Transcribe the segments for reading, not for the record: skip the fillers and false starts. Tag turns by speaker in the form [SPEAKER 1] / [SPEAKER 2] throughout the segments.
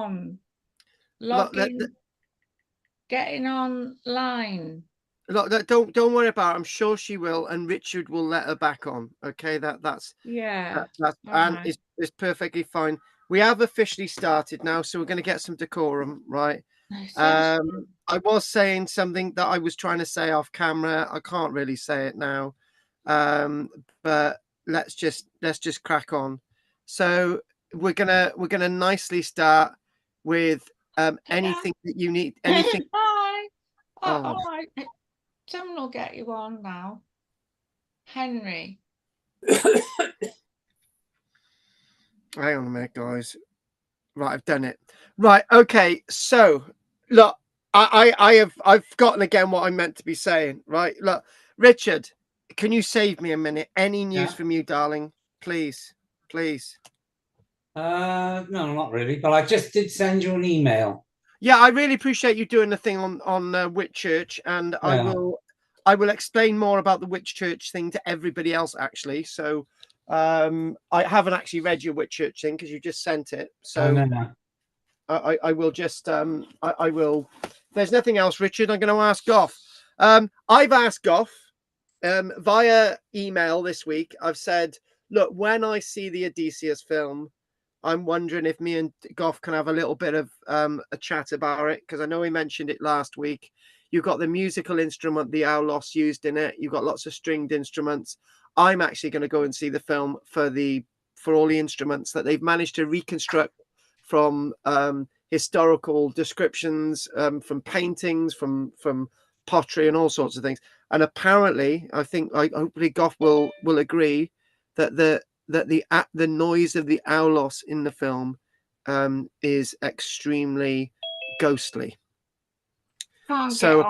[SPEAKER 1] on.
[SPEAKER 2] Look,
[SPEAKER 1] Getting online.
[SPEAKER 2] Look, don't worry about it. I'm sure she will, and Richard will let her back on. Okay, that's
[SPEAKER 1] Right.
[SPEAKER 2] it's perfectly fine. We have officially started now, so we're going to get some decorum, right? I was saying something that I was trying to say off camera. I can't really say it now, but let's just crack on. So we're gonna nicely start with anything that you need. Anything.
[SPEAKER 1] Hi.
[SPEAKER 2] Oh.
[SPEAKER 1] All right. Someone will get you on now. Henry.
[SPEAKER 2] Hang on a minute, guys. Right, I've done it. Right, okay. So, look, I've forgotten again what I meant to be saying. Right, look, Richard, can you save me a minute? Any news from you, darling? Please, please.
[SPEAKER 3] No, not really. But I just did send you an email.
[SPEAKER 2] Yeah, I really appreciate you doing the thing on Whitchurch, and
[SPEAKER 3] Yeah.
[SPEAKER 2] I will explain more about the Whitchurch thing to everybody else. Actually, so I haven't actually read your Whitchurch thing because you just sent it. So
[SPEAKER 3] no.
[SPEAKER 2] I will just I will. If there's nothing else, Richard, I'm going to ask Goff. I've asked Goff via email this week. I've said, look, when I see the Odysseus film, I'm wondering if me and Goff can have a little bit of a chat about it, because I know he mentioned it last week. You've got the musical instrument, the aulos, used in it. You've got lots of stringed instruments. I'm actually going to go and see the film for all the instruments that they've managed to reconstruct from historical descriptions, from paintings, from pottery, and all sorts of things. And apparently, hopefully Goff will agree that the noise of the aulos in the film is extremely ghostly. So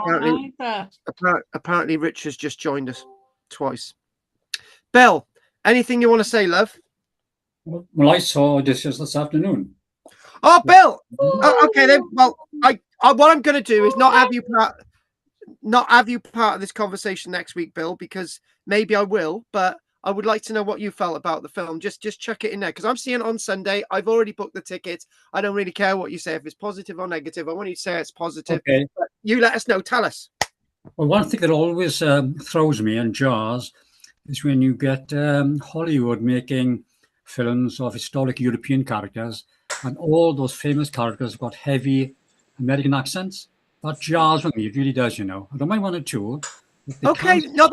[SPEAKER 2] apparently Rich has just joined us twice. Belle, anything you want to say, love?
[SPEAKER 4] Well, I saw Odysseus this afternoon.
[SPEAKER 2] Oh, Bill. Okay then. Well, I what I'm going to do is not have you part of this conversation next week, Bill, because maybe I will, but I would like to know what you felt about the film. Just chuck it in there, because I'm seeing it on Sunday. I've already booked the tickets. I don't really care what you say, if it's positive or negative. I want you to say it's positive.
[SPEAKER 4] Okay.
[SPEAKER 2] But you let us know. Tell us.
[SPEAKER 4] Well, one thing that always throws me in jars is when you get Hollywood making films of historic European characters, and all those famous characters have got heavy American accents. That jars with me. It really does, you know. I don't mind one or two.
[SPEAKER 2] Okay, no,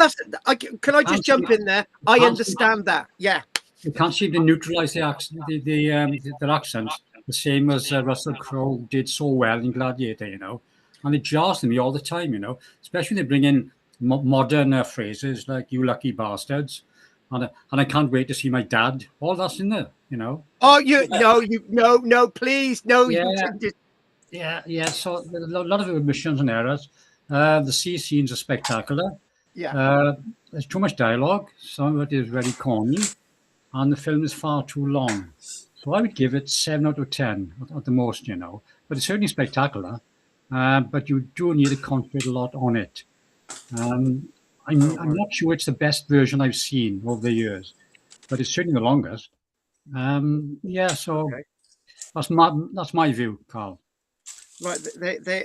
[SPEAKER 2] can I just jump in there? I understand that. Yeah.
[SPEAKER 4] You can't seem to neutralize the accent, their accents, the same as Russell Crowe did so well in Gladiator, you know. And it jars to me all the time, you know, especially when they bring in modern phrases like "you lucky bastards," and I can't wait to see my dad. All that's in there, you know.
[SPEAKER 2] Oh, no, please, no.
[SPEAKER 4] Yeah. So a lot of omissions and errors. The sea scenes are spectacular.
[SPEAKER 2] Yeah.
[SPEAKER 4] There's too much dialogue. Some of it is very corny, and the film is far too long. So I would give it 7 out of 10 at the most, you know. But it's certainly spectacular. But you do need to concentrate a lot on it. I'm not sure it's the best version I've seen over the years, but it's certainly the longest. So okay. That's my view, Carl.
[SPEAKER 2] Right,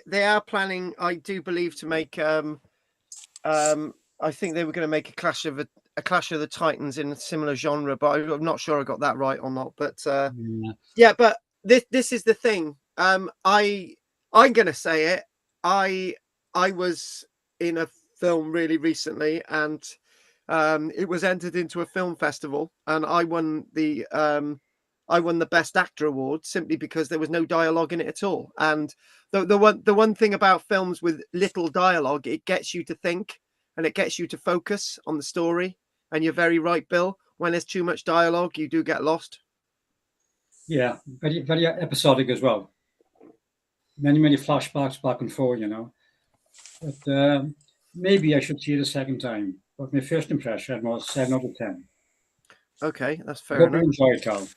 [SPEAKER 2] they are planning, I do believe, to make I think they were going to make a Clash of the Titans in a similar genre, but I'm not sure I got that right or not. But yeah, but this is the thing. I'm going to say it. I was in a film really recently, and it was entered into a film festival, and I won the Best Actor award simply because there was no dialogue in it at all. And the one thing about films with little dialogue, it gets you to think and it gets you to focus on the story. And you're very right, Bill. When there's too much dialogue, you do get lost.
[SPEAKER 4] Yeah, very, very episodic as well. Many flashbacks back and forth, you know. But maybe I should see it a second time. But my first impression was 7 out of 10.
[SPEAKER 2] Okay, that's fair
[SPEAKER 4] enough.
[SPEAKER 2] Hope
[SPEAKER 4] you enjoy it, Carl.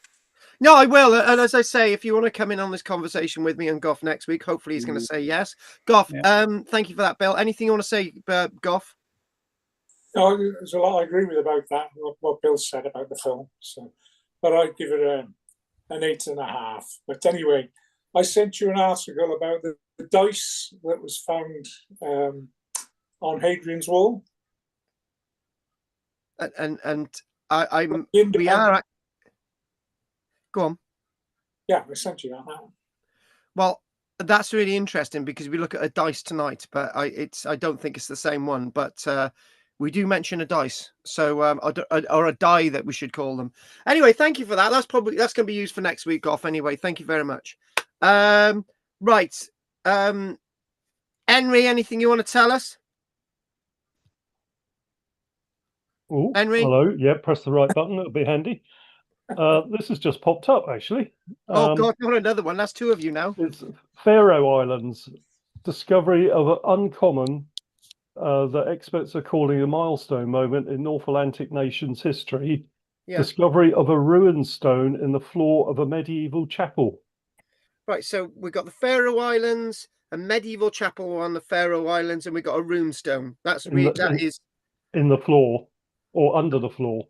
[SPEAKER 2] No, I will. And as I say, if you want to come in on this conversation with me and Goff next week, hopefully he's going to say yes. Goff, thank you for that, Bill. Anything you want to say, Goff?
[SPEAKER 5] No, there's a lot I agree with about that, what Bill said about the film. So, but I'd give it an 8.5. But anyway, I sent you an article about the dice that was found on Hadrian's Wall.
[SPEAKER 2] And I'm
[SPEAKER 5] The
[SPEAKER 2] we are
[SPEAKER 5] independent.
[SPEAKER 2] go on.
[SPEAKER 5] Yeah, I sent you that.
[SPEAKER 2] Well, that's really interesting because we look at a dice tonight, but I don't think it's the same one. But we do mention a dice, so or a die that we should call them. Anyway, thank you for that. That's going to be used for next week off. Anyway, thank you very much. Right, Henry, anything you want to tell us?
[SPEAKER 6] Oh,
[SPEAKER 2] Henry?
[SPEAKER 6] hello. Yeah, press the right button. It'll be handy. This has just popped up, actually.
[SPEAKER 2] Oh God, not another one. That's two of you now.
[SPEAKER 6] It's Faroe Islands. Discovery of an uncommon, that experts are calling a milestone moment in North Atlantic nations' history.
[SPEAKER 2] Yeah.
[SPEAKER 6] Discovery of a ruined stone in the floor of a medieval chapel.
[SPEAKER 2] Right, so we've got the Faroe Islands, a medieval chapel on the Faroe Islands, and we've got a rune stone. That's that is
[SPEAKER 6] in the floor or under the floor.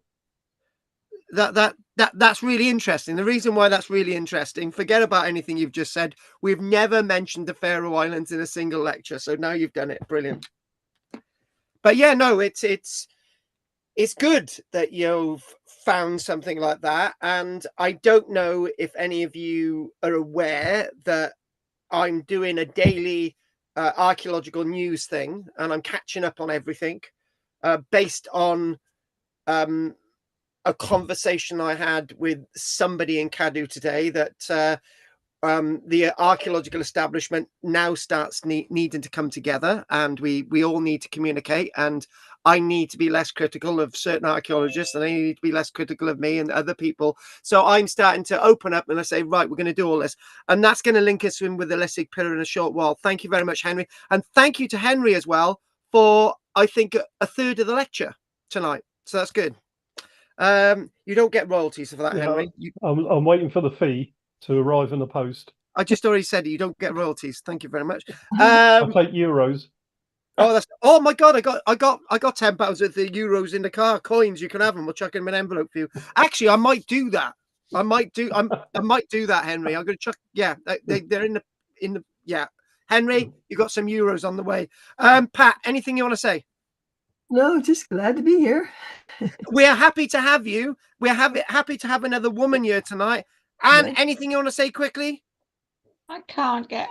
[SPEAKER 2] That's really interesting. The reason why that's really interesting, forget about anything you've just said. We've never mentioned the Faroe Islands in a single lecture, so now you've done it. Brilliant. But yeah, no, it's good that you've found something like that. And I don't know if any of you are aware that I'm doing a daily archaeological news thing, and I'm catching up on everything based on a conversation I had with somebody in Cadu today that the archaeological establishment now starts needing to come together, and we all need to communicate, and I need to be less critical of certain archaeologists, and they need to be less critical of me and other people. So I'm starting to open up and I say, right, we're going to do all this, and that's going to link us in with the Lessig pillar in a short while. Thank you very much, Henry, and thank you to Henry as well for, I think, a third of the lecture tonight. So that's good. You don't get royalties for that,
[SPEAKER 6] Yeah,
[SPEAKER 2] Henry.
[SPEAKER 6] I'm waiting for the fee to arrive in the post.
[SPEAKER 2] I just already said it. You don't get royalties. Thank you very much.
[SPEAKER 6] I take euros.
[SPEAKER 2] Oh my God! I got £10 worth of euros in the car, coins. You can have them. We'll chuck them in an envelope for you. Actually, I might do that. I might do that, Henry. I'm going to chuck. Yeah, they're in the yeah. Henry, you got some euros on the way. Pat, anything you want to say?
[SPEAKER 7] No, just glad to be here.
[SPEAKER 2] We are happy to have you. We're happy to have another woman here tonight. And
[SPEAKER 7] Right.
[SPEAKER 2] anything you want to say quickly?
[SPEAKER 1] I can't get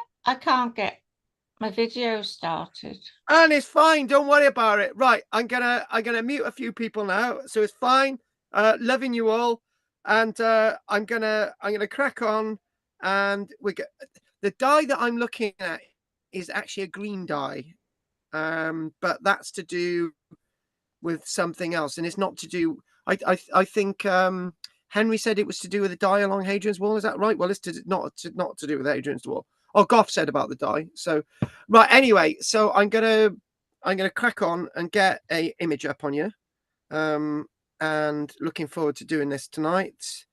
[SPEAKER 1] my video started.
[SPEAKER 2] And it's fine. Don't worry about it. Right, I'm gonna mute a few people now, so it's fine. Loving you all, and I'm gonna crack on. And we get the dye that I'm looking at is actually a green dye, but that's to do with something else, and it's not to do. I think Henry said it was to do with the dye along Hadrian's Wall. Is that right? Well, it's not to do with Hadrian's Wall. Oh, Goff said about the dye. So, right. Anyway, so I'm gonna crack on and get a image up on you, and looking forward to doing this tonight.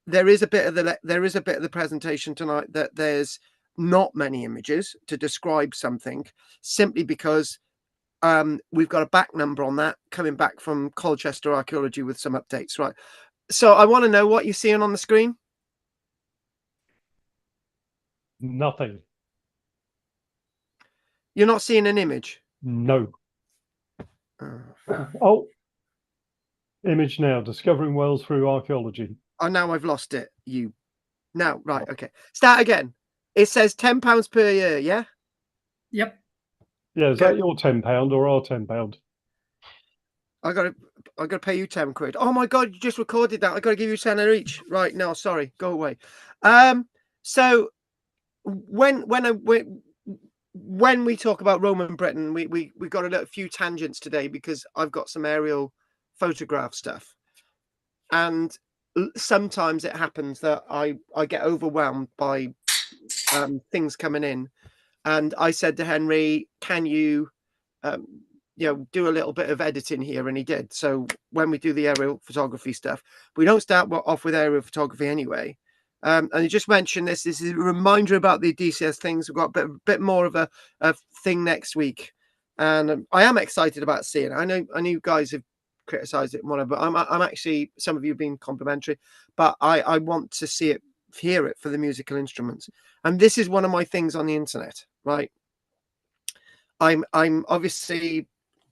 [SPEAKER 2] There is a bit of the presentation tonight that there's not many images to describe something, simply because we've got a back number on that coming back from Colchester Archaeology with some updates. Right. So I want to know what you're seeing on the screen.
[SPEAKER 6] Nothing.
[SPEAKER 2] You're not seeing an image?
[SPEAKER 6] No. Oh, image now. Discovering Wales through archaeology.
[SPEAKER 2] Oh, now I've lost it. Now, right, okay. Start again. It says £10 per year, yeah?
[SPEAKER 4] Yep.
[SPEAKER 6] Yeah, is that your £10 or our £10?
[SPEAKER 2] I gotta pay you £10. Oh my God, you just recorded that. I gotta give you 10 each. Right, no, sorry, go away. So when we talk about Roman Britain, we got a few tangents today because I've got some aerial photograph stuff, and sometimes it happens that I get overwhelmed by things coming in, and I said to Henry, can you do a little bit of editing here, and he did. So when we do the aerial photography stuff, we don't start off with aerial photography anyway. And you just mentioned this is a reminder about the DCS things. We've got a bit more of a thing next week, and I am excited about seeing it. I know you guys have criticized it and whatever, but I'm actually, some of you have been complimentary, but I want to see it hear it for the musical instruments. And this is one of my things on the internet, right? I'm obviously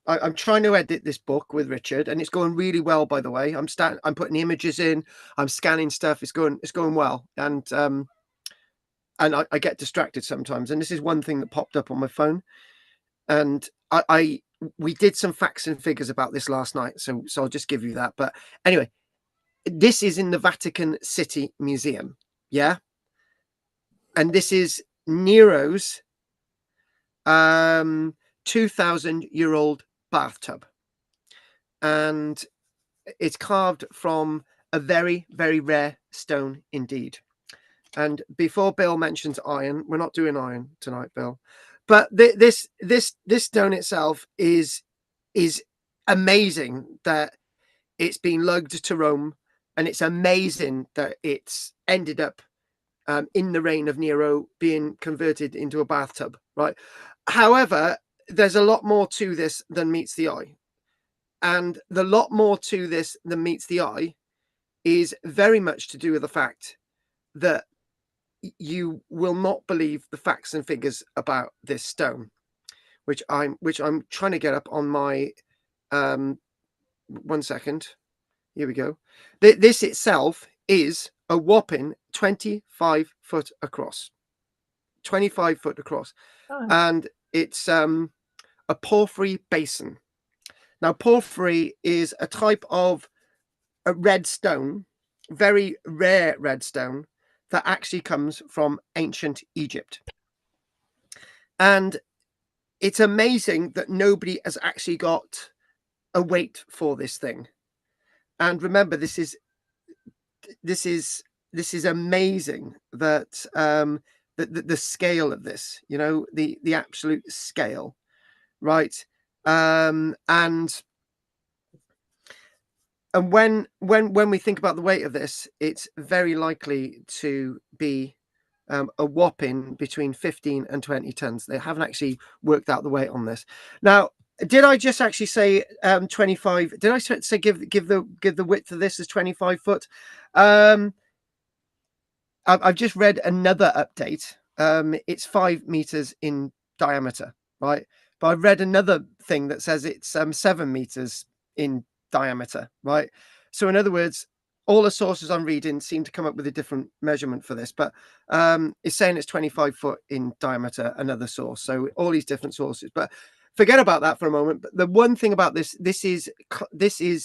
[SPEAKER 2] I'm trying to edit this book with Richard, and it's going really well, by the way. I'm putting images in, I'm scanning stuff. It's going well, and I get distracted sometimes. And this is one thing that popped up on my phone, and we did some facts and figures about this last night, so I'll just give you that. But anyway, this is in the Vatican City Museum, yeah, and this is Nero's 2,000-year-old bathtub, and it's carved from a very, very rare stone indeed. And before Bill mentions iron, we're not doing iron tonight, Bill, but this stone itself is amazing that it's been lugged to Rome, and it's amazing that it's ended up in the reign of Nero being converted into a bathtub, right? However, there's a lot more to this than meets the eye. And the lot more to this than meets the eye is very much to do with the fact that you will not believe the facts and figures about this stone, which I'm trying to get up on my 1 second. Here we go. This itself is a whopping 25 foot across. 25 foot across.
[SPEAKER 7] Oh.
[SPEAKER 2] And it's a porphyry basin. Now, porphyry is a type of a red stone, very rare red stone, that actually comes from ancient Egypt. And it's amazing that nobody has actually got a weight for this thing. And remember, this is amazing that the scale of this, you know, the absolute scale, right? And when we think about the weight of this, it's very likely to be a whopping between 15 and 20 tons. They haven't actually worked out the weight on this. Now, did I just actually say 25? Did I say give the width of this as 25 foot? I've just read another update. It's 5 meters in diameter, right? But I've read another thing that says it's 7 meters in diameter, right? So in other words, all the sources I'm reading seem to come up with a different measurement for this, but it's saying it's 25 foot in diameter, another source. So all these different sources, but forget about that for a moment. But the one thing about this is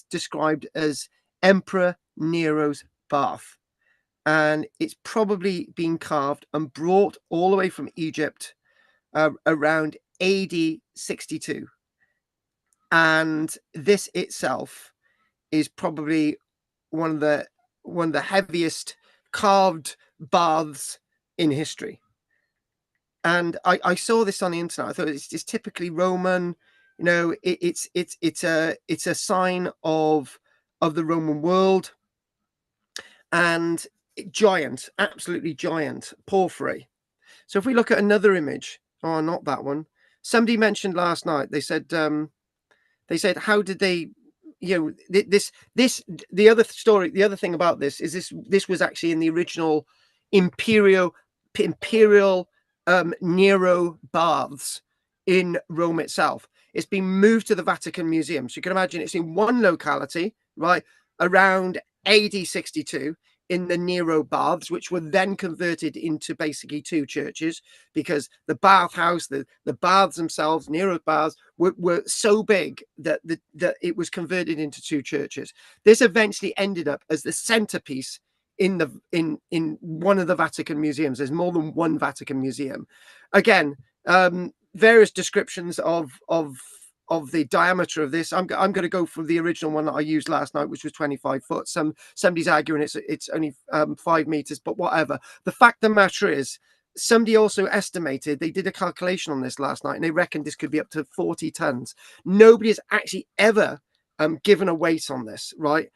[SPEAKER 2] described as Emperor Nero's bath, and it's probably been carved and brought all the way from Egypt around AD 62. And this itself is probably one of the heaviest carved baths in history. And I saw this on the internet. I thought it's typically Roman, you know. It's a sign of the Roman world, and giant, absolutely giant porphyry. So if we look at another image, oh, not that one. Somebody mentioned last night. They said how did they, you know, the other story, the other thing about this is this was actually in the original imperial Nero baths in Rome itself. It's been moved to the Vatican Museum. So you can imagine it's in one locality, right, around AD 62 in the Nero baths, which were then converted into basically 2 churches, because the bathhouse, the baths themselves, Nero's baths, were so big that it was converted into 2 churches. This eventually ended up as the centerpiece in one of the Vatican museums. There's more than one Vatican museum. Again, various descriptions of the diameter of this. I'm going to go for the original one that I used last night, which was 25 foot. Somebody's arguing it's only 5 meters, but whatever. The fact of the matter is, somebody also estimated, they did a calculation on this last night, and they reckoned this could be up to 40 tons. Nobody has actually ever given a weight on this, right?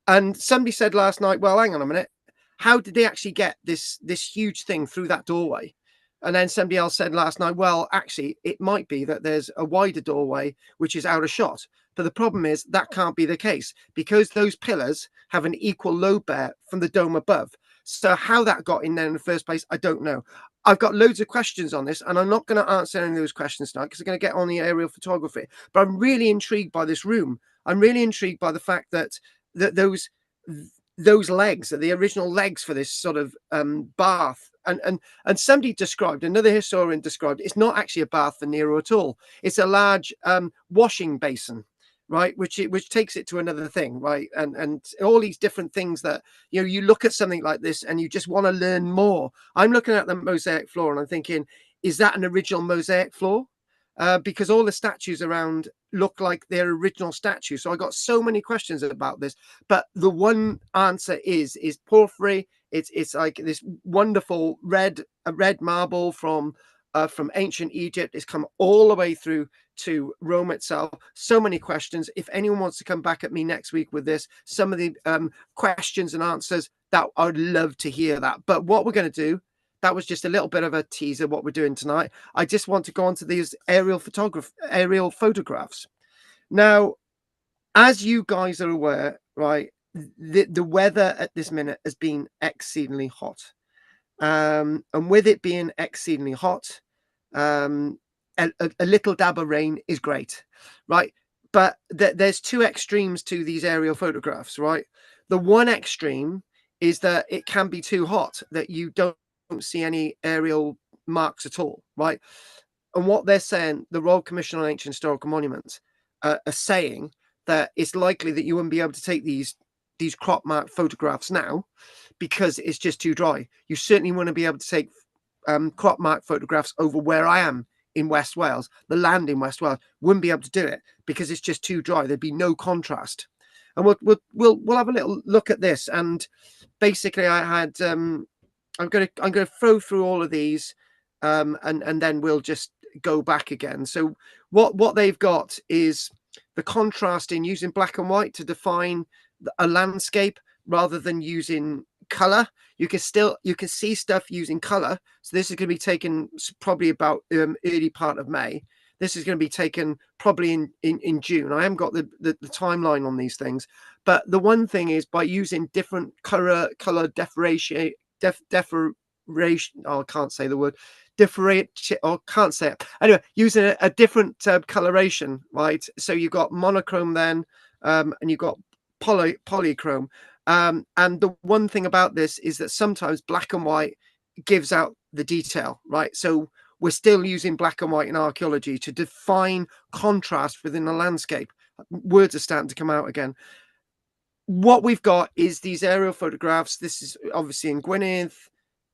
[SPEAKER 2] And somebody said last night, well, hang on a minute, how did they actually get this huge thing through that doorway? And then somebody else said last night, well, actually, it might be that there's a wider doorway which is out of shot. But the problem is that can't be the case, because those pillars have an equal load bear from the dome above. So how that got in there in the first place, I don't know. I've got loads of questions on this, and I'm not going to answer any of those questions tonight because I'm going to get on the aerial photography. But I'm really intrigued by this room. I'm really intrigued by the fact that those legs are the original legs for this sort of bath. And somebody described, another historian described, it's not actually a bath for Nero at all. It's a large washing basin, right, which takes it to another thing, right, and all these different things that, you know, you look at something like this and you just want to learn more. I'm looking at the mosaic floor and I'm thinking, is that an original mosaic floor? Because all the statues around look like their original statues. So I got so many questions about this, but the one answer is porphyry. It's like this wonderful red marble from ancient Egypt. It's come all the way through to Rome itself. So many questions. If anyone wants to come back at me next week with this, some of the questions and answers, that I would love to hear that. But what we're going to do, that was just a little bit of a teaser what we're doing tonight. I just want to go on to these aerial photographs. Now, as you guys are aware, right, the weather at this minute has been exceedingly hot. And with it being exceedingly hot, a little dab of rain is great, right? But there's two extremes to these aerial photographs, right? The one extreme is that it can be too hot, that you don't see any aerial marks at all, right? And what they're saying, the Royal Commission on Ancient Historical Monuments are saying that it's likely that you wouldn't be able to take these crop mark photographs now because it's just too dry. You certainly wouldn't be able to take crop mark photographs over where I am in West Wales, the land in West Wales. Wouldn't be able to do it because it's just too dry. There'd be no contrast. And we'll have a little look at this. And basically, I had I'm going to throw through all of these, and then we'll just go back again. So what they've got is the contrast in using black and white to define a landscape rather than using color. You can see stuff using color. So this is going to be taken probably about early part of May. This is going to be taken probably in June. I haven't got the timeline on these things, but the one thing is by using different color differentiation. Oh, I can't say the word. Differentiate, or can't say it. Anyway, using a different coloration, right? So you've got monochrome then, and you've got polychrome. And the one thing about this is that sometimes black and white gives out the detail, right? So we're still using black and white in archaeology to define contrast within the landscape. Words are starting to come out again. What we've got is these aerial photographs. This is obviously in Gwynedd.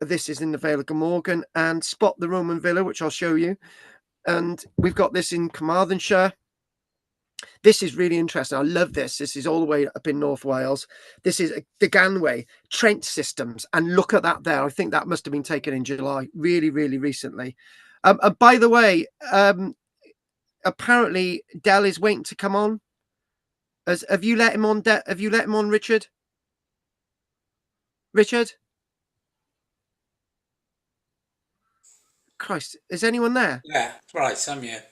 [SPEAKER 2] This is in the Vale of Glamorgan, and Spot the Roman Villa, which I'll show you. And we've got this in Carmarthenshire. This is really interesting. I love this. This is all the way up in North Wales. This is the Ganway trench systems. And look at that there. I think that must have been taken in July, really, really recently. By the way, apparently Dell is waiting to come on. Have you let him on? Have you let him on, Richard? Richard? Christ, is anyone there?
[SPEAKER 3] Yeah, right, I'm here.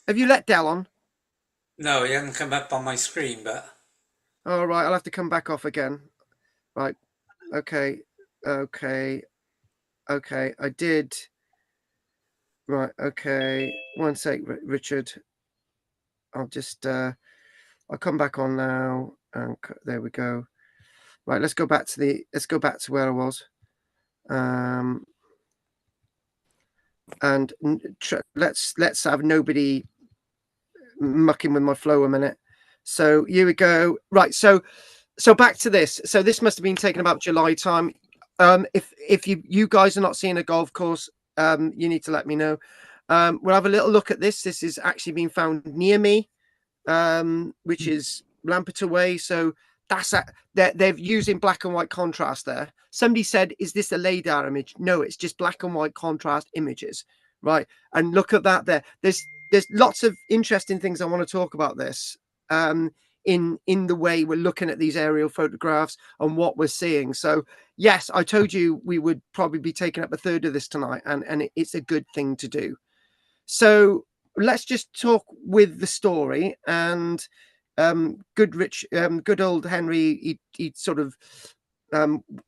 [SPEAKER 2] Have you let Dell on?
[SPEAKER 3] No, he hasn't come up on my screen, but...
[SPEAKER 2] All right, I'll have to come back off again. Right, okay, I did. Right, okay, one sec, Richard. I'll just, I'll come back on now, and there we go. Right, let's go back to where I was. And let's have nobody mucking with my flow a minute. So here we go. Right, so back to this. So this must have been taken about July time. If you guys are not seeing a golf course, you need to let me know. We'll have a little look at this. This is actually being found near me, which is Lampeter Way. So that's they're using black and white contrast there. Somebody said, is this a LiDAR image? No, it's just black and white contrast images, right? And look at that there. There's lots of interesting things I want to talk about this, in the way we're looking at these aerial photographs and what we're seeing. So yes, I told you we would probably be taking up a third of this tonight, and it's a good thing to do. So let's just talk with the story. And good old Henry, he sort of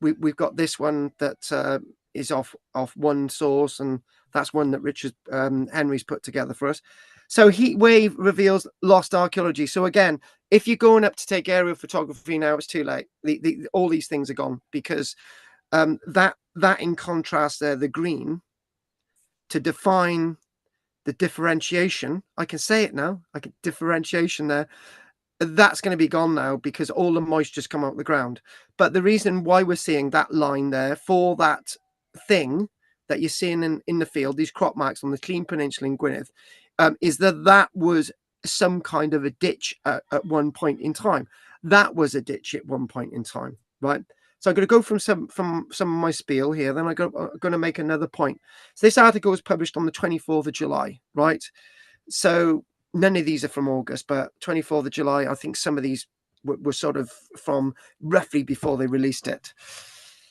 [SPEAKER 2] we've got this one that is off one source, and that's one that Richard Henry's put together for us. So heat wave reveals lost archaeology. So again, if you're going up to take aerial photography now, it's too late. All these things are gone, because that in contrast there, the green, to define the differentiation, I can say it now, I can differentiation there, that's going to be gone now, because all the moisture's come out of the ground. But the reason why we're seeing that line there for that thing that you're seeing in the field, these crop marks on the Clean Peninsula in Gwynedd, is that was some kind of a ditch at one point in time. That was a ditch at one point in time, right? So I'm going to go from some of my spiel here. Then I'm going to make another point. So this article was published on the 24th of July, right? So none of these are from August, but 24th of July, I think some of these were sort of from roughly before they released it.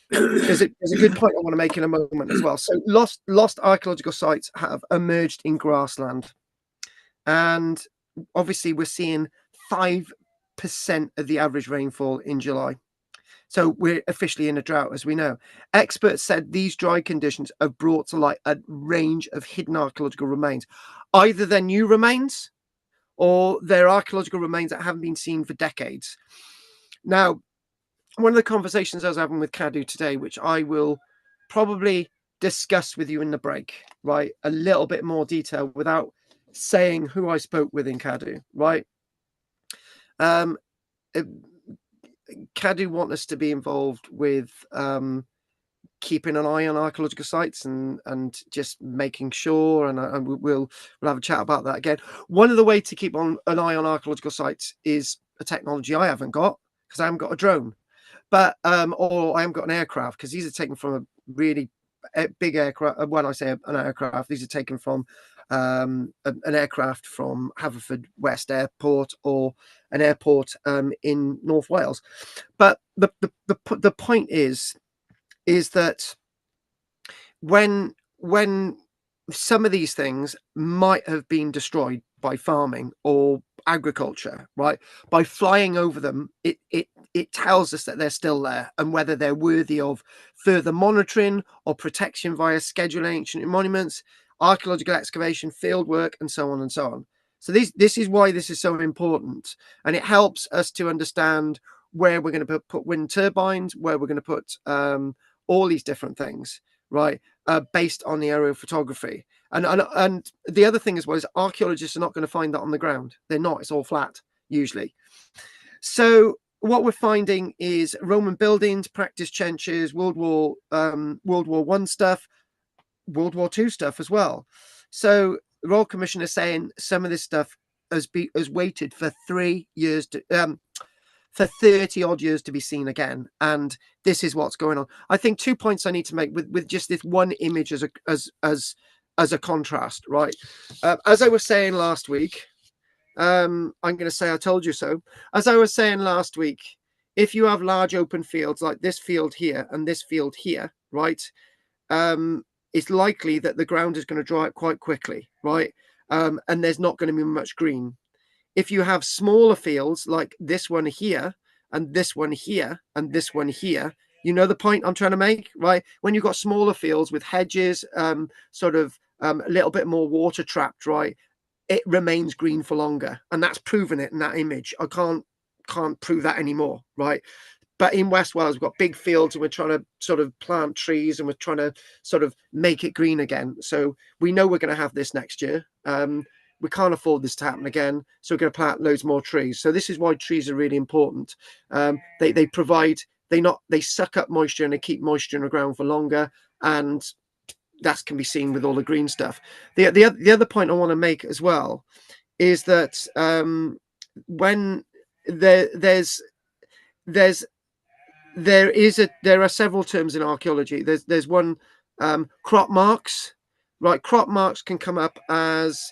[SPEAKER 2] There's a good point I want to make in a moment as well. So lost archaeological sites have emerged in grassland. And obviously we're seeing 5% of the average rainfall in July. So we're officially in a drought, as we know. Experts said these dry conditions have brought to light a range of hidden archaeological remains. Either they're new remains, or they're archaeological remains that haven't been seen for decades. Now, one of the conversations I was having with Cadu today, which I will probably discuss with you in the break, right? A little bit more detail without saying who I spoke with in Cadu, right? Cadu want us to be involved with keeping an eye on archaeological sites and just making sure, and we'll have a chat about that again. One of the ways to keep an eye on archaeological sites is a technology I haven't got, because I haven't got a drone, but or I haven't got an aircraft, because these are taken from a really big aircraft. When I say an aircraft, these are taken from an aircraft from Haverfordwest Airport, or an airport in North Wales. But the point is that when some of these things might have been destroyed by farming or agriculture, right? By flying over them, it tells us that they're still there, and whether they're worthy of further monitoring or protection via scheduling ancient monuments, archaeological excavation, field work, and so on and so on. So this is why this is so important, and it helps us to understand where we're going to put wind turbines, where we're going to put all these different things, right? Based on the aerial photography. And the other thing as well is archaeologists are not going to find that on the ground. They're not. It's all flat usually. So what we're finding is Roman buildings, practice trenches, World War I stuff, World War II stuff as well. So the Royal Commission is saying some of this stuff has waited for 3 years to for 30 odd years to be seen again, and this is what's going on. I think 2 points I need to make with just this one image as a contrast, right? As I was saying last week, I'm going to say I told you so. As I was saying last week, if you have large open fields like this field here and this field here, right, it's likely that the ground is going to dry up quite quickly, right? And there's not going to be much green. If you have smaller fields like this one here, and this one here, and this one here, you know the point I'm trying to make, right? When you've got smaller fields with hedges, sort of a little bit more water trapped, right, it remains green for longer, and that's proven it in that image. I can't prove that anymore, right? But in West Wales, we've got big fields, and we're trying to sort of plant trees, and we're trying to sort of make it green again. So we know we're going to have this next year. We can't afford this to happen again, so we're going to plant loads more trees. So this is why trees are really important. They provide, they suck up moisture, and they keep moisture in the ground for longer, and that can be seen with all the green stuff. The other point I want to make as well is that when there are several terms in archaeology. There's one, crop marks, right? Crop marks can come up as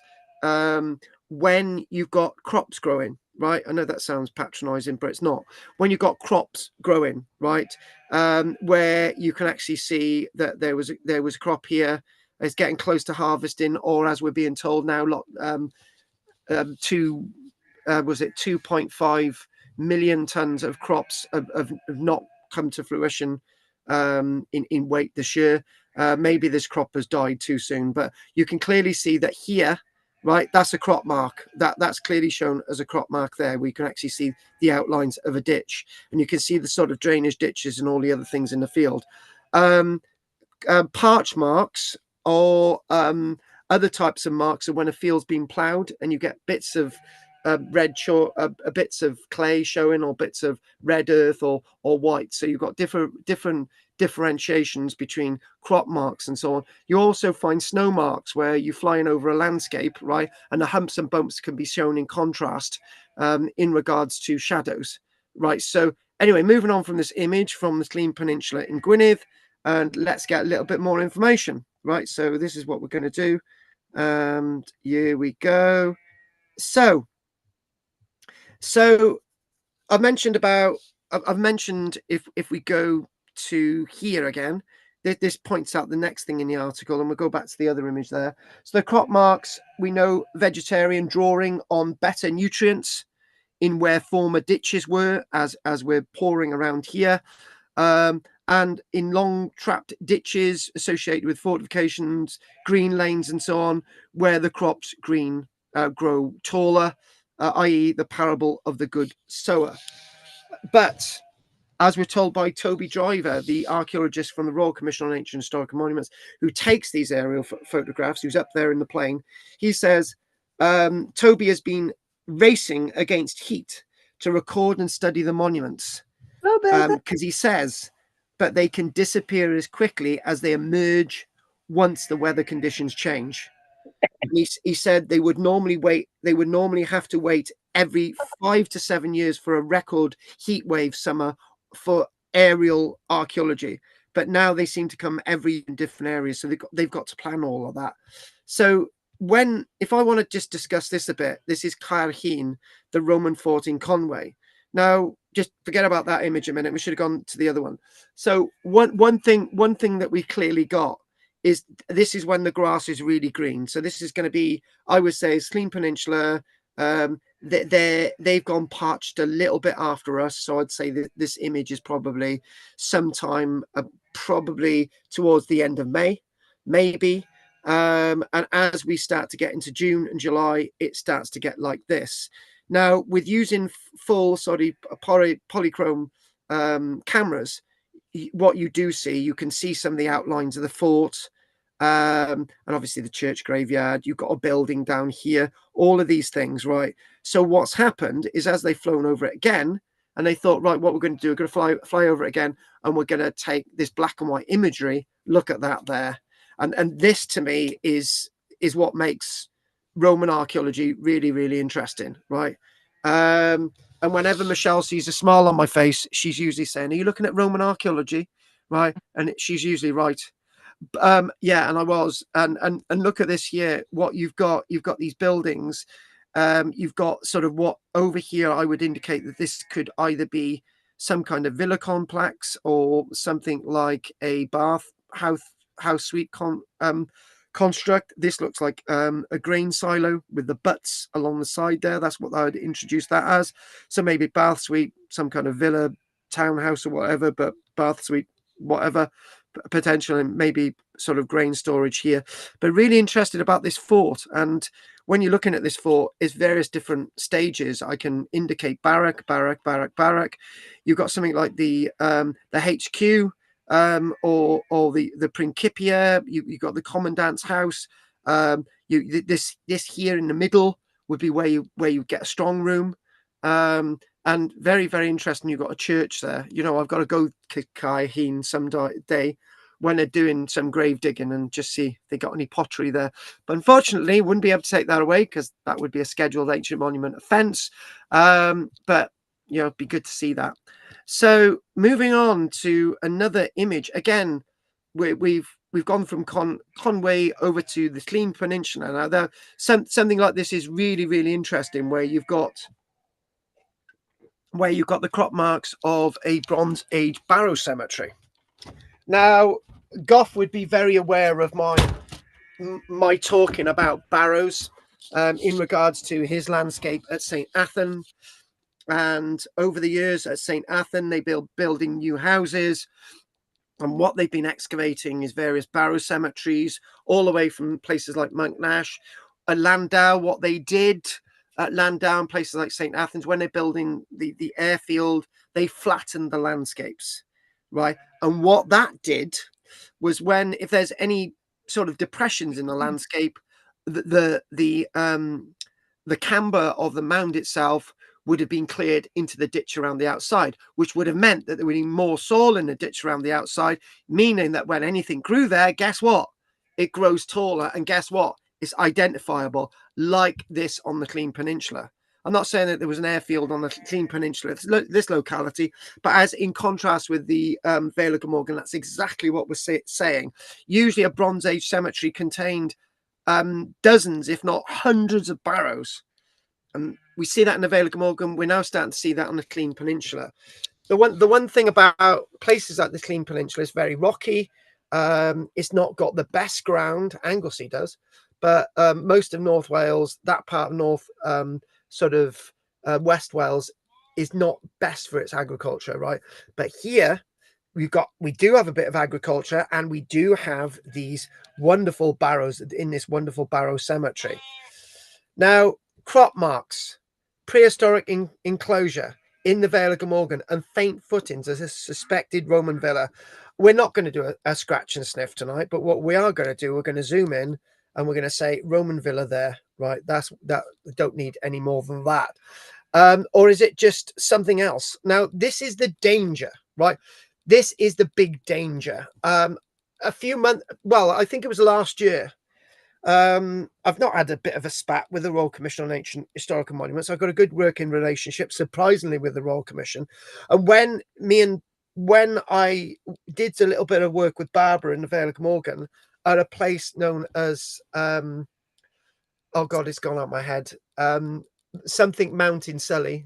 [SPEAKER 2] when you've got crops growing, right? I know that sounds patronizing, but it's not. When you've got crops growing, right, where you can actually see that there was a crop here, it's getting close to harvesting, or as we're being told now, 2.5 million tons of crops have not come to fruition in weight this year. Maybe this crop has died too soon, but you can clearly see that here, right, that's a crop mark. That's clearly shown as a crop mark there. We can actually see the outlines of a ditch, and you can see the sort of drainage ditches and all the other things in the field. Parch marks or other types of marks are when a field's been ploughed and you get bits of red chalk, bits of clay showing, or bits of red earth or white. So you've got different differentiations between crop marks and so on. You also find snow marks where you're flying over a landscape, right, and the humps and bumps can be shown in contrast in regards to shadows, right? So anyway, moving on from this image from the Slien Peninsula in Gwynedd, and let's get a little bit more information, right? So this is what we're going to do, and here we go. So I've mentioned if we go to here again, this points out the next thing in the article, and we'll go back to the other image there. So the crop marks, we know vegetarian drawing on better nutrients in where former ditches were, as we're pouring around here, and in long trapped ditches associated with fortifications, green lanes and so on, where the crops grow taller, i.e. the parable of the good sower. But as we're told by Toby Driver, the archaeologist from the Royal Commission on Ancient Historical Monuments, who takes these aerial photographs, who's up there in the plain, he says Toby has been racing against heat to record and study the monuments, because he says, but they can disappear as quickly as they emerge once the weather conditions change. He said they would normally have to wait every 5 to 7 years for a record heat wave summer for aerial archaeology, but now they seem to come every in different areas, so they've got to plan all of that. So if I want to just discuss this a bit, this is Caerhun, the Roman fort in Conway. Now, just forget about that image a minute. We should have gone to the other one. So one thing that we clearly got is this is when the grass is really green. So this is going to be, I would say, Slien Peninsula. They've gone parched a little bit after us. So I'd say that this image is probably sometime probably towards the end of May, maybe. And as we start to get into June and July, it starts to get like this. Now, with using full polychrome cameras, what you do see, you can see some of the outlines of the fort, and obviously the church graveyard. You've got a building down here, all of these things, right? So what's happened is, as they've flown over it again, and they thought, right, what we're going to do, we're going to fly over it again, and we're going to take this black and white imagery, look at that there. And this, to me, is what makes Roman archaeology really, really interesting, right? And whenever Michelle sees a smile on my face, she's usually saying, are you looking at Roman archaeology? Right? And she's usually right. Yeah, and I was. And look at this here, what you've got these buildings. You've got sort of what over here I would indicate that this could either be some kind of villa complex or something like a bath house suite construct. This looks like a grain silo with the butts along the side there. That's what I would introduce that as. So maybe bath suite, some kind of villa, townhouse or whatever, but bath suite, whatever, potential, and maybe sort of grain storage here. But really interested about this fort. And when you're looking at this fort, it's various different stages. I can indicate barrack. You've got something like the HQ, or the Principia. You got the commandant's house. This here in the middle would be where you get a strong room, and very, very interesting. You've got a church there. You know, I've got to go to Caerhun some day when they're doing some grave digging and just see if they got any pottery there. But unfortunately, wouldn't be able to take that away because that would be a scheduled ancient monument offence. But you know, it'd be good to see that. So moving on to another image. Again, we've gone from Conway over to the Slien Peninsula. Now, something like this is really, really interesting, where you've got the crop marks of a Bronze Age barrow cemetery. Now, Goff would be very aware of my talking about barrows in regards to his landscape at St. Athan. And over the years at St. Athan, they building new houses. And what they've been excavating is various barrow cemeteries, all the way from places like Monknash. At Landau, what they did at Landau and places like St. Athens, when they're building the airfield, they flattened the landscapes, right? And what that did was, when, if there's any sort of depressions in the landscape, the camber of the mound itself would have been cleared into the ditch around the outside, which would have meant that there would be more soil in the ditch around the outside, meaning that when anything grew there, guess what? It grows taller, and guess what? It's identifiable, like this on the Clean Peninsula. I'm not saying that there was an airfield on the Clean Peninsula, this locality, but as in contrast with the Vale of Glamorgan, that's exactly what we're saying. Usually a Bronze Age cemetery contained dozens, if not hundreds of barrows. And we see that in the Vale of Glamorgan. We're now starting to see that on the Clean Peninsula. The one thing about places like the Clean Peninsula is very rocky. It's not got the best ground. Anglesey does, but most of North Wales, that part of North West Wales, is not best for its agriculture, right? But here we do have a bit of agriculture, and we do have these wonderful barrows in this wonderful barrow cemetery. Now, crop marks, prehistoric enclosure in the Vale of Glamorgan, and faint footings as a suspected Roman villa. We're not going to do a scratch and sniff tonight, but what we are going to do, we're going to zoom in and we're going to say Roman villa there, right? That we don't need any more than that. Or is it just something else? Now, this is the danger, right? This is the big danger. A few months, well, I think it was last year. I've not had a bit of a spat with the Royal Commission on Ancient Historical Monuments. I've got a good working relationship, surprisingly, with the Royal Commission. And when I did a little bit of work with Barbara in the Vale of Glamorgan at a place known as oh God, it's gone out of my head. Something Mount in Sully.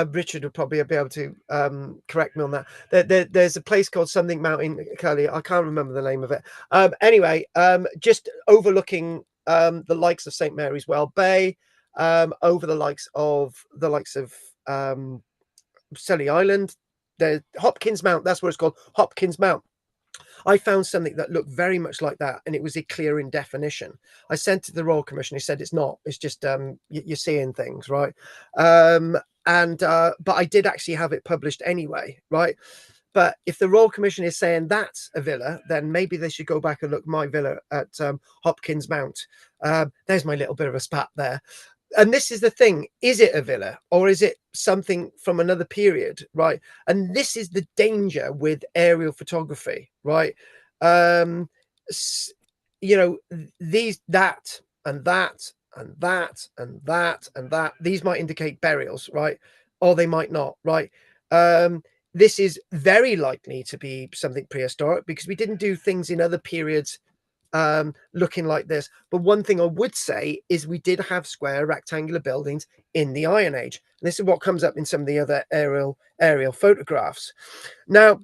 [SPEAKER 2] Richard would probably be able to correct me on that. There's a place called something Mountain Curly. I can't remember the name of it. Anyway, just overlooking the likes of St. Mary's Well Bay, over the likes of Sully Island. The Hopkins Mount, that's what it's called, Hopkins Mount. I found something that looked very much like that, and it was a clear in definition. I sent it to the Royal Commission. He said it's not. It's just you're seeing things, right? But I did actually have it published anyway, right? But if the Royal Commission is saying that's a villa, then maybe they should go back and look at my villa at Hopkins Mount. There's my little bit of a spat there. And this is the thing, is it a villa or is it something from another period, right? And this is the danger with aerial photography, right? You know, that and that and that and that and that, these might indicate burials, right? Or they might not, right? This is very likely to be something prehistoric because we didn't do things in other periods looking like this. But one thing I would say is we did have square rectangular buildings in the Iron Age. And this is what comes up in some of the other aerial photographs. Now,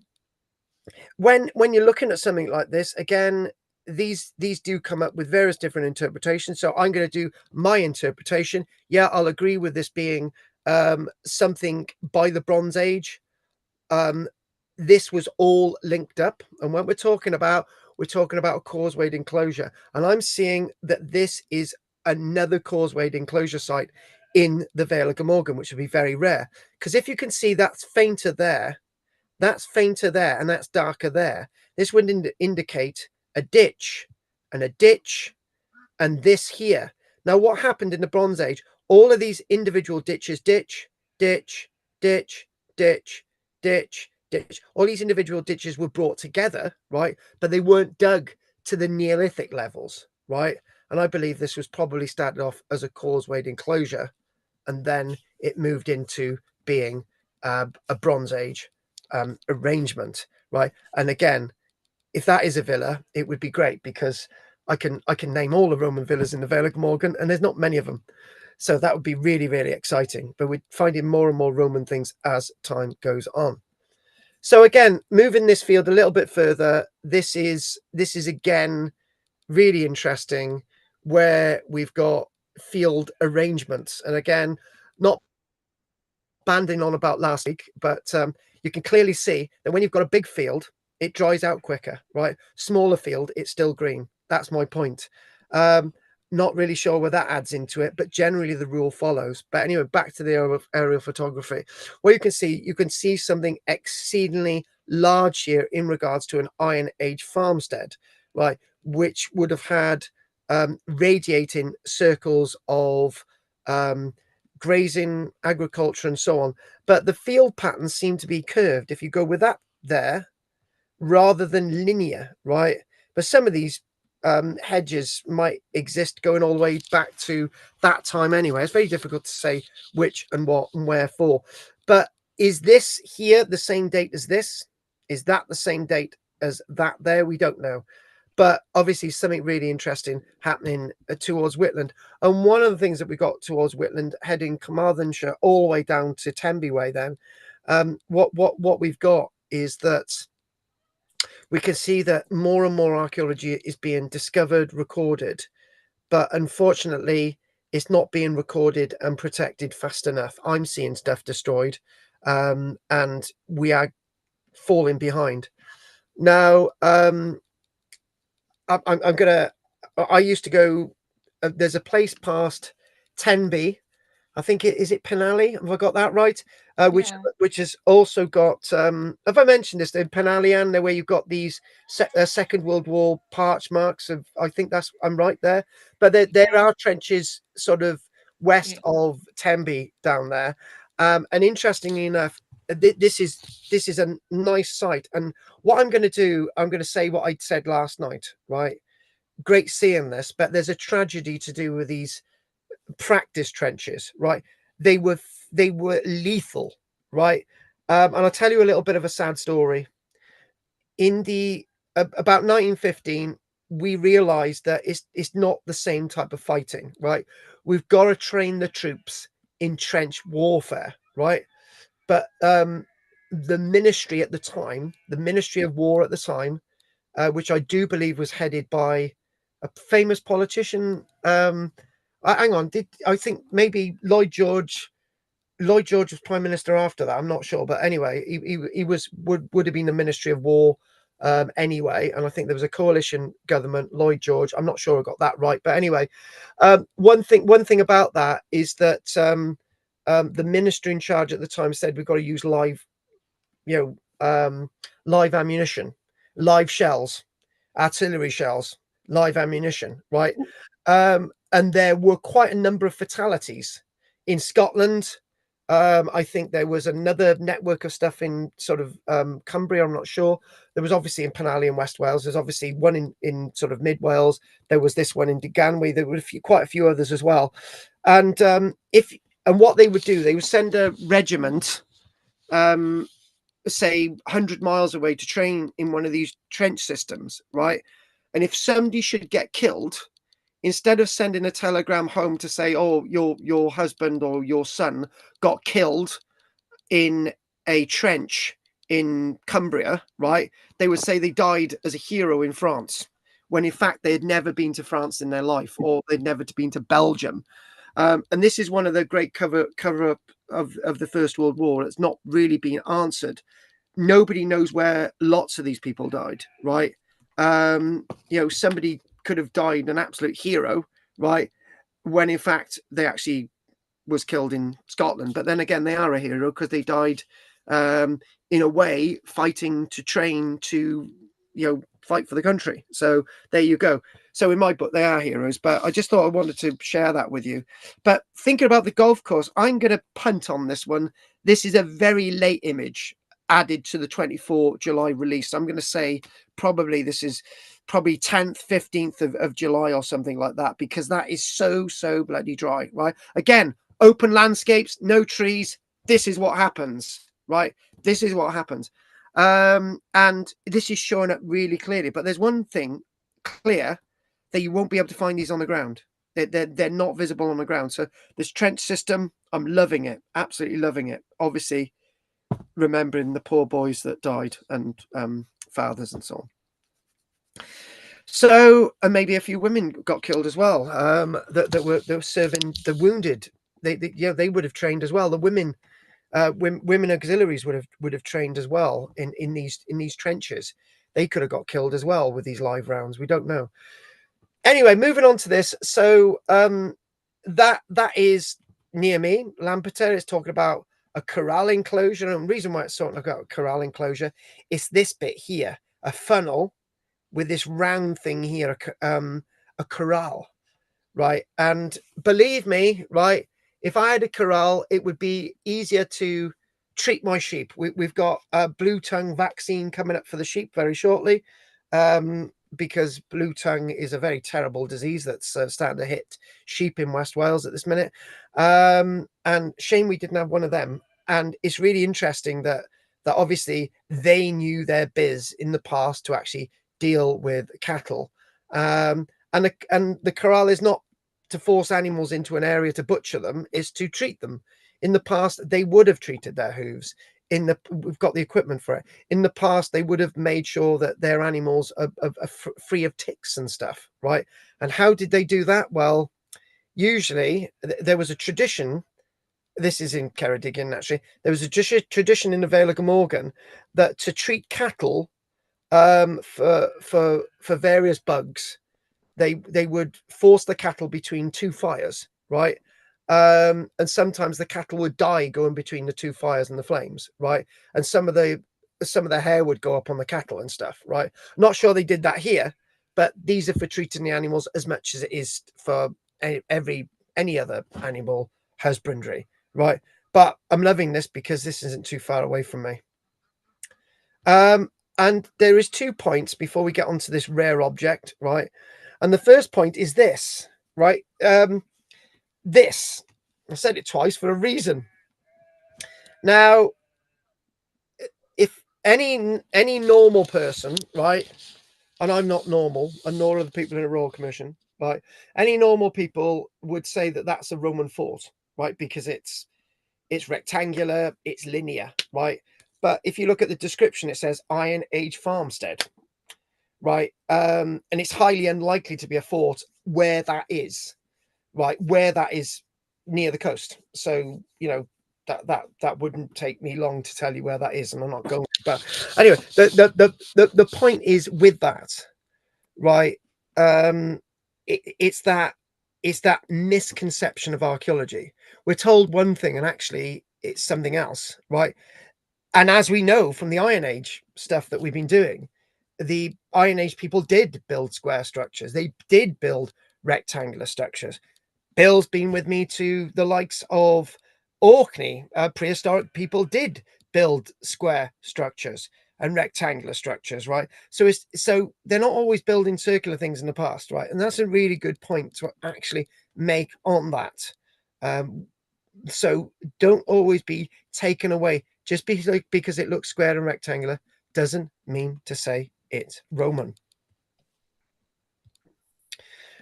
[SPEAKER 2] when you're looking at something like this, again, these do come up with various different interpretations. So I'm going to do my interpretation. Yeah, I'll agree with this being something by the Bronze Age. This was all linked up. And when we're talking about a causewayed enclosure, and I'm seeing that this is another causewayed enclosure site in the Vale of Glamorgan, which would be very rare. Because if you can see, that's fainter there, and that's darker there. This would indicate a ditch, and this here. Now, what happened in the Bronze Age? All of these individual ditches, ditch, all these individual ditches were brought together, right? But they weren't dug to the Neolithic levels, right? And I believe this was probably started off as a causewayed enclosure, and then it moved into being a Bronze Age arrangement, right? And again, if that is a villa, it would be great because I can name all the Roman villas in the Vale of Glamorgan, and there's not many of them. So that would be really, really exciting. But we're finding more and more Roman things as time goes on. So again, moving this field a little bit further, this is again really interesting, where we've got field arrangements, and again, not banding on about last week, but you can clearly see that when you've got a big field, it dries out quicker, right? Smaller field, it's still green. That's my point. Not really sure where that adds into it, but generally the rule follows. But anyway, back to the aerial photography. Well, you can see something exceedingly large here in regards to an Iron Age farmstead, right? Which would have had radiating circles of grazing, agriculture, and so on. But the field patterns seem to be curved. If you go with that there, rather than linear, right? But some of these hedges might exist going all the way back to that time anyway. It's very difficult to say which and what and where for. But is this here the same date as this? Is that the same date as that there? We don't know. But obviously something really interesting happening towards Whitland. And one of the things that we got towards Whitland, heading Carmarthenshire all the way down to Tenby Way then, what we've got is that we can see that more and more archaeology is being discovered, recorded, but unfortunately it's not being recorded and protected fast enough. I'm seeing stuff destroyed, and we are falling behind. Now, I used to go, there's a place past Tenby, I think is it Penally? Have I got that right? Which has also got. Have I mentioned this in Penalian, where you've got these Second World War parch marks of? I think I'm right there. But there are trenches sort of west of Tenby down there, and interestingly enough, this is a nice site. And what I'm going to do, I'm going to say what I said last night. Right, great seeing this, but there's a tragedy to do with these practice trenches, right? They were lethal, right? And I'll tell you a little bit of a sad story. In the about 1915, we realized that it's not the same type of fighting, right? We've got to train the troops in trench warfare, right? But the ministry at the time, the Ministry of War at the time, which I do believe was headed by a famous politician. Hang on, I think maybe Lloyd George was prime minister after that. I'm not sure, but anyway, he would have been the Ministry of War anyway, and I think there was a coalition government. Lloyd George, I'm not sure I got that right, but anyway, one thing about that is that the minister in charge at the time said we've got to use live ammunition, live shells, artillery shells, live ammunition, right? And there were quite a number of fatalities in Scotland. I think there was another network of stuff in sort of Cumbria, I'm not sure. There was obviously in Penally in West Wales. There's obviously one in sort of Mid Wales. There was this one in Deganwy. There were quite a few others as well. And what they would do, they would send a regiment, say 100 miles away to train in one of these trench systems, right? And if somebody should get killed, instead of sending a telegram home to say, oh, your husband or your son got killed in a trench in Cumbria, right? They would say they died as a hero in France, when in fact they had never been to France in their life, or they'd never been to Belgium. And this is one of the great cover up of the First World War. It's not really been answered. Nobody knows where lots of these people died, right? Somebody could have died an absolute hero, right, when in fact they actually was killed in Scotland. But then again, they are a hero because they died in a way fighting to train to fight for the country. So there you go. So in my book they are heroes, but I just thought I wanted to share that with you. But thinking about the golf course, I'm going to punt on this one. This is a very late image added to the 24 July release. I'm going to say probably this is probably 10th, 15th of July or something like that, because that is so bloody dry, right? Again, open landscapes, no trees. This is what happens, right? This is what happens. And this is showing up really clearly. But there's one thing clear, that you won't be able to find these on the ground. They're not visible on the ground. So this trench system, I'm loving it, absolutely loving it. Obviously, remembering the poor boys that died and fathers and so on. So, and maybe a few women got killed as well. That were serving the wounded. They would have trained as well. The women women auxiliaries would have trained as well in these trenches. They could have got killed as well with these live rounds. We don't know. Anyway, moving on to this. So that is near me. Lampeter is talking about a corral enclosure, and the reason why it's talking about a corral enclosure is this bit here, a funnel with this round thing here, a corral, right? And believe me, right, if I had a corral, it would be easier to treat my sheep. We've got a blue tongue vaccine coming up for the sheep very shortly, because blue tongue is a very terrible disease that's starting to hit sheep in West Wales at this minute. And shame we didn't have one of them. And it's really interesting that obviously they knew their biz in the past to actually deal with cattle. And the corral is not to force animals into an area to butcher them, is to treat them. In the past, they would have treated their hooves. We've got the equipment for it. In the past, they would have made sure that their animals are free of ticks and stuff, right? And how did they do that? Well, usually there was a tradition. This is in Ceredigion, actually. There was a tradition in the Vale of Glamorgan that to treat cattle for various bugs, they would force the cattle between two fires, right? And sometimes the cattle would die going between the two fires and the flames, right? And some of the hair would go up on the cattle and stuff, right? Not sure they did that here, but these are for treating the animals as much as it is for any other animal husbandry, right? But I'm loving this because this isn't too far away from me. And there is 2 points before we get onto this rare object, right? And the first point is this, right? This, I said it twice for a reason. Now, if any normal person, right, and I'm not normal, and nor are the people in the Royal Commission, right? Any normal people would say that that's a Roman fort, right? Because it's rectangular, it's linear, right? But if you look at the description, it says Iron Age farmstead, right? And it's highly unlikely to be a fort where that is, right? Where that is near the coast. So, you know, that wouldn't take me long to tell you where that is, and I'm not going to. But anyway, the point is with that, right? It's that misconception of archaeology. We're told one thing and actually it's something else, right? And as we know from the Iron Age stuff that we've been doing, the Iron Age people did build square structures. They did build rectangular structures. Bill's been with me to the likes of Orkney. Prehistoric people did build square structures and rectangular structures, right? So they're not always building circular things in the past, right? And that's a really good point to actually make on that. So don't always be taken away. Just because it looks square and rectangular doesn't mean to say it's Roman.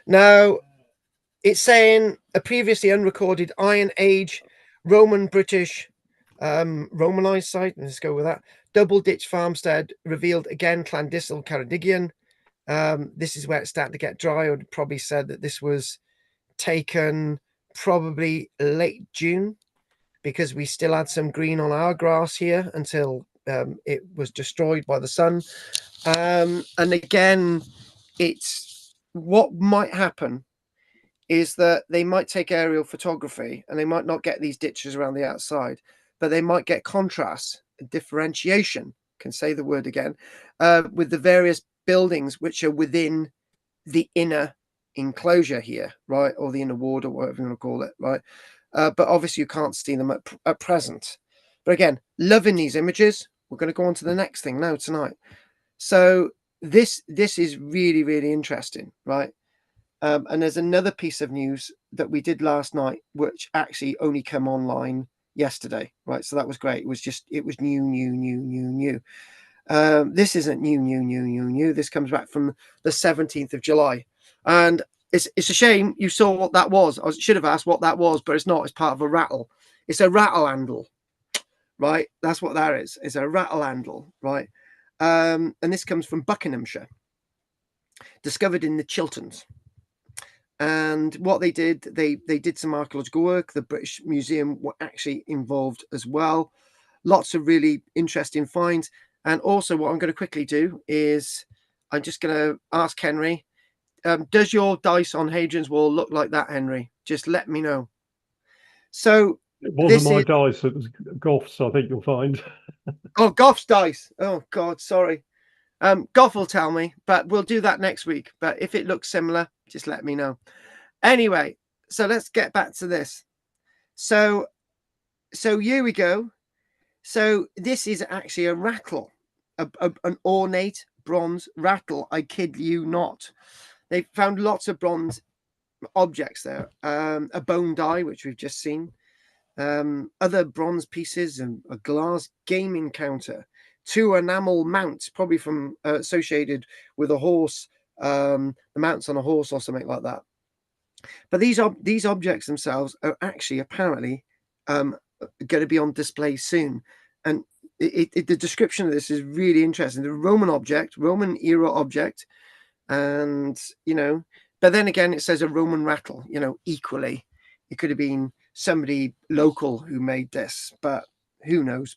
[SPEAKER 2] Now, it's saying a previously unrecorded Iron Age Roman British Romanized site. Let's go with that. Double ditch farmstead revealed again, Clandestine Ceredigion. This is where it's starting to get dry. I would probably said that this was taken probably late June, because we still had some green on our grass here until it was destroyed by the sun. And again, it's what might happen is that they might take aerial photography and they might not get these ditches around the outside, but they might get contrast and differentiation, can say the word again, with the various buildings which are within the inner enclosure here, right? Or the inner ward, or whatever you want to call it, right? But obviously you can't see them at present. But again, loving these images. We're going to go on to the next thing now tonight. So this is really, really interesting, right? And there's another piece of news that we did last night, which actually only came online yesterday, right? So that was great. It was new. This isn't new. This comes back from the 17th of July. And it's a shame you saw what that was. I should have asked what that was, but it's not. It's part of a rattle. It's a rattle handle, right? That's what that is. It's a rattle handle, right? And this comes from Buckinghamshire, discovered in the Chilterns. And what they did, they did some archaeological work. The British Museum were actually involved as well. Lots of really interesting finds. And also what I'm going to quickly do is I'm just going to ask Henry, does your dice on Hadrian's Wall look like that, Henry? Just let me know. So
[SPEAKER 6] It wasn't
[SPEAKER 2] this
[SPEAKER 6] my
[SPEAKER 2] is
[SPEAKER 6] dice, it was Goff's, I think you'll find.
[SPEAKER 2] oh, Goff's dice. Oh God, sorry. Goff will tell me, but we'll do that next week. But if it looks similar, just let me know. Anyway, so let's get back to this. So here we go. So this is actually a rattle, an ornate bronze rattle. I kid you not. They found lots of bronze objects there. A bone die, which we've just seen. Other bronze pieces and a glass gaming counter. 2 enamel mounts, probably from associated with a horse, the mounts on a horse or something like that. But these objects themselves are actually apparently going to be on display soon. And the description of this is really interesting. The Roman object, Roman era object, and but then again, it says a Roman rattle. Equally, it could have been somebody local who made this, but who knows?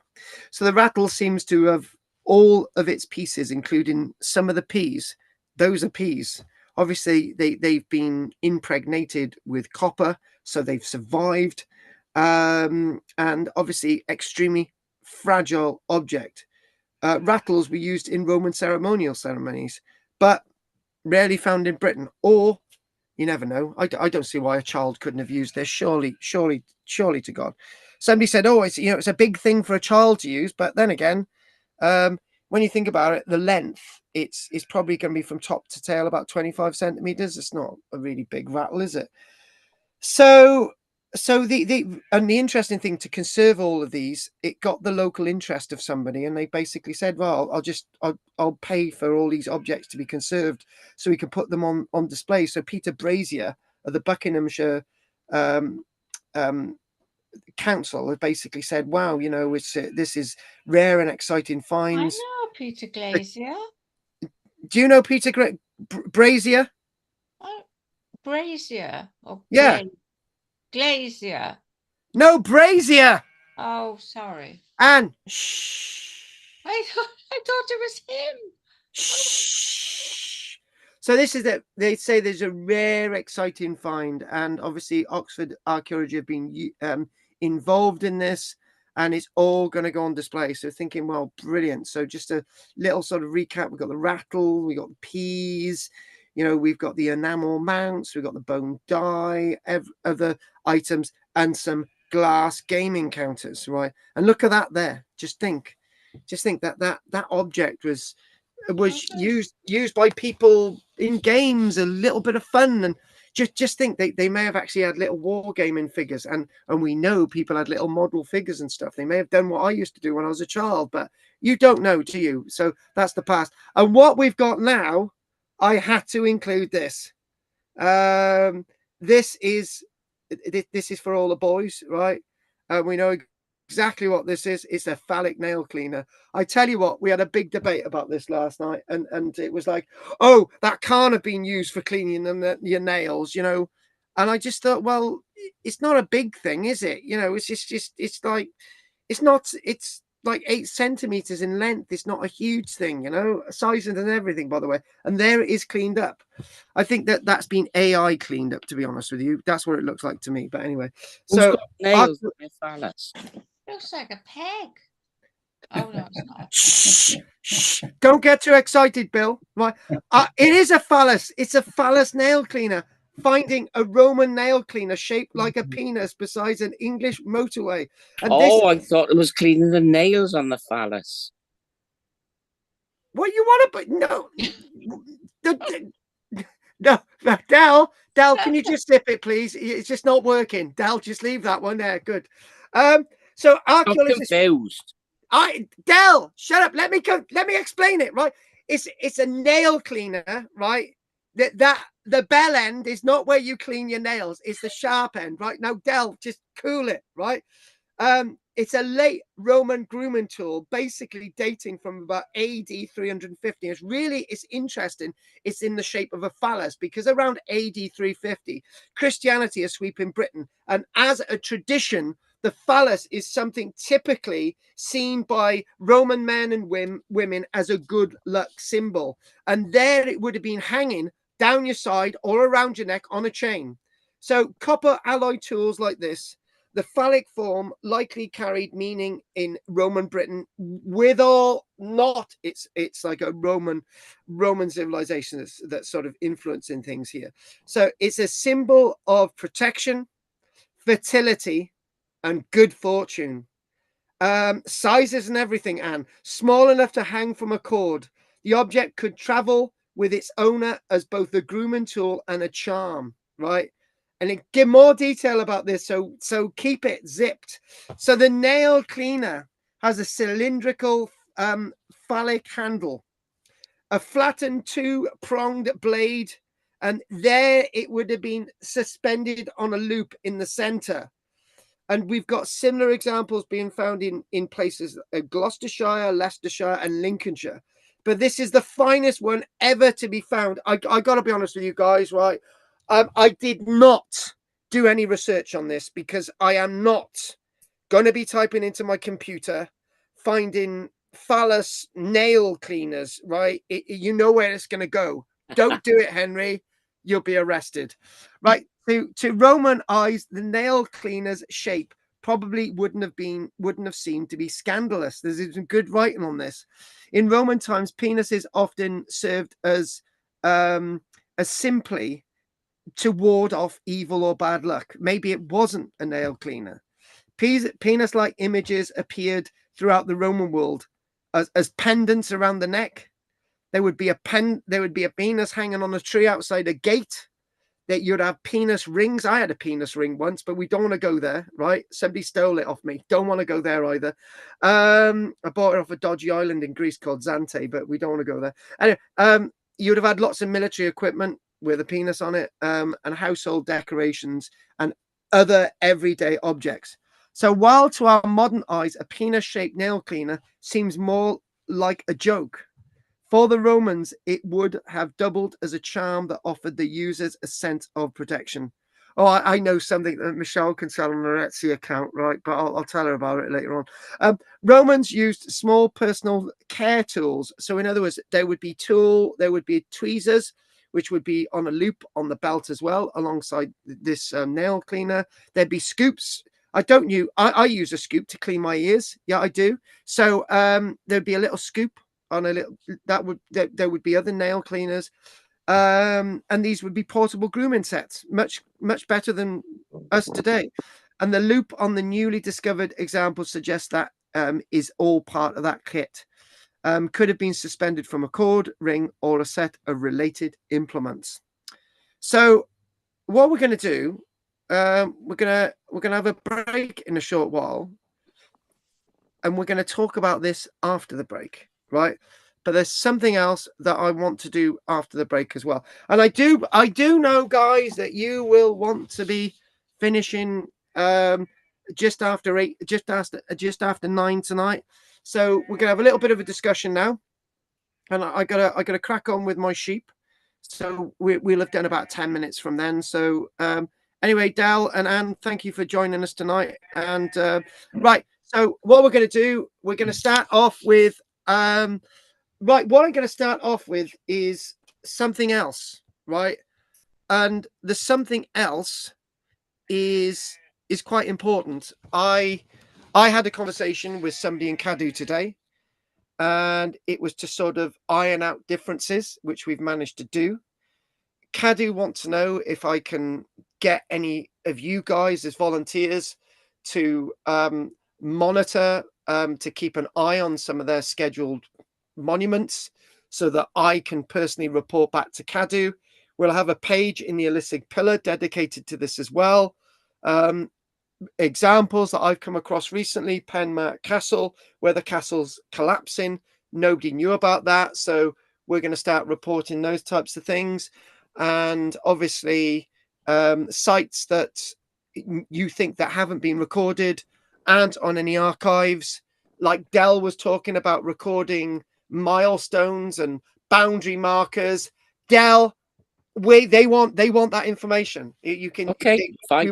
[SPEAKER 2] So the rattle seems to have all of its pieces, including some of the peas. Those are peas. Obviously, they've been impregnated with copper, so they've survived. And obviously, extremely fragile object. Rattles were used in Roman ceremonial ceremonies, but rarely found in Britain. Or you never know. I don't see why a child couldn't have used this. Surely to God. Somebody said, "Oh, it's a big thing for a child to use," but then again, when you think about it, the length it's probably going to be from top to tail about 25 centimeters. It's not a really big rattle, is it? So the interesting thing, to conserve all of these, it got the local interest of somebody, and they basically said, well, I'll pay for all these objects to be conserved so we can put them on display. So Peter Brazier of the Buckinghamshire council had basically said, wow, this is rare and exciting
[SPEAKER 1] I
[SPEAKER 2] finds.
[SPEAKER 1] know Peter Glazier.
[SPEAKER 2] Do you know Peter Brazier?
[SPEAKER 1] Oh, Brazier or
[SPEAKER 2] Yeah.
[SPEAKER 1] Glazier.
[SPEAKER 2] No, Brazier.
[SPEAKER 1] Oh, sorry.
[SPEAKER 2] And shh.
[SPEAKER 1] I thought it was him.
[SPEAKER 2] Shh. So this is that they say there's a rare, exciting find, and obviously Oxford Archaeology have been involved in this, and it's all going to go on display. So thinking, well, brilliant. So just a little sort of recap: we've got the rattle, we got the peas, we've got the enamel mounts, we've got the bone die, other items, and some glass gaming counters, right? And look at that there. Just think that object was used by people in games, a little bit of fun, and just think they may have actually had little wargaming figures, and we know people had little model figures and stuff. They may have done what I used to do when I was a child, but you don't know, do you? So that's the past. And what we've got now, I had to include this. This is for all the boys, right? We know exactly what this is. It's a phallic nail cleaner. I tell you what, we had a big debate about this last night, and it was like, oh, that can't have been used for cleaning your nails, And I just thought, well, it's not a big thing, is it? It's like 8 centimeters in length. It's not a huge thing, sizing and everything, by the way. And there it is, cleaned up. I think that's been AI cleaned up, to be honest with you. That's what it looks like to me. But anyway,
[SPEAKER 8] Who's
[SPEAKER 2] so
[SPEAKER 8] got nails on their phallus?
[SPEAKER 1] Looks like a peg. Oh no, it's not.
[SPEAKER 2] Shh. Don't get too excited, Bill. Right? It is a phallus. It's a phallus nail cleaner. Finding a Roman nail cleaner shaped like a penis beside an English motorway. And
[SPEAKER 8] I thought it was cleaning the nails on the phallus.
[SPEAKER 2] What you want to? But no, Dal, can you just zip it, please? It's just not working. Dal, just leave that one there. Good. So
[SPEAKER 8] I'm
[SPEAKER 2] archaeologists.
[SPEAKER 8] confused.
[SPEAKER 2] Dal, shut up. Let me explain it. Right, it's a nail cleaner, right? That the bell end is not where you clean your nails. It's the sharp end, right? Now, Del, just cool it, right? it's a late Roman grooming tool, basically dating from about AD 350. It's interesting. It's in the shape of a phallus because around AD 350, Christianity is sweeping Britain. And as a tradition, the phallus is something typically seen by Roman men and women as a good luck symbol. And there it would have been hanging down your side or around your neck on a chain. So copper alloy tools like this, the phallic form likely carried meaning in Roman Britain, with or not. It's like a Roman civilization that's sort of influencing things here. So it's a symbol of protection, fertility, and good fortune. Sizes and everything, Anne. Small enough to hang from a cord. The object could travel with its owner as both a grooming tool and a charm, right? And it give more detail about this, so keep it zipped. So the nail cleaner has a cylindrical phallic handle, a flattened two-pronged blade, and there it would have been suspended on a loop in the center. And we've got similar examples being found in places like Gloucestershire, Leicestershire, and Lincolnshire. But this is the finest one ever to be found. I got to be honest with you guys, right? I did not do any research on this because I am not going to be typing into my computer, finding phallus nail cleaners, right? You know where it's going to go. Don't do it, Henry. You'll be arrested. Right. To Roman eyes, the nail cleaner's shape probably wouldn't have seemed to be scandalous. There's some good writing on this. In Roman times, penises often served as simply to ward off evil or bad luck. Maybe it wasn't a nail cleaner. Penis-like images appeared throughout the Roman world as pendants around the neck. There would be a penis hanging on a tree outside a gate. That you'd have penis rings. I had a penis ring once, but we don't want to go there, right? Somebody stole it off me. Don't want to go there either. I bought it off a dodgy island in Greece called Zante, but we don't want to go there. Anyway, you'd have had lots of military equipment with a penis on it, and household decorations and other everyday objects. So while to our modern eyes, a penis-shaped nail cleaner seems more like a joke, for the Romans, it would have doubled as a charm that offered the users a sense of protection. Oh, I know something that Michelle can sell on her Etsy account, right? But I'll tell her about it later on. Romans used small personal care tools. So in other words, there would be tweezers, which would be on a loop on the belt as well, alongside this nail cleaner. There'd be scoops. I use a scoop to clean my ears. Yeah, I do. So there'd be a little scoop on a little, there would be other nail cleaners, and these would be portable grooming sets, much better than us today. And the loop on the newly discovered example suggests that is all part of that kit. Could have been suspended from a cord, ring, or a set of related implements. So what we're going to do, we're gonna have a break in a short while, and we're going to talk about this after the break. Right, but there's something else that I want to do after the break as well, and I do know, guys, that you will want to be finishing just after 8, just after 9 tonight. So we're gonna have a little bit of a discussion now, and I gotta crack on with my sheep. So we'll have done about 10 minutes from then. So anyway, Dal and Anne, thank you for joining us tonight. And right. So what we're going to do, we're going to start off with, right, what I'm going to start off with is something else, right? And the something else is quite important. I had a conversation with somebody in Cadu today, and it was to sort of iron out differences, which we've managed to do. Cadu wants to know if I can get any of you guys as volunteers to monitor, to keep an eye on some of their scheduled monuments so that I can personally report back to Cadu. We'll have a page in the Illicit Pillar dedicated to this as well. Examples that I've come across recently, Penma Castle, where the castle's collapsing. Nobody knew about that. So we're going to start reporting those types of things. And obviously sites that you think that haven't been recorded, and on any archives. Like Dell was talking about recording milestones and boundary markers. Dell, they want that information. You can
[SPEAKER 8] Okay, fine.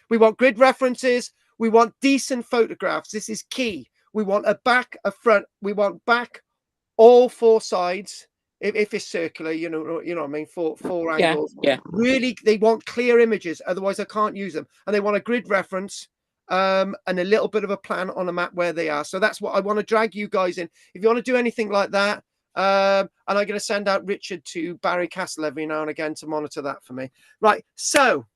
[SPEAKER 2] we want grid references. We want decent photographs. This is key. We want a back, a front. We want back all four sides. If it's circular, you know what I mean. Four
[SPEAKER 8] Yeah,
[SPEAKER 2] angles.
[SPEAKER 8] yeah.
[SPEAKER 2] Really, they want clear images. Otherwise, I can't use them. And they want a grid reference, and a little bit of a plan on a map where they are. So that's what I want to drag you guys in. If you want to do anything like that, and I'm going to send out Richard to Barry Castle every now and again to monitor that for me. Right. So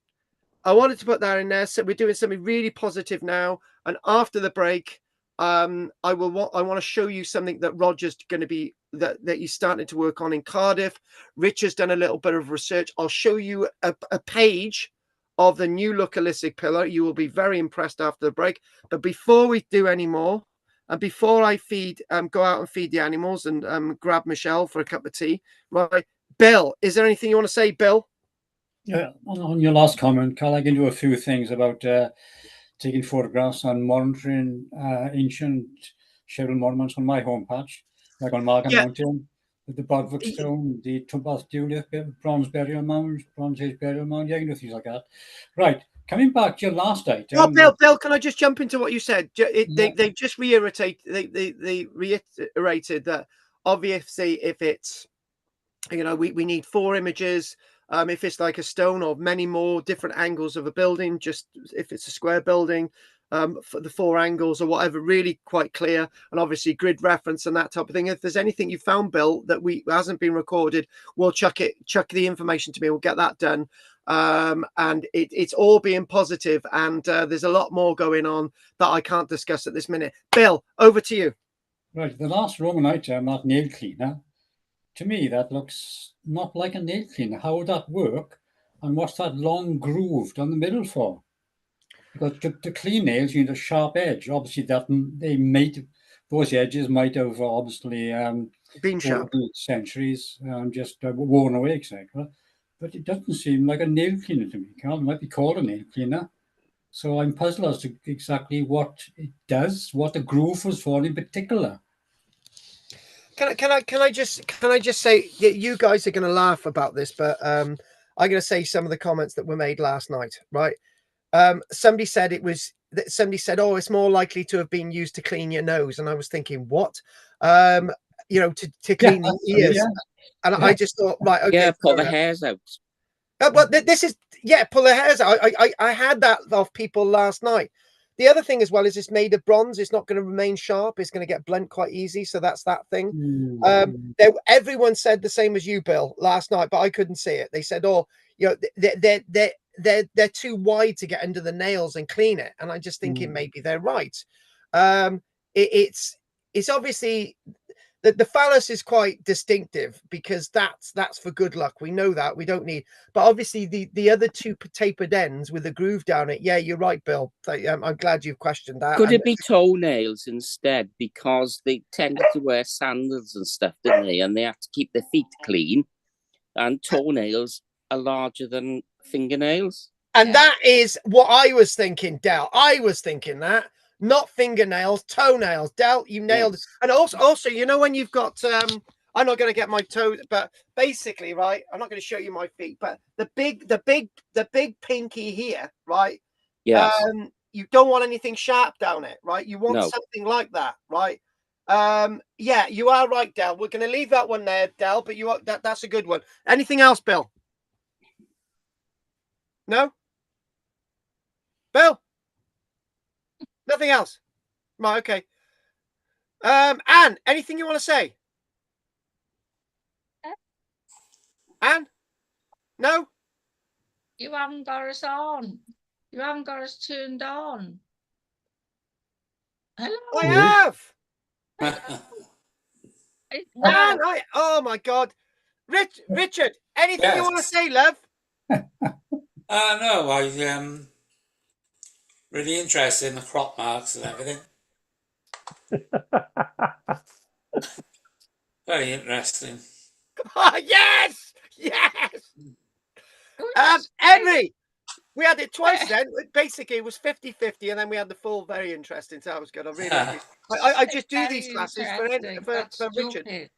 [SPEAKER 2] I wanted to put that in there. So we're doing something really positive now. And after the break, I want to show you something that Roger's going to be that he's starting to work on in Cardiff. Richard's done a little bit of research. I'll show you a page of the new look holistic pillar. You will be very impressed after the break. But before we do any more, and before I go out and feed the animals and grab Michelle for a cup of tea, right? Bill, is there anything you want to say, Bill?
[SPEAKER 4] Yeah, on your last comment, Carl, I can do a few things about taking photographs and monitoring ancient scheduled monuments on my home patch, like on Markham Mountain, the Bodwick Stone, the Twmpath Dewliff, Bronze Burial Mound, Bronze Age Burial Mound. Yeah, you can do things like that. Right, coming back to your last item.
[SPEAKER 2] Oh, Bill, can I just jump into what you said? They've just reiterated that obviously if it's, we need 4 images. If it's like a stone or many more different angles of a building, just if it's a square building, for the 4 angles or whatever, really quite clear, and obviously grid reference and that type of thing. If there's anything you found, Bill, that hasn't been recorded, we'll chuck the information to me. We'll get that done. And it's all being positive, and there's a lot more going on that I can't discuss at this minute. Bill, over to you.
[SPEAKER 4] Right, the last Roman item, that nail cleaner. To me, that looks not like a nail cleaner. How would that work? And what's that long groove down the middle for? Because to clean nails, you need a sharp edge. Obviously, those edges might have obviously
[SPEAKER 2] been sharp
[SPEAKER 4] over the centuries, just worn away, etc. But it doesn't seem like a nail cleaner to me. It might be called a nail cleaner. So I'm puzzled as to exactly what it does, what the groove was for in particular.
[SPEAKER 2] Can I just say, you guys are going to laugh about this, but I'm going to say some of the comments that were made last night, right? Somebody said oh, it's more likely to have been used to clean your nose, and I was thinking, what? To clean the ears, and I just thought, right, okay,
[SPEAKER 8] pull the hairs out.
[SPEAKER 2] But this is pull the hairs out. I had that off people last night. The other thing as well is it's made of bronze. It's not going to remain sharp. It's going to get blunt quite easy. So that's that thing. Everyone said the same as you, Bill, last night, but I couldn't see it. They said, oh, they're too wide to get under the nails and clean it. And I'm just thinking maybe they're right. It's obviously the phallus is quite distinctive because that's for good luck. We know that. We don't need, but obviously the other 2 tapered ends with a groove down it. Yeah, you're right, Bill. I'm glad you've questioned that.
[SPEAKER 8] Could it be toenails instead? Because they tended to wear sandals and stuff, didn't they? And they had to keep their feet clean. And toenails are larger than fingernails.
[SPEAKER 2] And that is what I was thinking, Del. I was thinking that. Not fingernails, toenails. Del, you nailed it. And also, when you've got I'm not going to get my toes, but basically, right, I'm not going to show you my feet, but the big pinky here, right?
[SPEAKER 8] Yes.
[SPEAKER 2] You don't want anything sharp down it, right? You want something like that, right? Yeah, you are right, Del. We're going to leave that one there, Del, but that's a good one. Anything else, Bill? No? Bill? Nothing else? Right, okay. Anne, anything you want to say? Anne? No?
[SPEAKER 1] You haven't got us on. You haven't got us turned on. Hello?
[SPEAKER 2] I have!
[SPEAKER 1] No.
[SPEAKER 2] Oh my God. Richard, anything you want to say, love?
[SPEAKER 9] No, I really interested in the crop marks and everything. Very interesting.
[SPEAKER 2] Oh, yes! Yes! Henry, We had it twice then. Basically, it was 50-50, and then we had the full very interesting. So that was good. I really appreciate I just do
[SPEAKER 1] Very
[SPEAKER 2] these classes for
[SPEAKER 1] interesting. That's
[SPEAKER 2] Richard.
[SPEAKER 1] stupid.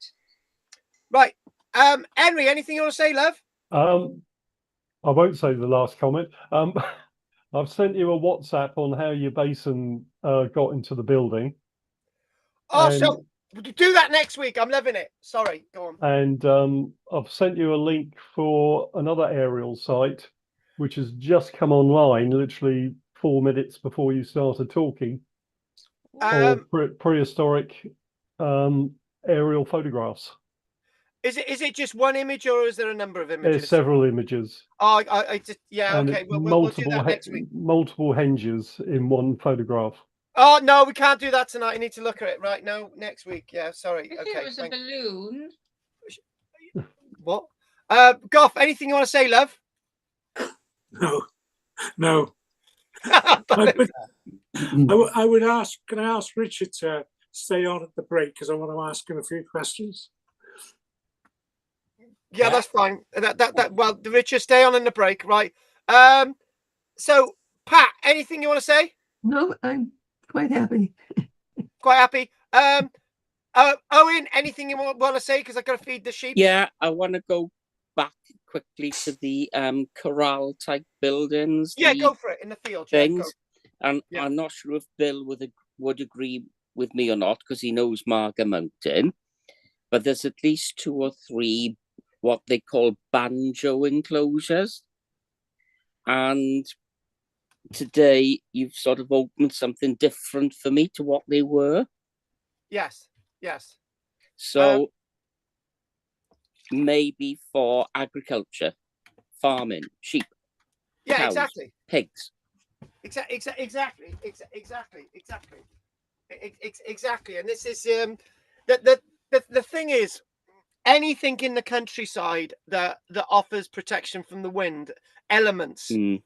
[SPEAKER 2] Right. Henry, anything you want to say, love?
[SPEAKER 6] I won't say the last comment. I've sent you a WhatsApp on how your basin got into the building.
[SPEAKER 2] Oh, so do that next week. I'm loving it. Sorry, go on.
[SPEAKER 6] And I've sent you a link for another aerial site, which has just come online, literally 4 minutes before you started talking, of prehistoric aerial photographs.
[SPEAKER 2] Is it just one image, or is there a number of images?
[SPEAKER 6] There's several images.
[SPEAKER 2] Oh, I just okay. We'll do that next week.
[SPEAKER 6] Multiple henges in one photograph.
[SPEAKER 2] Oh no, we can't do that tonight. I need to look at it right now. Next week. Yeah, sorry.
[SPEAKER 1] If
[SPEAKER 2] Okay.
[SPEAKER 1] it was a balloon.
[SPEAKER 2] What? Goff, anything you want to say, love?
[SPEAKER 5] No. I would ask. Can I ask Richard to stay on at the break because I want to ask him a few questions?
[SPEAKER 2] Yeah, that's fine. Well, Richard, stay on in the break, right? So Pat, anything you want to say?
[SPEAKER 7] No, I'm quite happy.
[SPEAKER 2] Quite happy. Owen, anything you want to say? Because I got to feed the sheep.
[SPEAKER 8] Yeah, I want to go back quickly to the corral type buildings.
[SPEAKER 2] Yeah, go for it in the field.
[SPEAKER 8] Things, and
[SPEAKER 2] yeah.
[SPEAKER 8] I'm not sure if Bill would agree with me or not because he knows Marga Mountain, but there's at least 2 or 3 what they call banjo enclosures, and today you've sort of opened something different for me to what they were.
[SPEAKER 2] Yes.
[SPEAKER 8] So maybe for agriculture, farming, sheep, cows,
[SPEAKER 2] exactly,
[SPEAKER 8] pigs.
[SPEAKER 2] Exactly. And this is the thing is, anything in the countryside that offers protection from the wind elements is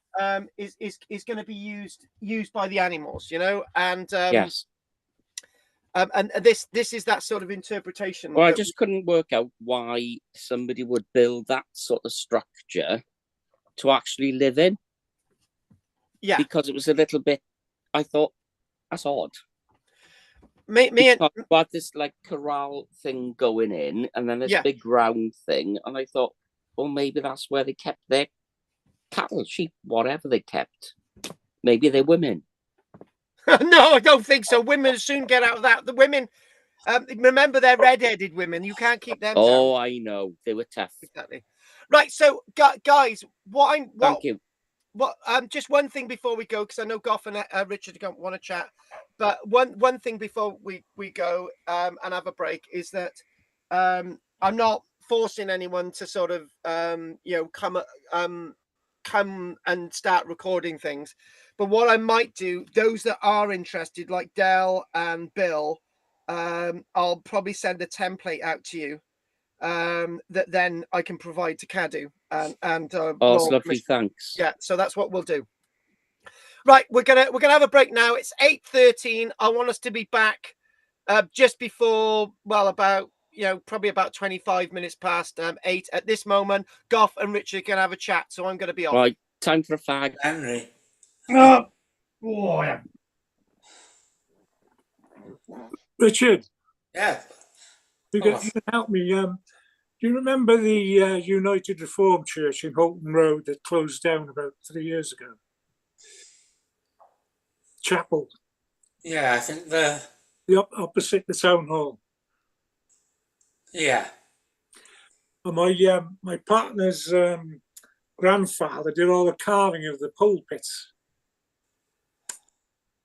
[SPEAKER 2] going to be used by the animals, you know, and
[SPEAKER 8] yes.
[SPEAKER 2] And this is that sort of interpretation.
[SPEAKER 8] Well, I just couldn't work out why somebody would build that sort of structure to actually live in.
[SPEAKER 2] Yeah,
[SPEAKER 8] because it was a little bit. I thought that's odd. But this like corral thing going in, and then this big round thing, and I thought, well, maybe that's where they kept their cattle, sheep, whatever they kept. Maybe they're women.
[SPEAKER 2] No, I don't think so. Women soon get out of that. The women, remember, they're red-headed women. You can't keep them.
[SPEAKER 8] Oh,
[SPEAKER 2] down.
[SPEAKER 8] I know, they were tough.
[SPEAKER 2] Exactly. Right. So, guys,
[SPEAKER 8] thank you.
[SPEAKER 2] What? Just one thing before we go, because I know Goff and Richard don't want to chat. But one thing before we go and have a break is that I'm not forcing anyone to sort of come and start recording things. But what I might do, those that are interested, like Del and Bill, I'll probably send a template out to you that then I can provide to Cadu. And
[SPEAKER 8] lovely, thanks.
[SPEAKER 2] Yeah, so that's what we'll do. Right, we're gonna have a break now. It's 8:13. I want us to be back just before, probably about 25 minutes past 8 at this moment. Goff and Richard can have a chat, so I'm going to be off.
[SPEAKER 8] Right, time for a fag.
[SPEAKER 9] Henry.
[SPEAKER 5] Richard.
[SPEAKER 9] Yeah.
[SPEAKER 5] You can help me. Do you remember the United Reformed Church in Holton Road that closed down about 3 years ago? Chapel.
[SPEAKER 9] Yeah, I think the
[SPEAKER 5] opposite the town hall.
[SPEAKER 9] Yeah.
[SPEAKER 5] And my partner's grandfather did all the carving of the pulpits,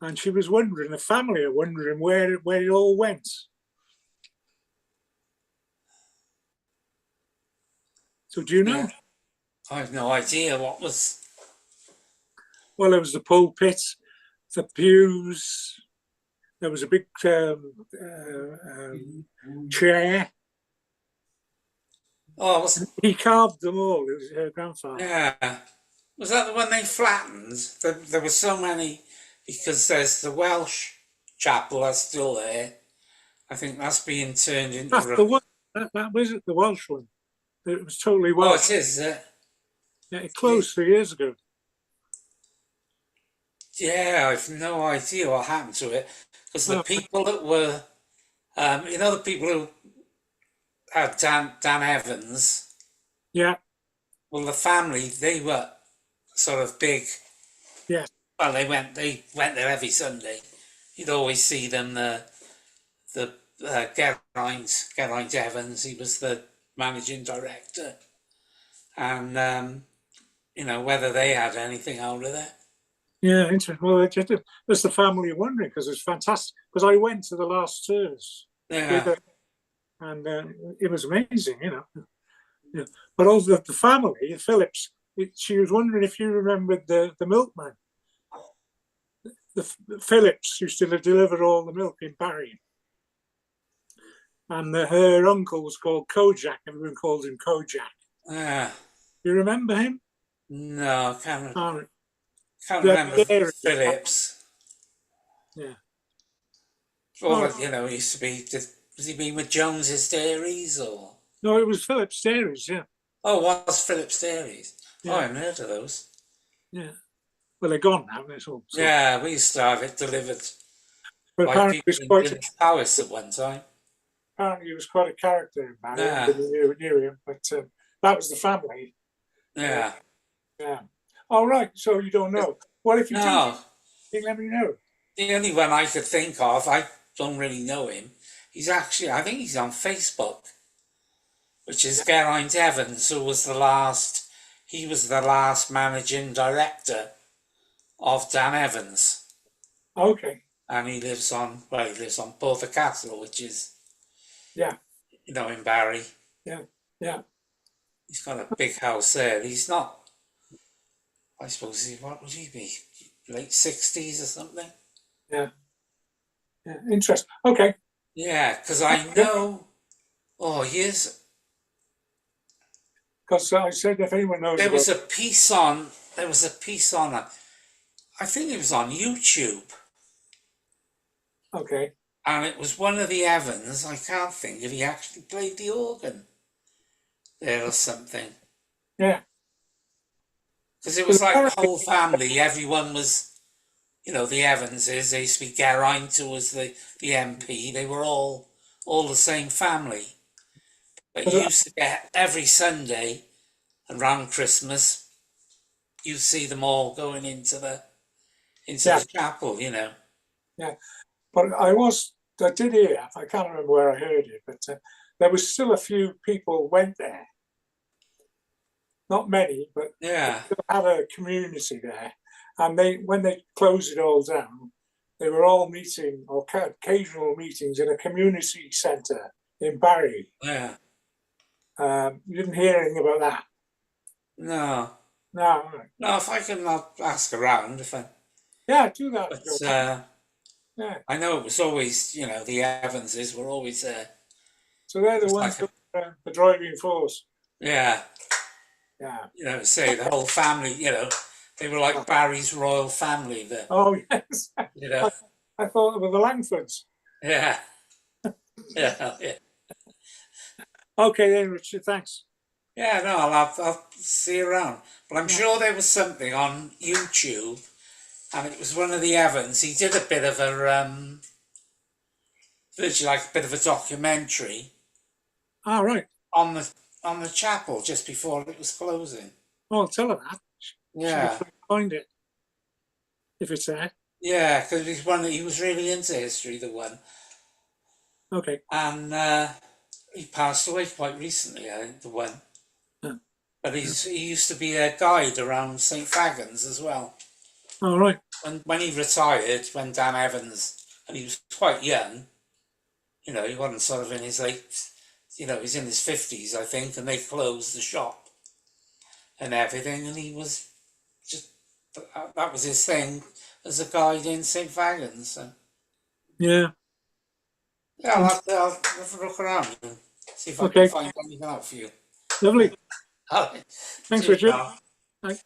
[SPEAKER 5] and she was wondering, the family are wondering where it all went. So do you know?
[SPEAKER 9] Yeah. I have no idea what was.
[SPEAKER 5] Well, there was the pulpit, the pews. There was a big chair.
[SPEAKER 9] Oh,
[SPEAKER 5] he carved them all. It was her grandfather.
[SPEAKER 9] Yeah. Was that the one they flattened? There were so many, because there's the Welsh chapel that's still there. I think that's being turned into.
[SPEAKER 5] That's the one. That was the Welsh one. It was totally Welsh.
[SPEAKER 9] Oh, it is.
[SPEAKER 5] Yeah, it closed 3 years ago.
[SPEAKER 9] Yeah, I've no idea what happened to it because the people that were, the people who had Dan Evans.
[SPEAKER 5] Yeah.
[SPEAKER 9] Well, the family, they were sort of big.
[SPEAKER 5] Yeah.
[SPEAKER 9] Well, they went there every Sunday. You'd always see them. The Geraint Evans. He was the managing director, and whether they had anything out of it.
[SPEAKER 5] Yeah, interesting. Well, it's the family wondering because it's fantastic. Because I went to the last tours with her, and it was amazing, Yeah. But also the family, Phillips, she was wondering if you remembered the milkman. The Phillips used to deliver all the milk in Barry. And her uncle was called Kojak. Everyone called him Kojak.
[SPEAKER 9] Yeah.
[SPEAKER 5] You remember him?
[SPEAKER 9] No, can't remember Phillips.
[SPEAKER 5] Yeah.
[SPEAKER 9] He used to be. Was he been with Jones's Dairies or?
[SPEAKER 5] No, it was Phillips Dairies. Yeah.
[SPEAKER 9] Oh, it was Phillips Dairies?
[SPEAKER 5] Yeah.
[SPEAKER 9] Oh, I haven't heard of those.
[SPEAKER 5] Yeah. Well, they're gone now. That's all. So.
[SPEAKER 9] Yeah, we used to have it delivered
[SPEAKER 5] but
[SPEAKER 9] by people in Village Palace at one time.
[SPEAKER 5] Apparently, he was quite a character in Barry. Yeah. Knew him, but that was the family.
[SPEAKER 9] Yeah.
[SPEAKER 5] Yeah. All right. So you don't know. Well, if you do, let me know.
[SPEAKER 9] The only one I could think of, I don't really know him. I think he's on Facebook, which is Geraint Evans, who was the last managing director of Dan Evans.
[SPEAKER 5] Okay.
[SPEAKER 9] And he lives on Porther Castle, which is, in Barry.
[SPEAKER 5] Yeah, yeah.
[SPEAKER 9] He's got a big house there. He's not, I suppose, what would he be? Late 60s or something?
[SPEAKER 5] Yeah. Yeah, interesting. Okay.
[SPEAKER 9] Yeah, because I know, he is.
[SPEAKER 5] Because I said if anyone knows
[SPEAKER 9] there was a piece on, I think it was on YouTube.
[SPEAKER 5] Okay.
[SPEAKER 9] And it was one of the Evans. I can't think if he actually played the organ there or something.
[SPEAKER 5] Yeah.
[SPEAKER 9] Because it was like the whole family. Everyone was, the Evanses. They used to be Geraint, who was the MP. They were all the same family. But you used to get every Sunday around Christmas, you see them all going into the chapel,
[SPEAKER 5] Yeah. But I did hear, I can't remember where I heard it, but there was still a few people went there. Not many, but still had a community there. And when they closed it all down, they were all meeting, or occasional meetings in a community centre in Barry.
[SPEAKER 9] Yeah.
[SPEAKER 5] You didn't hear anything about that?
[SPEAKER 9] No.
[SPEAKER 5] No.
[SPEAKER 9] No, if I can ask around,
[SPEAKER 5] Yeah, do that.
[SPEAKER 9] But, I know it was always, the Evanses were always there.
[SPEAKER 5] So they're the ones that were the driving force.
[SPEAKER 9] Yeah.
[SPEAKER 5] Yeah.
[SPEAKER 9] Say the whole family, they were like Barry's royal family there.
[SPEAKER 5] Oh, yes. I thought it were the Langfords.
[SPEAKER 9] Yeah. Yeah.
[SPEAKER 5] Okay then, Richard, thanks.
[SPEAKER 9] Yeah, no, I'll see you around. But I'm sure there was something on YouTube, and it was one of the Evans. He did a bit of a, literally like a bit of a documentary.
[SPEAKER 5] Oh, right.
[SPEAKER 9] On the chapel just before it was closing.
[SPEAKER 5] Oh, tell her that.
[SPEAKER 9] Yeah.
[SPEAKER 5] Find it. If it's there.
[SPEAKER 9] Yeah, because he was really into history, the one.
[SPEAKER 5] Okay.
[SPEAKER 9] And he passed away quite recently, I think, the one.
[SPEAKER 5] Yeah.
[SPEAKER 9] But he used to be a guide around St. Fagans as well.
[SPEAKER 5] All right.
[SPEAKER 9] When he retired, when Dan Evans, and he was quite young, he wasn't sort of in his late, he's in his 50s, I think, and they closed the shop and everything, and he was just, that was his thing as a guide in St. Fagans. So.
[SPEAKER 5] Yeah.
[SPEAKER 9] Yeah, I'll have to look around and see if I can find anything out for you.
[SPEAKER 5] Lovely.
[SPEAKER 9] All right.
[SPEAKER 5] Thanks, Richard. Bye.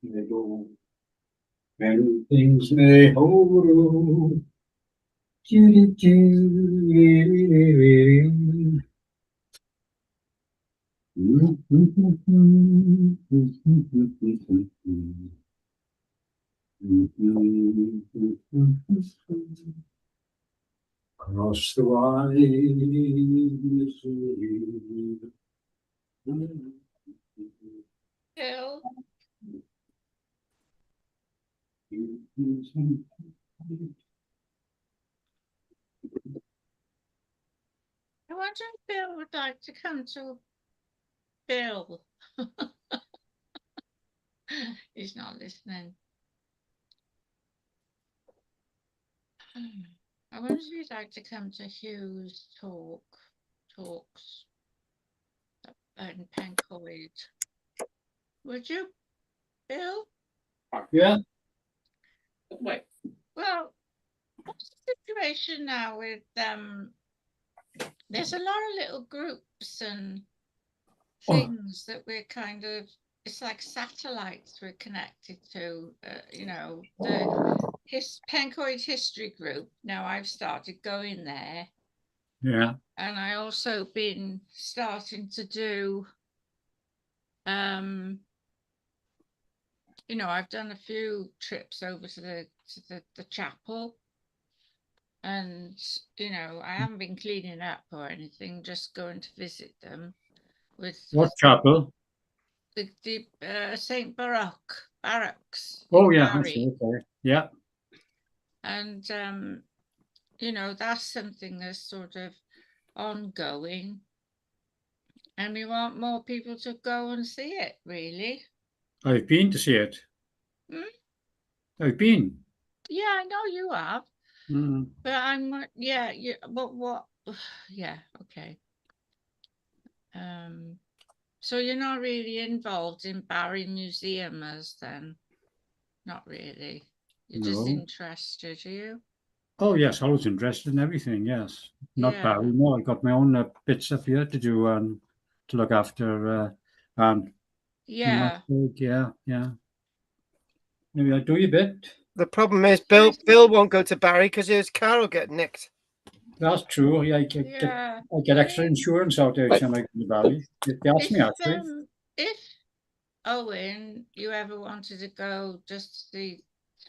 [SPEAKER 4] may go, and things may hold on. Across the wide
[SPEAKER 1] Bill, I wonder if Bill would like to come to Bill. He's not listening. I wonder if you'd like to come to Hugh's talks in Pencoed. Would you, Bill?
[SPEAKER 4] Yeah.
[SPEAKER 1] Wait. Well, what's the situation now with there's a lot of little groups and things that we're kind of, it's like satellites we're connected to, you know, the Pencoed History Group. Now I've started going there.
[SPEAKER 4] Yeah.
[SPEAKER 1] And I also been starting to do, you know, I've done a few trips over to the chapel. And, you know, I haven't been cleaning up or anything, just going to visit them
[SPEAKER 4] What chapel?
[SPEAKER 1] the St. Barracks.
[SPEAKER 4] Oh,
[SPEAKER 1] in
[SPEAKER 4] yeah.
[SPEAKER 1] Barry.
[SPEAKER 4] Okay. Yeah.
[SPEAKER 1] And, you know, that's something that's sort of ongoing. And we want more people to go and see it, really.
[SPEAKER 4] I've been to see it.
[SPEAKER 1] Hmm?
[SPEAKER 4] I've been.
[SPEAKER 1] Yeah, I know you have.
[SPEAKER 4] Mm.
[SPEAKER 1] But I'm, yeah, but what, yeah, okay. So you're not really involved in Barry Museum as then? Not really. You're just
[SPEAKER 4] No.
[SPEAKER 1] interested, are you?
[SPEAKER 4] Oh, yes. I was interested in everything. Yes. Not
[SPEAKER 1] Yeah.
[SPEAKER 4] Barry. No, I got my own bits up here to do to look after.
[SPEAKER 1] Yeah.
[SPEAKER 4] Yeah. Yeah. Maybe I do your bit.
[SPEAKER 2] The problem is Bill won't go to Barry because his car will get nicked.
[SPEAKER 4] That's true. Yeah, I get extra insurance out every time I go to Barry. They asked me actually.
[SPEAKER 1] If Owen, you ever wanted to go just to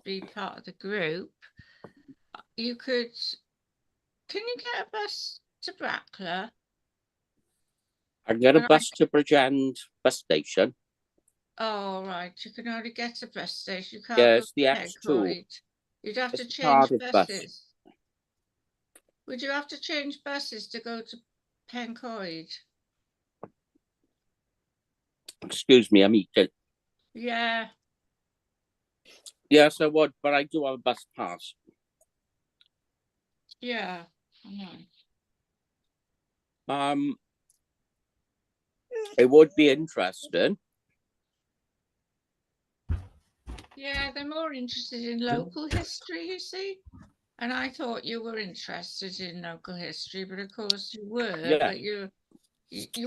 [SPEAKER 1] be part of the group, you could. Can you get a bus to Brackler?
[SPEAKER 8] I can get a bus to Bridgend bus station.
[SPEAKER 1] Oh, right. You can only get a bus station. You can't
[SPEAKER 8] Yeah,
[SPEAKER 1] go
[SPEAKER 8] it's the
[SPEAKER 1] to
[SPEAKER 8] X2.
[SPEAKER 1] Pencoed. You'd have to
[SPEAKER 8] It's
[SPEAKER 1] change
[SPEAKER 8] Cardiff bus.
[SPEAKER 1] buses. Would you have to change buses to go to Pencoed?
[SPEAKER 8] Excuse me, I'm eating.
[SPEAKER 1] Yeah.
[SPEAKER 8] Yes, I would, but I do have a bus pass.
[SPEAKER 1] Yeah. I know.
[SPEAKER 8] It would be interesting.
[SPEAKER 1] Yeah, they're more interested in local history, you see. And I thought you were interested in local history, but of course you were.
[SPEAKER 8] Yeah.
[SPEAKER 1] But you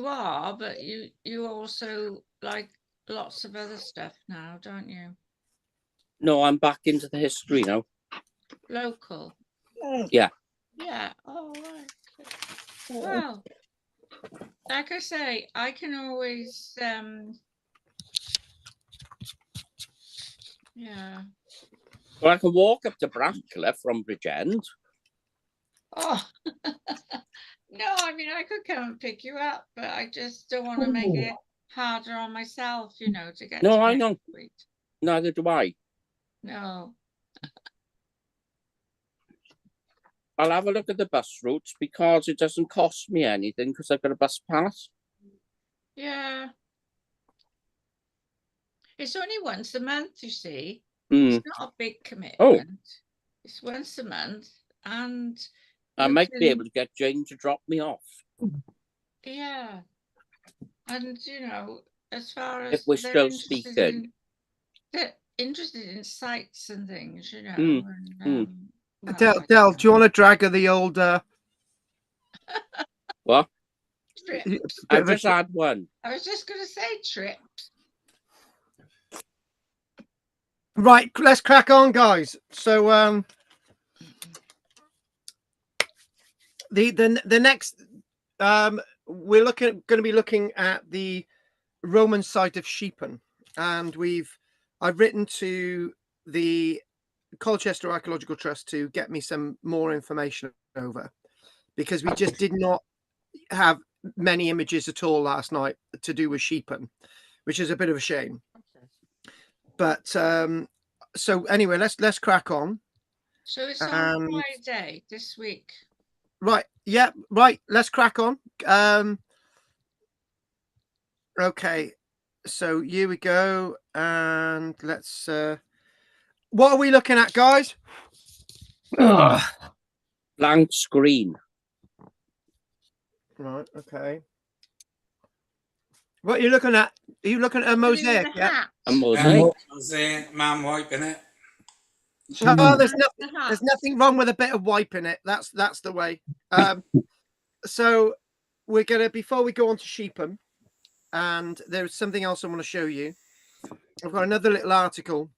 [SPEAKER 1] are, but you also like lots of other stuff now, don't you?
[SPEAKER 8] No, I'm back into the history now.
[SPEAKER 1] Local.
[SPEAKER 8] Yeah.
[SPEAKER 1] Yeah. Oh, right. Well, like I say, I can always yeah.
[SPEAKER 8] Well, I can walk up to Brackler from Bridgend.
[SPEAKER 1] Oh no, I mean I could come and pick you up, but I just don't want to make it harder on myself, you know, to get
[SPEAKER 8] No,
[SPEAKER 1] to
[SPEAKER 8] I know. Neither do I.
[SPEAKER 1] No.
[SPEAKER 8] I'll have a look at the bus routes because it doesn't cost me anything because I've got a bus pass.
[SPEAKER 1] Yeah. It's only once a month, you see.
[SPEAKER 8] Mm.
[SPEAKER 1] It's not a big commitment.
[SPEAKER 8] Oh.
[SPEAKER 1] It's once a month, and
[SPEAKER 8] I might be able to get Jane to drop me off.
[SPEAKER 1] Yeah. And you know, as far as
[SPEAKER 8] if we're still speaking.
[SPEAKER 1] They're interested in sights and things, you know.
[SPEAKER 8] Mm.
[SPEAKER 1] And,
[SPEAKER 2] Del, do you want to drag her the old
[SPEAKER 8] what?
[SPEAKER 1] Trips.
[SPEAKER 8] I just had one.
[SPEAKER 1] I was just going to say trips.
[SPEAKER 2] Right, let's crack on, guys. So the next we're going to be looking at the Roman site of Sheepan, and I've written to the Colchester Archaeological Trust to get me some more information over, because we just did not have many images at all last night to do with Sheepan, which is a bit of a shame. But so anyway, let's crack on.
[SPEAKER 1] So it's on Friday this week.
[SPEAKER 2] Right, yeah, right. Let's crack on. Okay, so here we go, and let's. What are we looking at, guys?
[SPEAKER 8] Blank screen.
[SPEAKER 2] Right. Okay. What are you looking at? Are you looking at a mosaic? Yeah.
[SPEAKER 8] A mosaic.
[SPEAKER 9] Mosaic, man wiping it.
[SPEAKER 2] Oh, there's nothing wrong with a bit of wiping it. That's the way. So we're gonna, before we go on to Sheepan, and there's something else I want to show you. I've got another little article,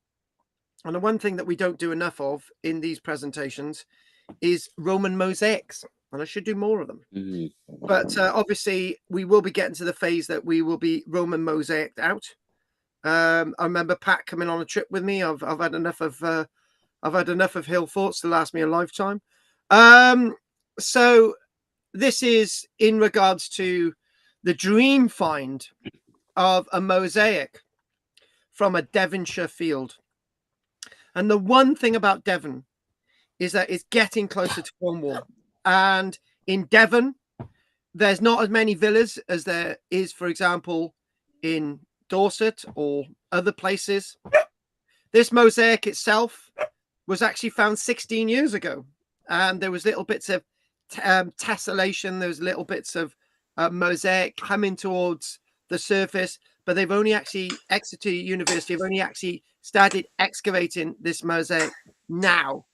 [SPEAKER 2] and the one thing that we don't do enough of in these presentations is Roman mosaics, and I should do more of them.
[SPEAKER 8] Mm-hmm.
[SPEAKER 2] But obviously, we will be getting to the phase that we will be Roman mosaicked out. I remember Pat coming on a trip with me. I've had enough of hill forts to last me a lifetime. So this is in regards to the dream find of a mosaic from a Devonshire field. And the one thing about Devon is that it's getting closer to Cornwall. And in Devon, there's not as many villas as there is, for example, in Dorset or other places. This mosaic itself was actually found 16 years ago. And there was little bits of tessellation. There was little bits of mosaic coming towards the surface. But they've only actually, Exeter University have only actually started excavating this mosaic now.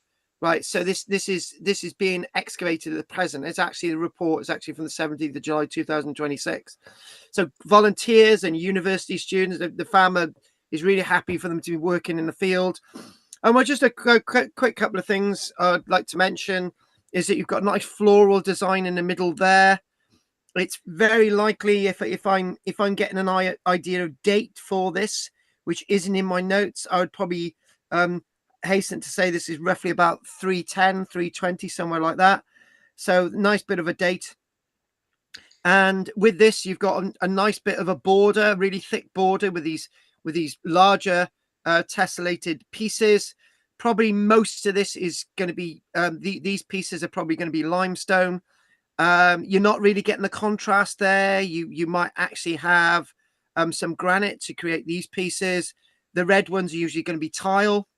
[SPEAKER 2] Right, so this is being excavated at the present. It's actually, the report is actually from the 17th of July 2026. So volunteers and university students, the farmer is really happy for them to be working in the field. And just a quick couple of things I'd like to mention is that you've got a nice floral design in the middle there. It's very likely, if I'm getting an idea of date for this, which isn't in my notes, I would probably hasten to say this is roughly about 310, 320, somewhere like that. So nice bit of a date. And with this, you've got a nice bit of a border, really thick border with these larger tessellated pieces. Probably most of this is going to be these pieces are probably going to be limestone. You're not really getting the contrast there. You might actually have some granite to create these pieces. The red ones are usually going to be tile,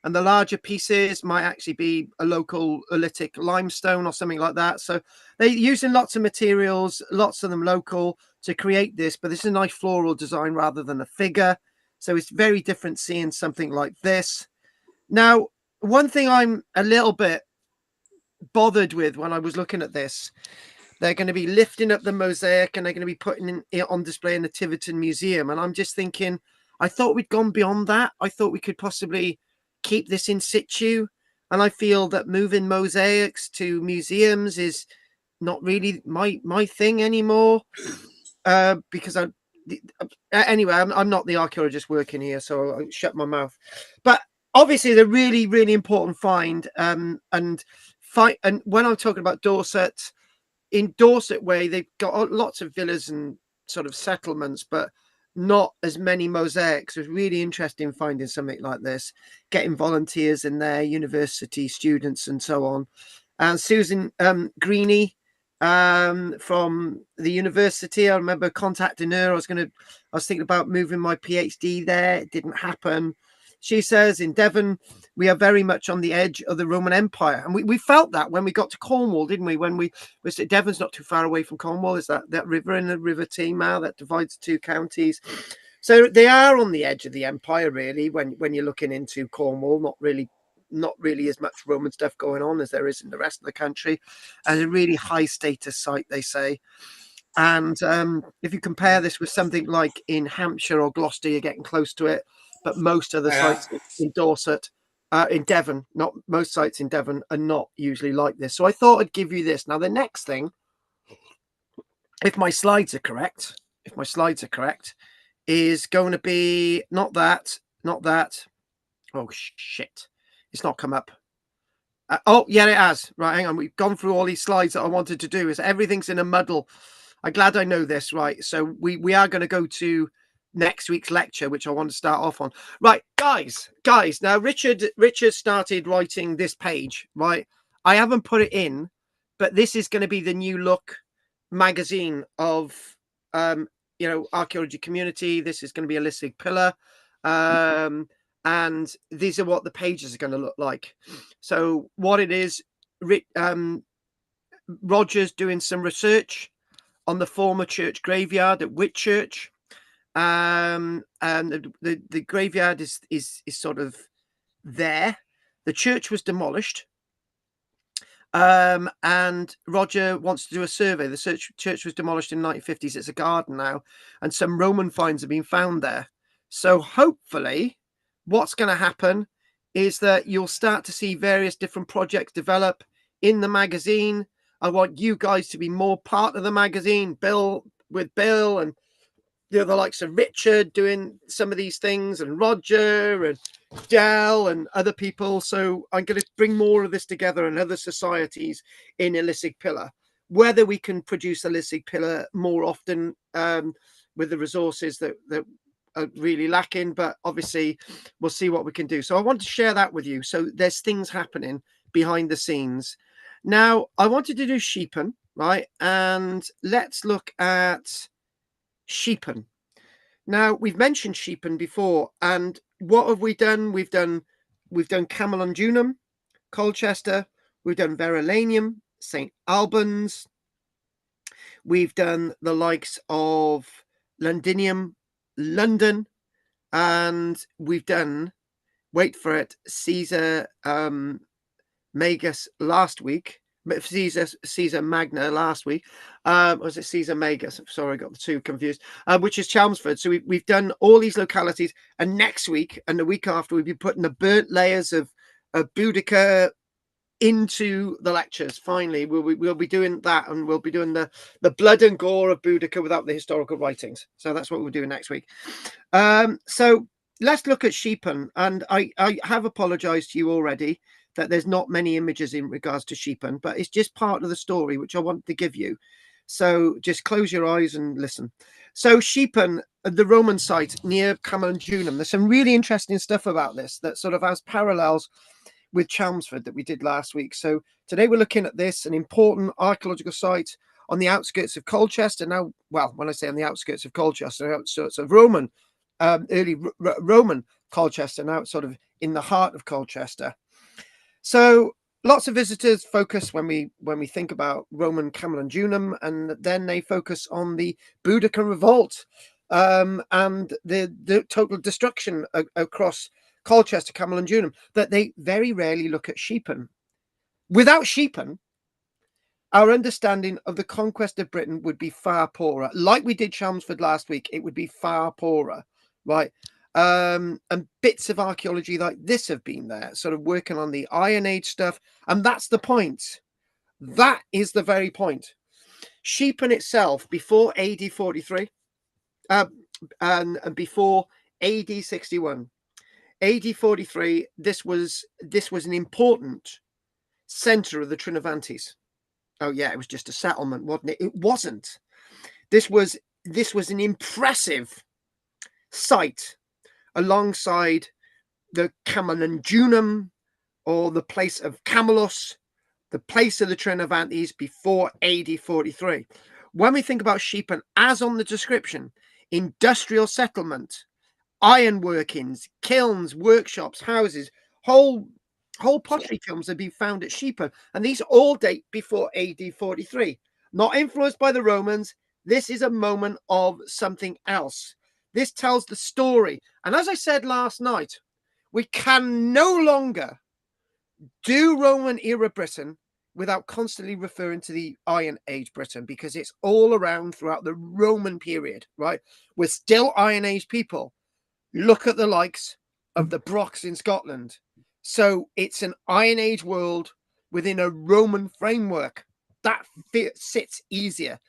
[SPEAKER 2] and the larger pieces might actually be a local oolitic limestone or something like that. So they're using lots of materials, lots of them local, to create this. But this is a nice floral design rather than a figure. So it's very different seeing something like this. Now, one thing I'm a little bit bothered with when I was looking at this, they're going to be lifting up the mosaic and they're going to be putting it on display in the Tiverton Museum. And I'm just thinking, I thought we'd gone beyond that. I thought we could possibly keep this in situ. And I feel that moving mosaics to museums is not really my thing anymore. Because anyway, I'm not the archaeologist working here, so I'll shut my mouth. But obviously, it's a really, really important find. And when I'm talking about Dorset, in Dorset way, they've got lots of villas and sort of settlements, but not as many mosaics. It was really interesting finding something like this, getting volunteers in there, university students and so on. And Susan Greeny from the university, I remember contacting her. I was thinking about moving my PhD there. It didn't happen. She says in Devon, we are very much on the edge of the Roman Empire. And we felt that when we got to Cornwall, didn't we? When Devon's not too far away from Cornwall. Is that river in the River Tamar that divides two counties. So they are on the edge of the empire, really, when you're looking into Cornwall. Not really as much Roman stuff going on as there is in the rest of the country. And a really high status site, they say. And if you compare this with something like in Hampshire or Gloucester, you're getting close to it. but most of the sites in Dorset, in Devon, not most sites in Devon are not usually like this. So I thought I'd give you this. Now, the next thing, if my slides are correct, is going to be not that. Oh, shit. It's not come up. Oh, yeah, it has. Right, hang on. We've gone through all these slides that I wanted to do. Everything's in a muddle. I'm glad I know this. Right, so we are going to go to next week's lecture, which I want to start off on. Right, guys. Now, Richard started writing this page, right? I haven't put it in, but this is going to be the new look magazine of, archaeology community. This is going to be a listed pillar. And these are what the pages are going to look like. So what it is, Roger's doing some research on the former church graveyard at Whitchurch. And the graveyard is sort of there. The church was demolished. And Roger wants to do a survey. The church was demolished in the 1950s. It's a garden now. And some Roman finds have been found there. So hopefully what's going to happen is that you'll start to see various different projects develop in the magazine. I want you guys to be more part of the magazine. Bill and the likes of Richard doing some of these things, and Roger and Dell and other people. So I'm going to bring more of this together and other societies in a Lisig Pillar. Whether we can produce a Lisig Pillar more often with the resources that are really lacking, but obviously we'll see what we can do. So I want to share that with you. So there's things happening behind the scenes. Now, I wanted to do Sheepen, right? And let's look at Sheepen. Now, we've mentioned Sheepen before, and what have we done? We've done Camulodunum, Colchester, we've done Verulamium, St. Albans, we've done the likes of Londinium, London, and we've done, wait for it, Caesar Magus last week. Caesar Magna last week. Was it Caesar Magus? Sorry, I got the two confused. Which is Chelmsford. So we've done all these localities, and next week and the week after we'll be putting the burnt layers of Boudica into the lectures. Finally, we'll be doing that, and we'll be doing the blood and gore of Boudica without the historical writings. So that's what we're doing next week. So let's look at Sheepen, and I have apologized to you already that there's not many images in regards to Sheepen, but it's just part of the story which I want to give you. So just close your eyes and listen. So Sheepen, the Roman site near Camulodunum, there's some really interesting stuff about this that sort of has parallels with Chelmsford that we did last week. So today we're looking at this, an important archaeological site on the outskirts of Colchester. Now, well, when I say on the outskirts of Colchester, outskirts of Roman, early Roman Colchester, now it's sort of in the heart of Colchester. So lots of visitors focus when we think about Roman Camulodunum, and then they focus on the Boudica revolt and the total destruction across Colchester, Camulodunum, that they very rarely look at Sheepen. Without Sheepen, our understanding of the conquest of Britain would be far poorer. Like we did Chelmsford last week, it would be far poorer, right? And bits of archaeology like this have been there, sort of working on the Iron Age stuff. And that's the point. That is the very point. Sheepen itself, before AD 43 and before AD 61, AD 43, this was an important center of the Trinovantes. Oh yeah, it was just a settlement, wasn't it? It wasn't. This was an impressive site alongside the Camulodunum, or the place of Camulus, the place of the Trinovantes before AD 43. When we think about Sheepen, as on the description, industrial settlement, iron workings, kilns, workshops, houses, whole pottery kilns have been found at Sheepen, and these all date before AD 43. Not influenced by the Romans. This is a moment of something else. This tells the story. And as I said last night, we can no longer do Roman era Britain without constantly referring to the Iron Age Britain, because it's all around throughout the Roman period, right? We're still Iron Age people. Look at the likes of the Brochs in Scotland. So it's an Iron Age world within a Roman framework. That sits easier.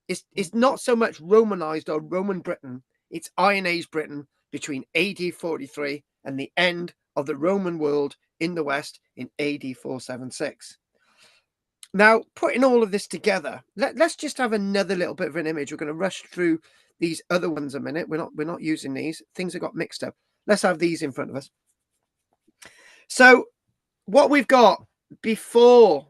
[SPEAKER 2] It's not so much Romanized or Roman Britain. It's Iron Age Britain between AD 43 and the end of the Roman world in the West in AD 476. Now, putting all of this together, let's just have another little bit of an image. We're going to rush through these other ones a minute. We're not using these. Things have got mixed up. Let's have these in front of us. So what we've got before,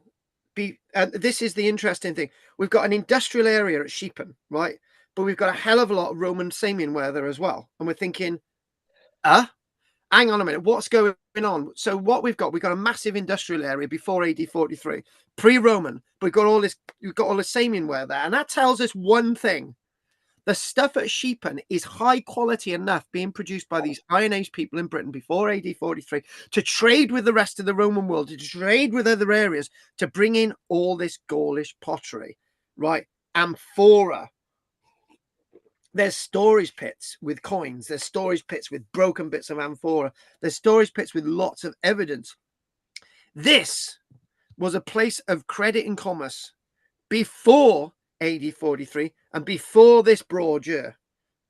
[SPEAKER 2] this is the interesting thing. We've got an industrial area at Sheepan, right? But we've got a hell of a lot of Roman Samian wear there as well. And we're thinking, hang on a minute, what's going on? So what we've got a massive industrial area before AD 43, pre-Roman, but we've got all this Samian wear there. And that tells us one thing. The stuff at Sheepan is high quality enough being produced by these Iron Age people in Britain before AD 43 to trade with the rest of the Roman world, to trade with other areas, to bring in all this Gaulish pottery, right? Amphora. There's storage pits with coins. There's storage pits with broken bits of amphora. There's storage pits with lots of evidence. This was a place of credit and commerce before AD 43 and before this broader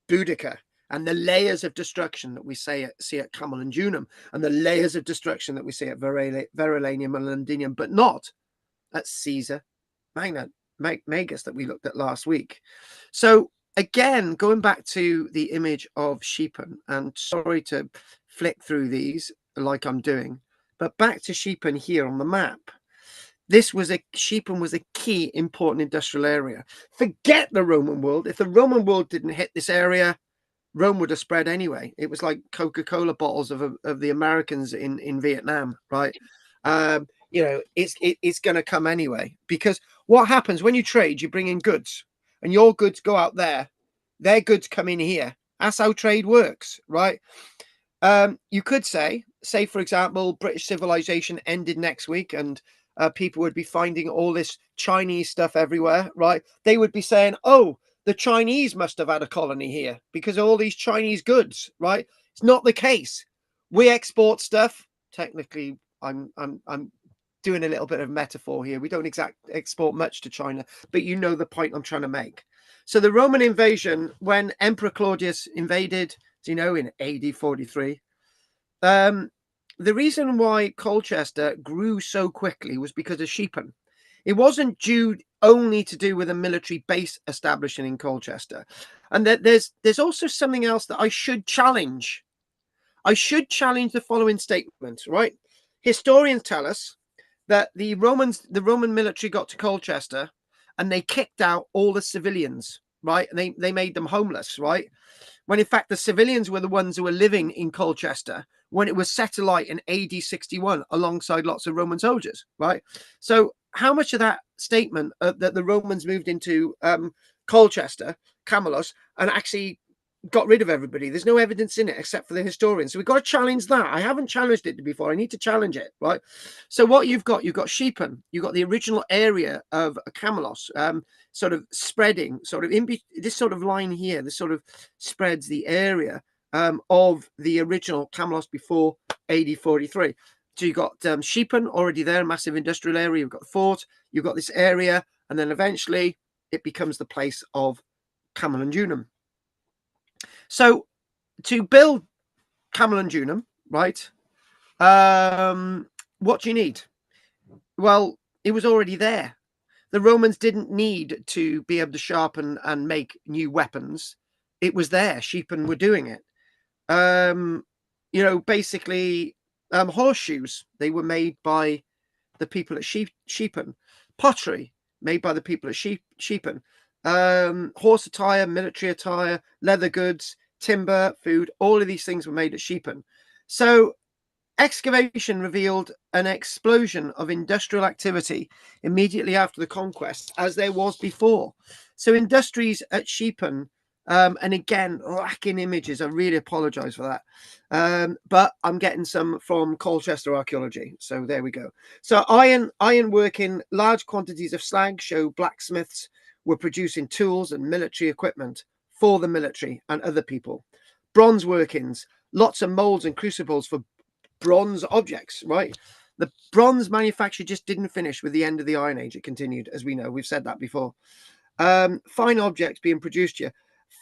[SPEAKER 2] Boudica and the layers of destruction that we see at Camulodunum and the layers of destruction that we see at Verulamium and Londinium, but not at Caesar Magus that we looked at last week. So again, going back to the image of Sheepan, and sorry to flick through these like I'm doing, but back to Sheepan here on the map. Sheepan was a key important industrial area. Forget the Roman world. If the Roman world didn't hit this area, Rome would have spread anyway. It was like Coca-Cola bottles of the Americans in Vietnam, right? It's going to come anyway, because what happens when you trade, you bring in goods and your goods go out there, their goods come in here. That's how trade works, right? You could say, for example, British civilization ended next week and people would be finding all this Chinese stuff everywhere, right? They would be saying, oh, the Chinese must have had a colony here because of all these Chinese goods, right? It's not the case. We export stuff. Technically, I'm doing a little bit of metaphor here. We don't export much to China, but you know the point I'm trying to make. So the Roman invasion, when Emperor Claudius invaded, in AD 43, the reason why Colchester grew so quickly was because of Sheepan. It wasn't due only to do with a military base establishing in Colchester. And that there's also something else that I should challenge. I should challenge the following statement, right? Historians tell us that the Roman military got to Colchester and they kicked out all the civilians, right? And they made them homeless, right? When in fact the civilians were the ones who were living in Colchester when it was set alight in AD 61 alongside lots of Roman soldiers, right? So how much of that statement that the Romans moved into Colchester, Camelos, and actually got rid of everybody? There's no evidence in it except for the historians. So we've got to challenge that. I haven't challenged it before. I need to challenge it, right? So what you've got Sheepan, you've got the original area of Camelos, sort of spreading, sort of this sort of line here, this sort of spreads the area of the original Camelos before AD 43. So you've got Sheepan already there, massive industrial area. You've got the fort, you've got this area, and then eventually it becomes the place of Camulodunum. So to build Camulodunum, right, what do you need? Well, it was already there. The Romans didn't need to be able to sharpen and make new weapons. It was there. Sheepan were doing it. Basically, horseshoes, they were made by the people at Sheepan. Pottery, made by the people at Sheepan. Horse attire, military attire, leather goods, timber, food, all of these things were made at Sheepan. So excavation revealed an explosion of industrial activity immediately after the conquest, as there was before. So industries at Sheepan, and again, lacking images, I really apologize for that. But I'm getting some from Colchester archaeology. So there we go. So iron work in large quantities of slag show blacksmiths were producing tools and military equipment for the military and other people. bronze workings, lots of molds and crucibles for bronze objects, right? The bronze manufacture just didn't finish with the end of the Iron Age. It continued, as we know. We've said that before. Fine objects being produced here,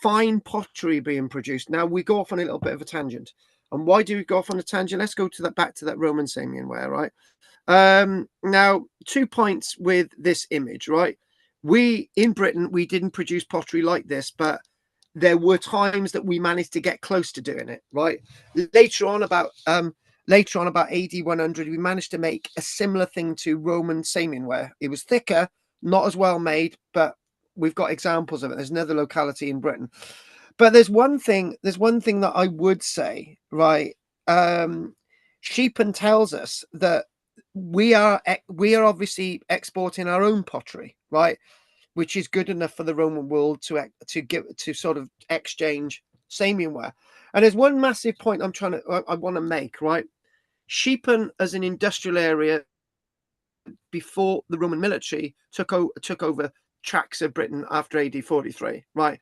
[SPEAKER 2] fine pottery being produced. Now we go off on a little bit of a tangent. And why do we go off on a tangent? Let's go to that, back to that Roman Samian ware, right? Now 2 points with this image, right? We in Britain, we didn't produce pottery like this, but there were times that we managed to get close to doing it, right? Later on about AD 100, we managed to make a similar thing to Roman Samian ware. It was thicker, not as well made, but we've got examples of it. There's another locality in Britain. But there's one thing that I would say, right? Sheepan tells us that we are obviously exporting our own pottery, right? Which is good enough for the Roman world to sort of exchange Samian ware. And there's one massive point I want to make, right? Sheepan as an industrial area before the Roman military took over tracts of Britain after AD 43, right?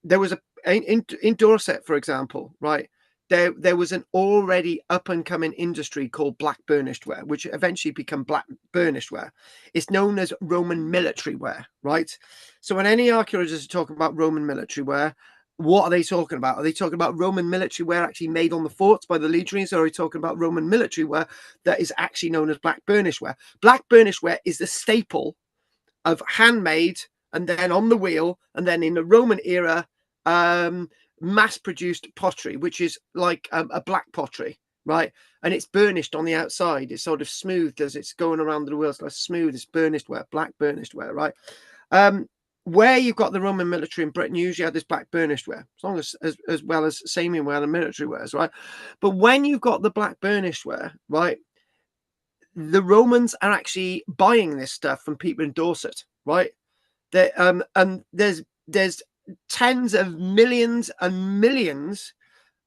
[SPEAKER 2] There was in Dorset, for example, right? There was an already up and coming industry called black burnished ware, which eventually became black burnished ware. It's known as Roman military ware, right? So when any archaeologists are talking about Roman military ware, what are they talking about? Are they talking about Roman military ware actually made on the forts by the legionaries, or are they talking about Roman military ware that is actually known as black burnished ware? Black burnished ware is the staple of handmade and then on the wheel, and then in the Roman era, mass-produced pottery, which is like a black pottery, right? And it's burnished on the outside. It's sort of smoothed as it's going around the wheel. It's like smooth. It's burnished ware, black burnished ware, right? Where you've got the Roman military in Britain, you usually have this black burnished ware, as long as well as Samian ware and military wares, right? But when you've got the black burnished ware, right, the Romans are actually buying this stuff from people in Dorset, right? And there's tens of millions and millions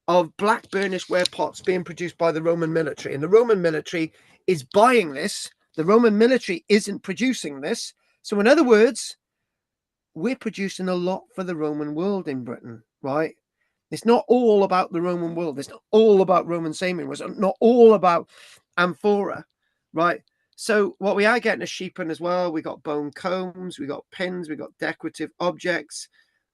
[SPEAKER 2] of black burnished ware pots being produced by the Roman military, and the Roman military is buying this. The Roman military isn't producing this. So in other words, we're producing a lot for the Roman world in Britain, right? It's not all about the Roman world. It's not all about Roman Samian. It's not all about amphora, right? So what we are getting is Sheepan as well. We got bone combs, we got pins, we got decorative objects.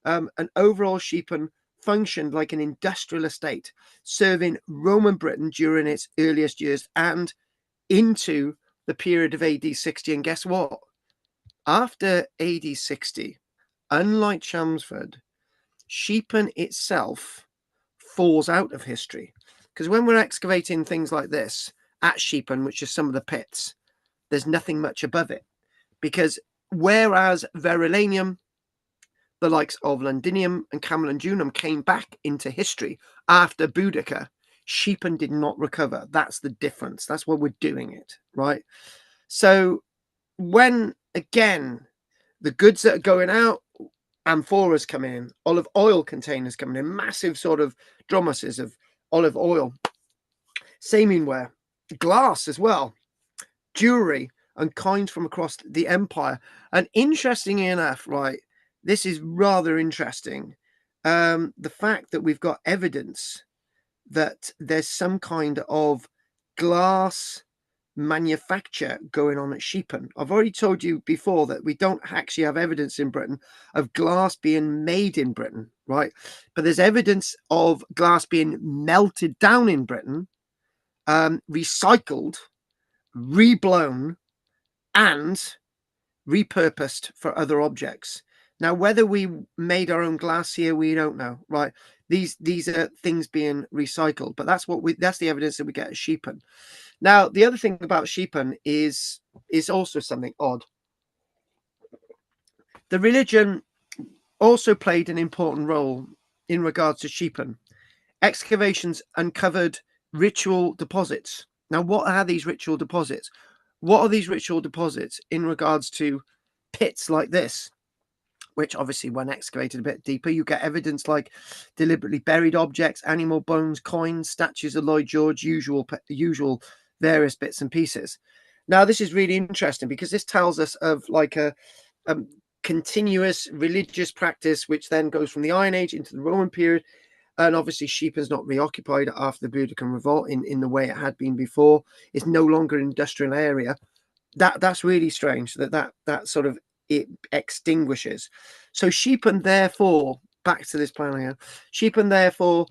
[SPEAKER 2] And overall Sheepan functioned like an industrial estate, serving Roman Britain during its earliest years and into the period of AD 60. And guess what? After AD 60, unlike Chelmsford, Sheepan itself falls out of history. Because when we're excavating things like this at Sheepan, which is some of the pits, there's nothing much above it. Because whereas Verulamium, the likes of Londinium and Camalodunum came back into history after Boudica, Sheepan did not recover. That's the difference. That's why we're doing it, right? So when, again, the goods that are going out, amphoras come in, olive oil containers coming in, massive sort of dromuses of olive oil, Samian ware, glass as well, jewelry, and coins from across the empire. And interestingly enough, right, this is rather interesting, the fact that we've got evidence that there's some kind of glass manufacture going on at Sheepan. I've already told you before that we don't actually have evidence in Britain of glass being made in Britain, right? But there's evidence of glass being melted down in Britain, recycled, reblown, and repurposed for other objects. Now, whether we made our own glass here, we don't know, right? These are things being recycled, but that's the evidence that we get at Sheepan. Now, the other thing about Sheepan is also something odd. The religion also played an important role in regards to Sheepan. Excavations uncovered ritual deposits. Now, what are these ritual deposits? What are these ritual deposits in regards to pits like this? Which obviously, when excavated a bit deeper, you get evidence like deliberately buried objects, animal bones, coins, statues of Lloyd George, usual various bits and pieces. Now, this is really interesting because this tells us of like a continuous religious practice, which then goes from the Iron Age into the Roman period, and obviously Sheepan's not reoccupied after the Boudicca revolt in the way it had been before. It's no longer an industrial area. That's really strange that sort of it extinguishes. So Sheepan therefore, back to this plan here, Sheepan therefore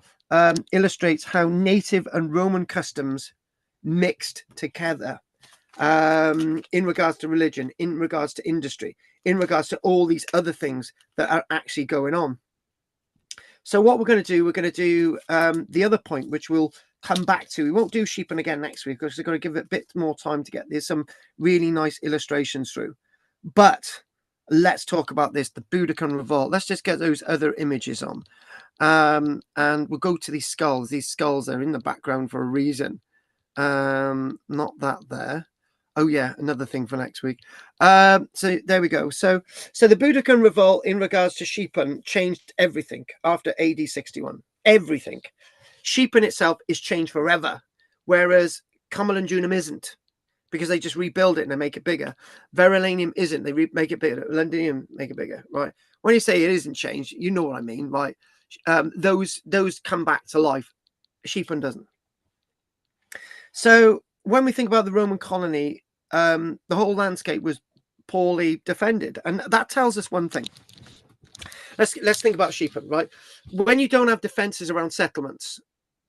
[SPEAKER 2] illustrates how native and Roman customs mixed together in regards to religion, in regards to industry, in regards to all these other things that are actually going on. So what we're going to do, the other point, which we'll come back to. We won't do Sheepan again next week because we're going to give it a bit more time to get there's some really nice illustrations through. But let's talk about this, the Boudicca revolt. Let's just get those other images on. And we'll go to these skulls. These skulls are in the background for a reason. Not that there. Oh yeah, another thing for next week. So there we go. So the Boudicca revolt in regards to Sheepan changed everything after AD 61. Everything. Sheepan itself is changed forever, whereas Camalodunum isn't, because they just rebuild it and they make it bigger. Verulamium isn't. They make it bigger. Londinium make it bigger, right? When you say it isn't changed, you know what I mean, right? Those come back to life. Sheepan doesn't. So when we think about the Roman colony, the whole landscape was poorly defended, and that tells us one thing. Let's think about Sheepan, right? When you don't have defenses around settlements,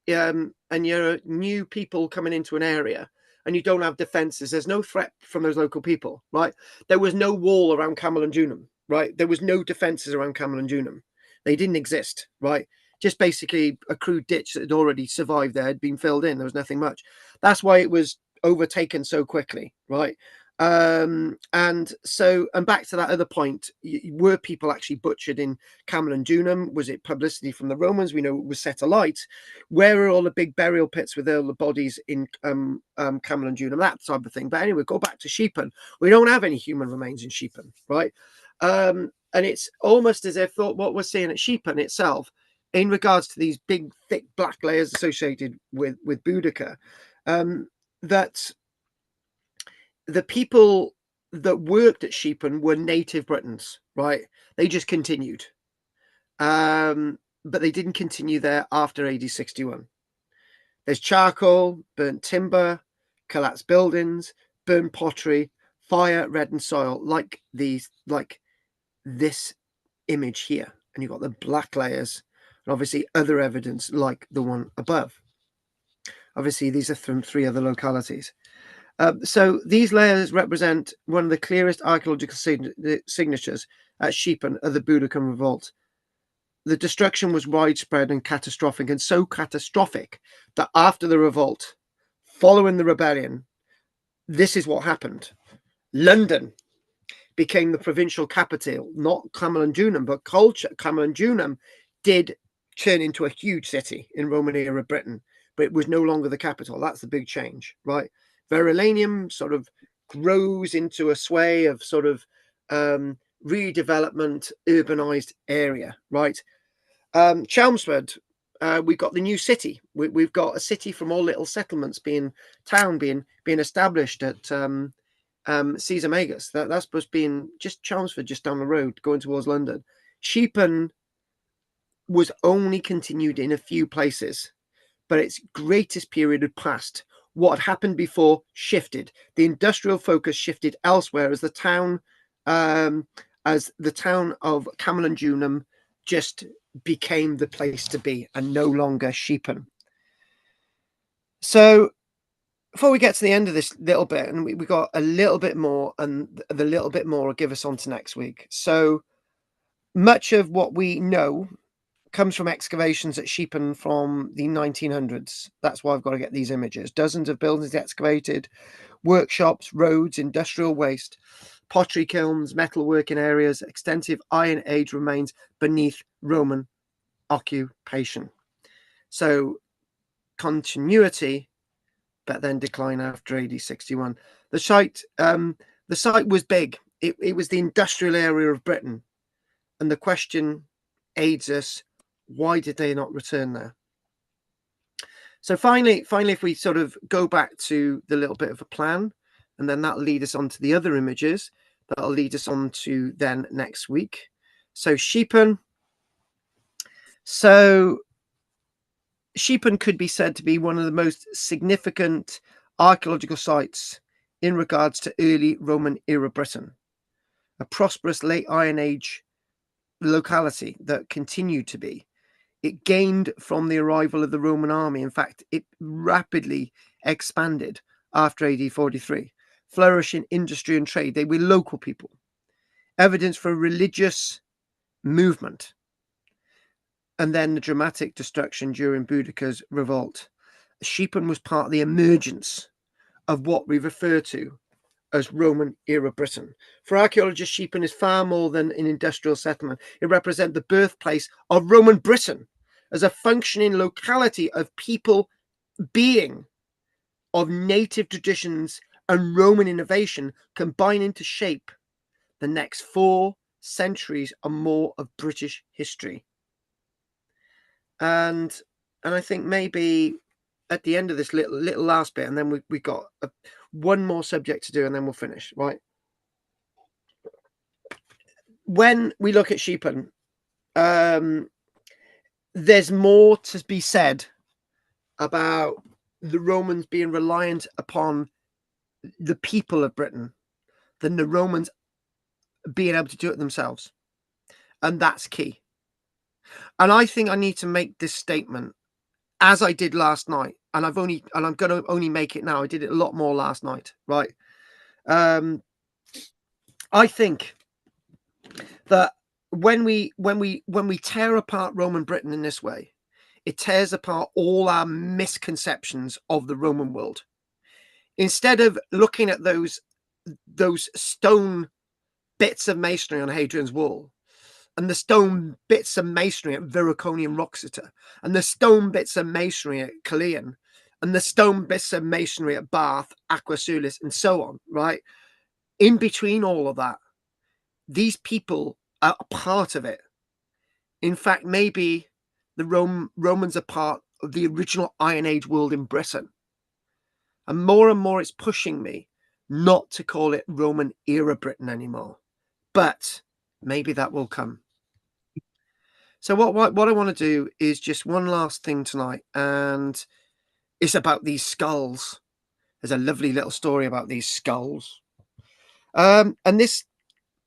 [SPEAKER 2] and you're new people coming into an area, and you don't have defenses, there's no threat from those local people, right? There was no wall around Camalodunum, right? There was no defenses around Camalodunum. They didn't exist, right? Just basically a crude ditch that had already survived there had been filled in. There was nothing much. That's why it was overtaken so quickly, right? And back to that other point, were people actually butchered in Camalodunum? Was it publicity from the Romans? We know it was set alight. Where are all the big burial pits with all the bodies in Camalodunum? That type of thing. But anyway, go back to Sheepan. We don't have any human remains in Sheepan, right? And it's almost as if what we're seeing at Sheepan itself, in regards to these big, thick black layers associated with Boudicca, that the people that worked at Sheepan were native Britons, right? They just continued. But they didn't continue there after AD 61. There's charcoal, burnt timber, collapsed buildings, burnt pottery, fire, reddened soil, like this image here. And you've got the black layers, and obviously other evidence like the one above. Obviously, these are from 3 other localities. So these layers represent one of the clearest archaeological signatures at Sheepan of the Boudicca revolt. The destruction was widespread and catastrophic, and so catastrophic that after the revolt, following the rebellion, this is what happened. London became the provincial capital, not Camalodunum, but Camalodunum did turn into a huge city in Roman era Britain, but it was no longer the capital. That's the big change, right? Verulamium sort of grows into a sway of sort of redevelopment, urbanized area, right? Chelmsford, we've got the new city. We've got a city from all little settlements being established at Caesar Magus. That's supposed to be in just Chelmsford, just down the road, going towards London. Sheepan was only continued in a few places, but its greatest period had passed. What had happened before shifted. The industrial focus shifted elsewhere as the town of Camalodunum just became the place to be and no longer Sheepan. So before we get to the end of this little bit, and we got a little bit more, and the little bit more will give us on to next week. So much of what we know comes from excavations at Sheepan from the 1900s. That's why I've got to get these images. Dozens of buildings excavated, workshops, roads, industrial waste, pottery kilns, metalworking areas, extensive Iron Age remains beneath Roman occupation. So continuity, but then decline after AD 61. The site was big. It was the industrial area of Britain. And the question aids us, why did they not return there? So finally, if we sort of go back to the little bit of a plan, and then that'll lead us on to the other images, that'll lead us on to then next week. So Sheepan. So Sheepan could be said to be one of the most significant archaeological sites in regards to early Roman era Britain, a prosperous late Iron Age locality that continued to be. It gained from the arrival of the Roman army. In fact, it rapidly expanded after AD 43, flourishing industry and trade. They were local people. Evidence for a religious movement. And then the dramatic destruction during Boudicca's revolt. Sheepan was part of the emergence of what we refer to as Roman era Britain. For archaeologists, Sheepan is far more than an industrial settlement. It represents the birthplace of Roman Britain as a functioning locality of people being of native traditions and Roman innovation combining to shape the next 4 centuries or more of British history. And I think maybe at the end of this little last bit, and then we got one more subject to do, and then we'll finish, right? When we look at Sheepan, there's more to be said about the Romans being reliant upon the people of Britain than the Romans being able to do it themselves. And that's key. And I think I need to make this statement as I did last night. And I'm going to only make it now. I did it a lot more last night, right? I think that when we tear apart Roman Britain in this way, it tears apart all our misconceptions of the Roman world. Instead of looking at those stone bits of masonry on Hadrian's Wall, and the stone bits of masonry at Viraconium Roxeter, and the stone bits of masonry at Caerleon, and the stone bits of masonry at Bath, Aqua Sulis, and so on, right? In between all of that, these people are a part of it. In fact, maybe the Romans are part of the original Iron Age world in Britain. And more it's pushing me not to call it Roman era Britain anymore. But maybe that will come. So what I want to do is just one last thing tonight, and it's about these skulls. There's a lovely little story about these skulls. And this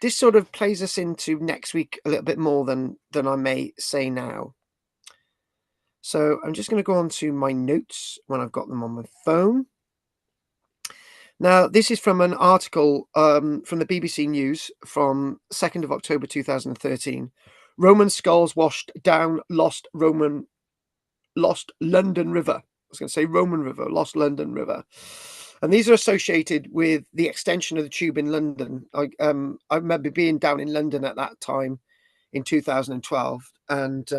[SPEAKER 2] sort of plays us into next week a little bit more than I may say now. So I'm just going to go on to my notes when I've got them on my phone. Now, this is from an article from the BBC News from 2nd of October 2013. Roman skulls washed down lost London River. I was going to say Roman River, lost London River. And these are associated with the extension of the tube in London. I remember being down in London at that time in 2012, and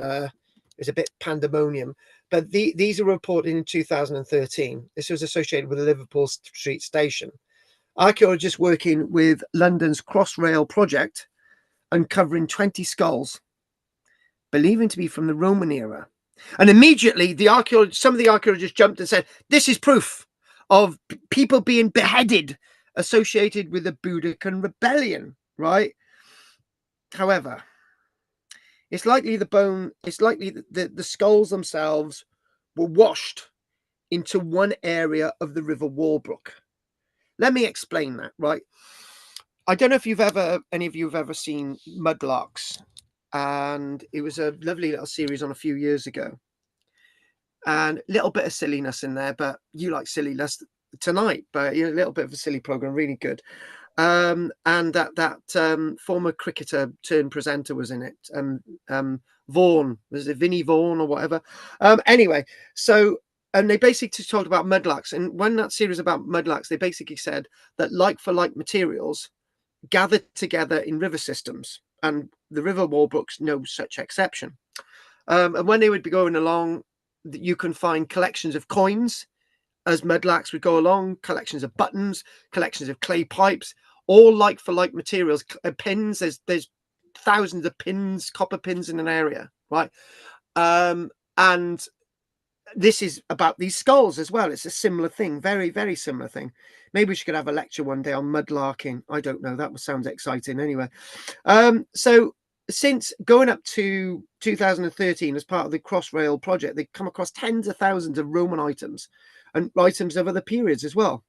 [SPEAKER 2] it's a bit pandemonium. But these are reported in 2013. This was associated with the Liverpool Street Station. Archaeologists working with London's Crossrail project uncovering 20 skulls, believing to be from the Roman era. And immediately, some of the archaeologists jumped and said, this is proof of people being beheaded associated with the Boudiccan rebellion, right? However, it's likely the skulls themselves were washed into one area of the River Walbrook. Let me explain that, right? I don't know if any of you have ever seen Mudlarks, and it was a lovely little series on a few years ago. And a little bit of silliness in there, but you like silliness tonight, but a little bit of a silly program, really good. And that former cricketer turned presenter was in it. Vaughan, was it Vinnie Vaughan or whatever? Anyway, so and they basically talked about mudlarks, and when that series about mudlarks, they basically said that like for like materials gathered together in river systems, and the River Walbrook's no such exception. And when they would be going along, you can find collections of coins as mudlarks would go along, collections of buttons, collections of clay pipes, all like for like materials. Pins, there's thousands of pins, copper pins in an area, right? And this is about these skulls as well. It's a similar thing, very, very similar thing. Maybe we should have a lecture one day on mudlarking. I don't know. That sounds exciting anyway. So since going up to 2013 as part of the Crossrail project, they've come across tens of thousands of Roman items and items of other periods as well.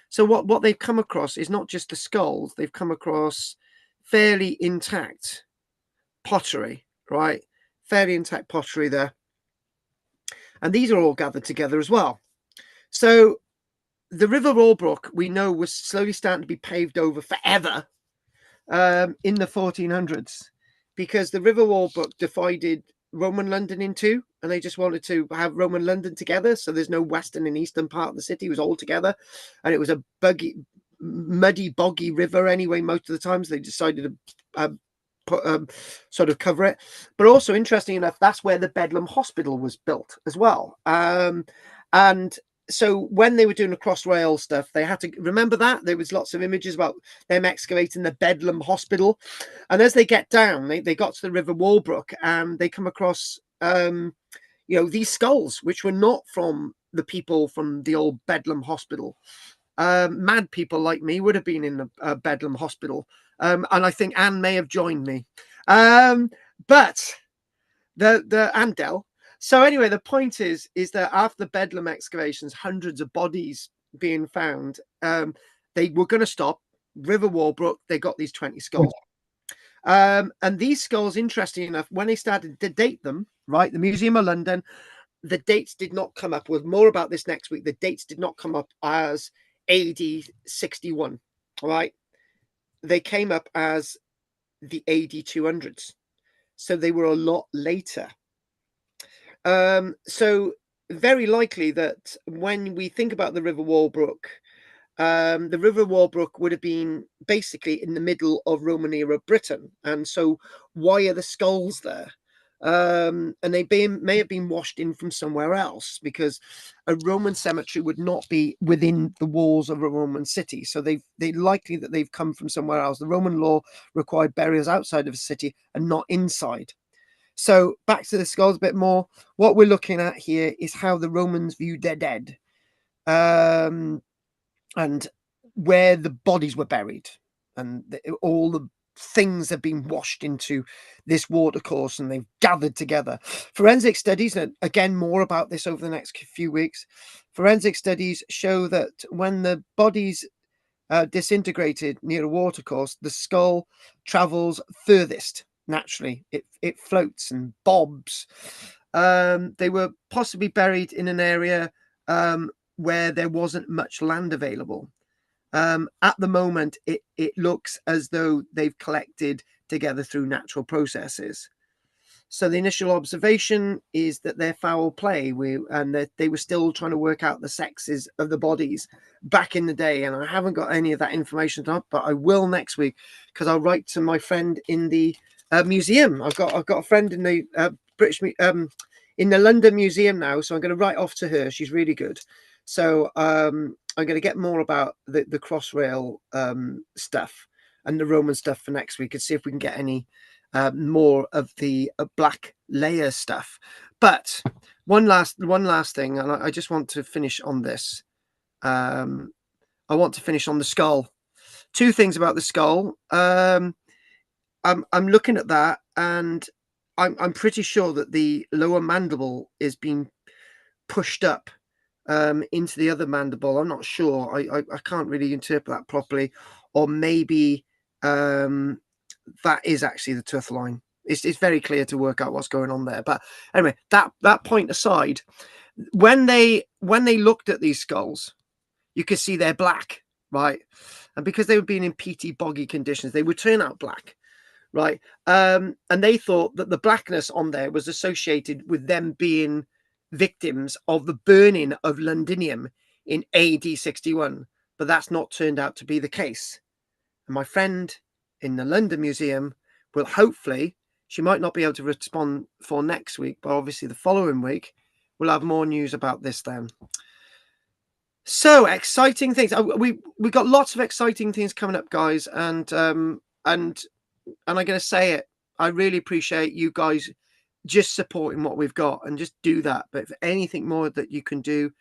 [SPEAKER 2] So what they've come across is not just the skulls, they've come across fairly intact pottery, right? Fairly intact pottery there. And these are all gathered together as well. So the River Walbrook, we know, was slowly starting to be paved over forever in the 1400s, because the River Walbrook divided Roman London in two, and they just wanted to have Roman London together. So there's no western and eastern part of the city. It was all together. And it was a muddy, boggy river anyway, most of the times. They decided to sort of cover it. But also, interesting enough, that's where the Bedlam Hospital was built as well. And so when they were doing the Crossrail stuff, they had to remember that there was lots of images about them excavating the Bedlam Hospital. And as they get down, they got to the River Walbrook, and they come across these skulls, which were not from the people from the old Bedlam Hospital. Mad people like me would have been in the Bedlam Hospital, and I think Anne may have joined me, but the Andel. So anyway, the point is that after the Bedlam excavations, hundreds of bodies being found, they were going to stop. River Walbrook, they got these 20 skulls. And these skulls, interesting enough, when they started to date them, right, the Museum of London, the dates did not come up. With more about this next week. The dates did not come up as AD 61, right? They came up as the AD 200s. So they were a lot later. So very likely that when we think about the River Walbrook, the River Walbrook would have been basically in the middle of Roman era Britain. And so why are the skulls there? And they may have been washed in from somewhere else, because a Roman cemetery would not be within the walls of a Roman city. So they likely that they've come from somewhere else. The Roman law required burials outside of a city and not inside. So back to the skulls a bit more. What we're looking at here is how the Romans viewed their dead, and where the bodies were buried, and all the things have been washed into this watercourse, and they've gathered together. Forensic studies, and again more about this over the next few weeks, forensic studies show that when the bodies disintegrated near a watercourse, the skull travels furthest. Naturally, it floats and bobs. They were possibly buried in an area where there wasn't much land available. At the moment, it looks as though they've collected together through natural processes. So the initial observation is that they're foul play, and that they were still trying to work out the sexes of the bodies back in the day. And I haven't got any of that information up, but I will next week, because I'll write to my friend in the museum. I've got a friend in the in the London Museum now, so I'm going to write off to her. She's really good. So I'm going to get more about the Crossrail stuff and the Roman stuff for next week, and see if we can get any more of the black layer stuff. But one last thing, and I just want to finish on this. I want to finish on the skull. Two things about the skull. I'm looking at that, and I'm pretty sure that the lower mandible is being pushed up into the other mandible. I'm not sure. I can't really interpret that properly, or maybe that is actually the tooth line. It's very clear to work out what's going on there. But anyway, that point aside, when they looked at these skulls, you could see they're black, right? And because they were being in peaty, boggy conditions, they would turn out black, right? And they thought that the blackness on there was associated with them being victims of the burning of Londinium in AD 61. But that's not turned out to be the case. And my friend in the London Museum will hopefully, she might not be able to respond for next week, but obviously the following week, we'll have more news about this then. So exciting things. We got lots of exciting things coming up, guys. And I'm going to say it. I really appreciate you guys just supporting what we've got, and just do that. But if anything more that you can do,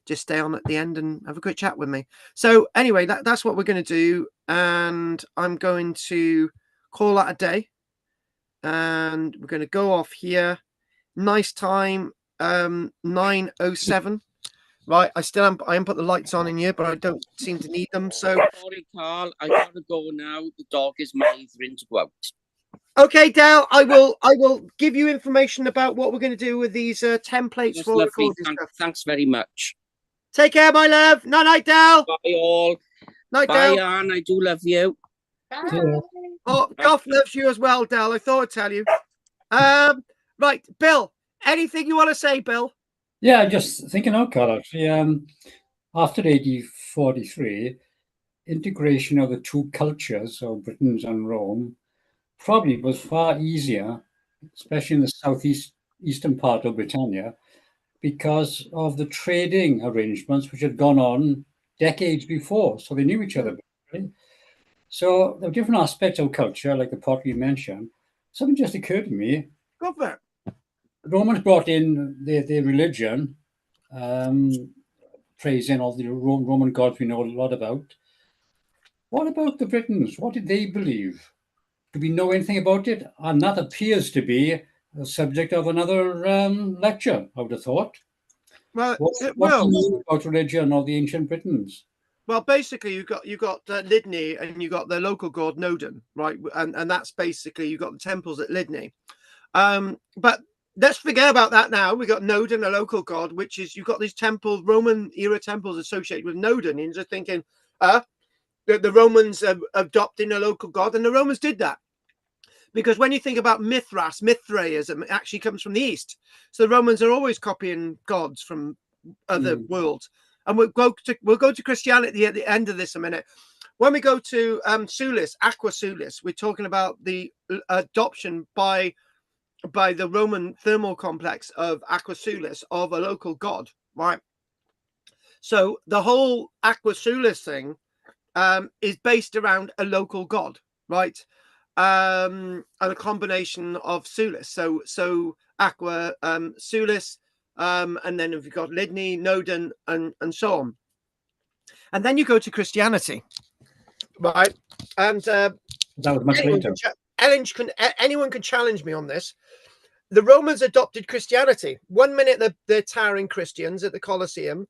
[SPEAKER 2] just stay on at the end and have a quick chat with me. So anyway, that's what we're going to do, and I'm going to call that a day. and we're going to go off here. Nice time, 9:07. Right, I haven't put the lights on in here, but I don't seem to need them. So
[SPEAKER 8] sorry, Carl, I gotta go now. The dog is mothering to go out.
[SPEAKER 2] Okay, Dale, I will give you information about what we're going to do with these templates
[SPEAKER 8] That's
[SPEAKER 2] for
[SPEAKER 8] lovely.
[SPEAKER 2] recording stuff.
[SPEAKER 8] Thanks very much.
[SPEAKER 2] Take care, my love. Night, night, Dale.
[SPEAKER 8] Bye all.
[SPEAKER 2] Night,
[SPEAKER 8] Bye,
[SPEAKER 2] Dale.
[SPEAKER 8] Anne. I do love you.
[SPEAKER 1] Bye.
[SPEAKER 2] Oh, Goff loves you as well, Dale. I thought I'd tell you. Right, Bill. Anything you want to say, Bill?
[SPEAKER 4] Yeah, just thinking out, Carl, actually, after 1843, integration of the two cultures, of Britain and Rome, probably was far easier, especially in the eastern part of Britannia, because of the trading arrangements which had gone on decades before. So they knew each other. Basically. So there were different aspects of culture, like the pottery you mentioned. Something just occurred to me.
[SPEAKER 2] Go for it.
[SPEAKER 4] The Romans brought in their religion, praising all the Roman gods we know a lot about. What about the Britons? What did they believe? Do we know anything about it? And that appears to be the subject of another lecture, I would have thought.
[SPEAKER 2] Well,
[SPEAKER 4] what do you know about religion of the ancient Britons?
[SPEAKER 2] Well, basically, you got Lydney, and you got the local god Nodin, right? And that's basically you got the temples at Lydney. But let's forget about that now. We got Nodin, a local god, which is you've got these temples, Roman era temples associated with Nodin. And you're just thinking, the Romans adopting a local god, and the Romans did that. Because when you think about Mithraism actually comes from the East. So the Romans are always copying gods from other worlds. And we'll go to Christianity at the end of this a minute. When we go to Sulis, Aqua Sulis, we're talking about the adoption by the Roman thermal complex of Aqua Sulis of a local god, right? So the whole Aqua Sulis thing is based around a local god, right? And a combination of Sulis. So Aqua, Sulis, and then you've got Lydney, Nodin, and so on. And then you go to Christianity, right? And
[SPEAKER 4] that was much later.
[SPEAKER 2] Anyone can challenge me on this. The Romans adopted Christianity. 1 minute they're towering Christians at the Colosseum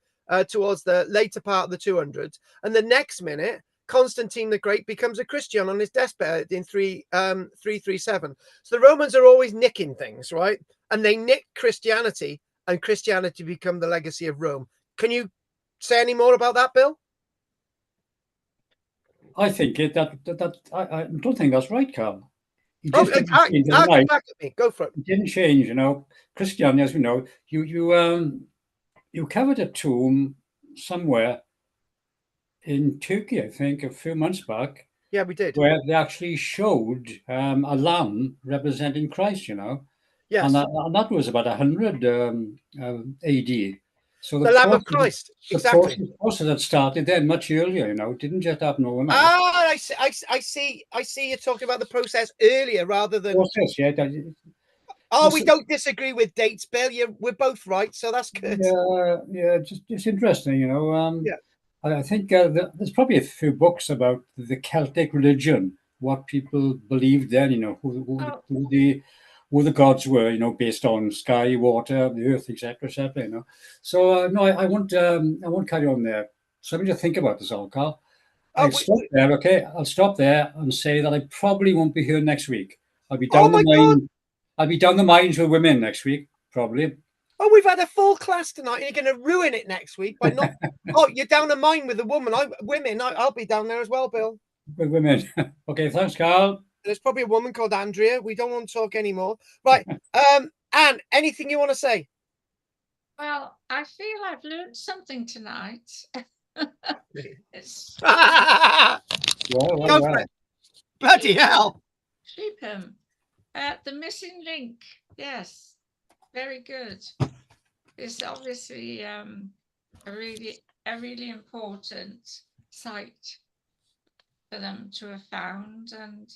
[SPEAKER 2] towards the later part of the 200s, and the next minute Constantine the Great becomes a Christian on his deathbed in 337. So the Romans are always nicking things, right? And they nick Christianity, and Christianity become the legacy of Rome. Can you say any more about that, Bill?
[SPEAKER 4] I think I don't think that's right, Carl.
[SPEAKER 2] Come back at me. Go for it.
[SPEAKER 4] It didn't change, you know. Christianity, as we know, you covered a tomb somewhere in Turkey, I think, a few months back.
[SPEAKER 2] Yeah, we did.
[SPEAKER 4] Where they actually showed a lamb representing Christ, you know.
[SPEAKER 2] Yes.
[SPEAKER 4] And that was about 100 AD. So
[SPEAKER 2] the Lamb of Christ. Exactly.
[SPEAKER 4] The process had started then much earlier, you know. It didn't just happen overnight.
[SPEAKER 2] I see. You're talking about the process earlier rather than.
[SPEAKER 4] Process, yeah.
[SPEAKER 2] We don't disagree with dates, Bill. We're both right, so that's good.
[SPEAKER 4] Yeah, just interesting, you know.
[SPEAKER 2] Yeah.
[SPEAKER 4] I think there's probably a few books about the Celtic religion, what people believed then, you know, who the gods were, you know, based on sky, water, the earth, etc., you know. So no, I won't carry on there. Something to think about this, Carl. I'll stop there, okay? I'll stop there and say that I probably won't be here next week. I'll be down I'll be down the mines with women next week, probably.
[SPEAKER 2] Oh, we've had a full class tonight, and you're going to ruin it next week by not. You're down a mine with a woman. I'll be down there as well, Bill.
[SPEAKER 4] With women. Okay, thanks, Carl.
[SPEAKER 2] There's probably a woman called Andrea. We don't want to talk anymore. Right. Anne, anything you want to say?
[SPEAKER 1] Well, I feel I've learned something tonight.
[SPEAKER 2] Well. Bloody hell.
[SPEAKER 1] Sheep him. The missing link. Yes. Very good. It's obviously a really important site for them to have found, and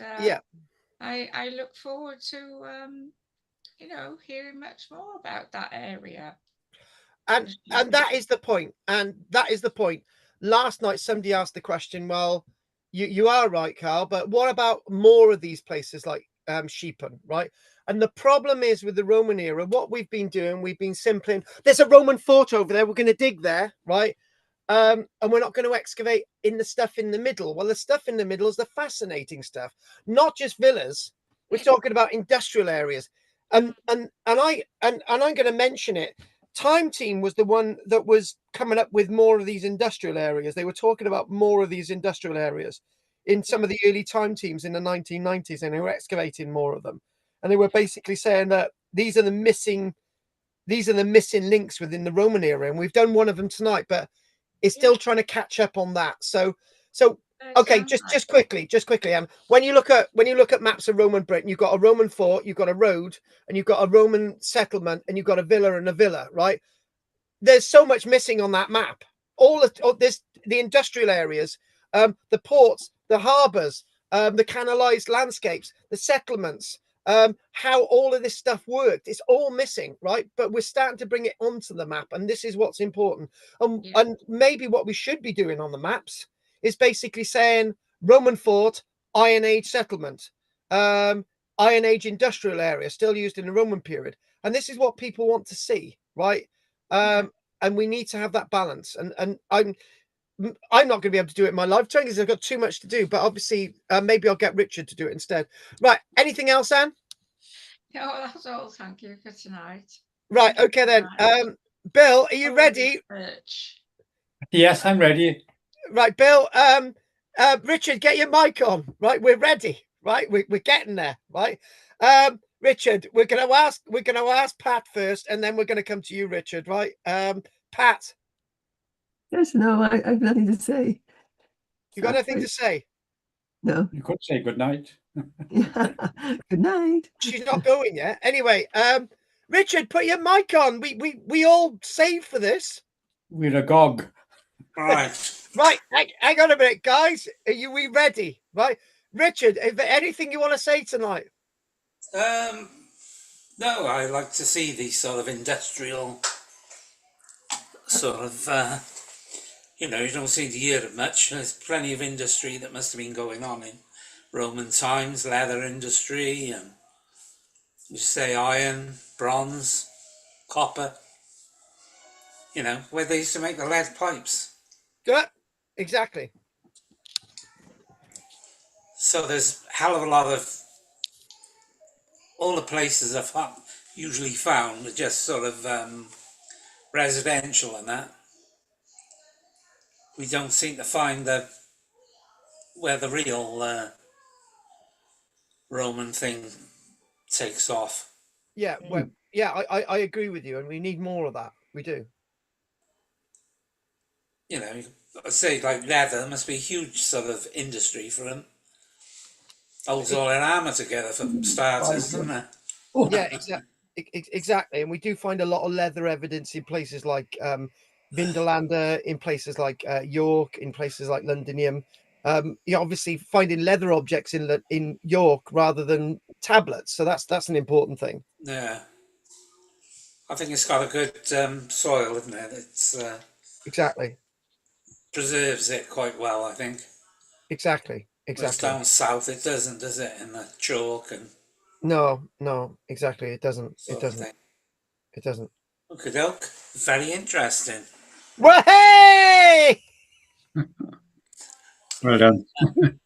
[SPEAKER 1] I look forward to hearing much more about that area.
[SPEAKER 2] And that is the point. Last night somebody asked the question, well, you are right, Carl, but what about more of these places like sheepen, right? And the problem is with the Roman era, what we've been doing, we've been simply, there's a Roman fort over there, we're going to dig there, right? And we're not going to excavate in the stuff in the middle. Well, the stuff in the middle is the fascinating stuff, not just villas. We're talking about industrial areas, and I'm going to mention it. Time Team was the one that was coming up with more of these industrial areas. They were talking about more of these industrial areas in some of the early Time Teams in the 1990s, and they were excavating more of them. And they were basically saying that these are the missing links within the Roman era, and we've done one of them tonight, but it's still trying to catch up on that. So okay, just quickly, and when you look at maps of Roman Britain, you've got a Roman fort, you've got a road, and you've got a Roman settlement, and you've got a villa and a villa, right? There's so much missing on that map. All this, the industrial areas, the ports, the harbors, the canalized landscapes, the settlements, how all of this stuff worked. It's all missing, right? But we're starting to bring it onto the map, and this is what's important. And maybe what we should be doing on the maps is basically saying Roman fort, Iron Age settlement, Iron Age industrial area, still used in the Roman period. And this is what people want to see, right? And we need to have that balance. And I'm not going to be able to do it in my lifetime because I've got too much to do. But obviously, maybe I'll get Richard to do it instead. Right. Anything else, Anne?
[SPEAKER 1] No, that's all. Thank you for tonight.
[SPEAKER 2] Right. Okay, then. Bill, are you ready?
[SPEAKER 4] Yes, I'm ready.
[SPEAKER 2] Right, Bill. Richard, get your mic on. Right, we're ready. Right, we're getting there. Right. Richard, we're going to ask Pat first, and then we're going to come to you, Richard. Right. Pat.
[SPEAKER 7] Yes, no, I've nothing to say.
[SPEAKER 2] You got anything to say?
[SPEAKER 7] No.
[SPEAKER 4] You could say good night.
[SPEAKER 7] Good night.
[SPEAKER 2] She's not going yet. Anyway, Richard, put your mic on. We all saved for this.
[SPEAKER 4] We're agog.
[SPEAKER 9] Right.
[SPEAKER 2] Right. Hang on a minute, guys. We ready? Right. Richard, is there anything you want to say tonight?
[SPEAKER 9] No, I like to see these sort of industrial sort of, you don't seem to hear it much. There's plenty of industry that must have been going on in Roman times, leather industry, and you say iron, bronze, copper, where they used to make the lead pipes.
[SPEAKER 2] Yeah, exactly.
[SPEAKER 9] So there's a hell of a lot of, all the places I've usually found are just sort of residential and that. We don't seem to find where the real Roman thing takes off.
[SPEAKER 2] Yeah, well, yeah, I agree with you, and we need more of that. We do.
[SPEAKER 9] I'd say like leather must be a huge sort of industry for them. Holds all their armour together for starters, doesn't it?
[SPEAKER 2] Yeah, exactly. And we do find a lot of leather evidence in places like Vindolanda, in places like York, in places like Londinium. You're obviously finding leather objects in York rather than tablets, so that's an important thing.
[SPEAKER 9] Yeah, I think it's got a good soil, isn't it? It's
[SPEAKER 2] exactly
[SPEAKER 9] preserves it quite well, I think.
[SPEAKER 2] Exactly.
[SPEAKER 9] Whereas down south, it doesn't, does it? In the chalk and
[SPEAKER 2] no, exactly, it doesn't. It doesn't.
[SPEAKER 9] Okay, doke. Very interesting.
[SPEAKER 2] Well, hey!
[SPEAKER 4] Well done.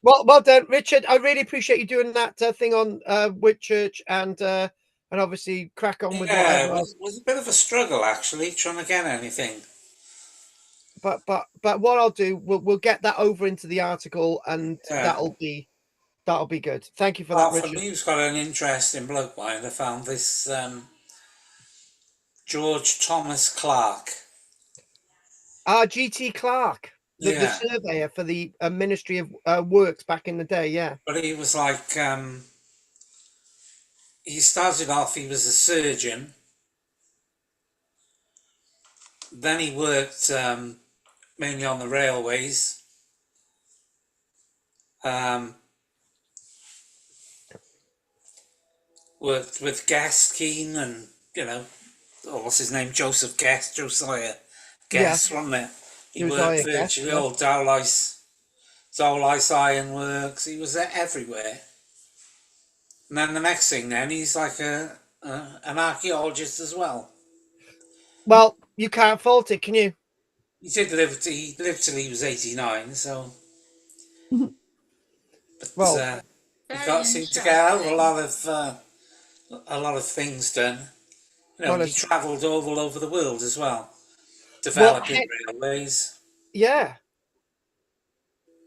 [SPEAKER 2] well done, Richard. I really appreciate you doing that thing on Whitchurch and obviously crack on with whatever else.
[SPEAKER 9] It was a bit of a struggle actually trying to get anything.
[SPEAKER 2] But what I'll do, we'll get that over into the article, and that'll be good. Thank you for that, Richard.
[SPEAKER 9] For me, who's got an interesting bloke mind, I found this George Thomas Clark.
[SPEAKER 2] G.T. Clark, the surveyor for the Ministry of Works back in the day, yeah.
[SPEAKER 9] But he was like, he started off, he was a surgeon. Then he worked mainly on the railways. Worked with Guest-Keen and, what's his name? Josiah Guest, wasn't it? He worked virtually all Dowlice Ironworks. He was there everywhere. And then the next thing, then he's like an archaeologist as well.
[SPEAKER 2] Well, you can't fault it, can you?
[SPEAKER 9] He did live. He lived till he was 89. So, but
[SPEAKER 2] Well,
[SPEAKER 9] he seemed to get out a lot of things done. You know,
[SPEAKER 2] well,
[SPEAKER 9] he travelled all over the world as well,
[SPEAKER 2] well,
[SPEAKER 9] developing railways.
[SPEAKER 2] Yeah.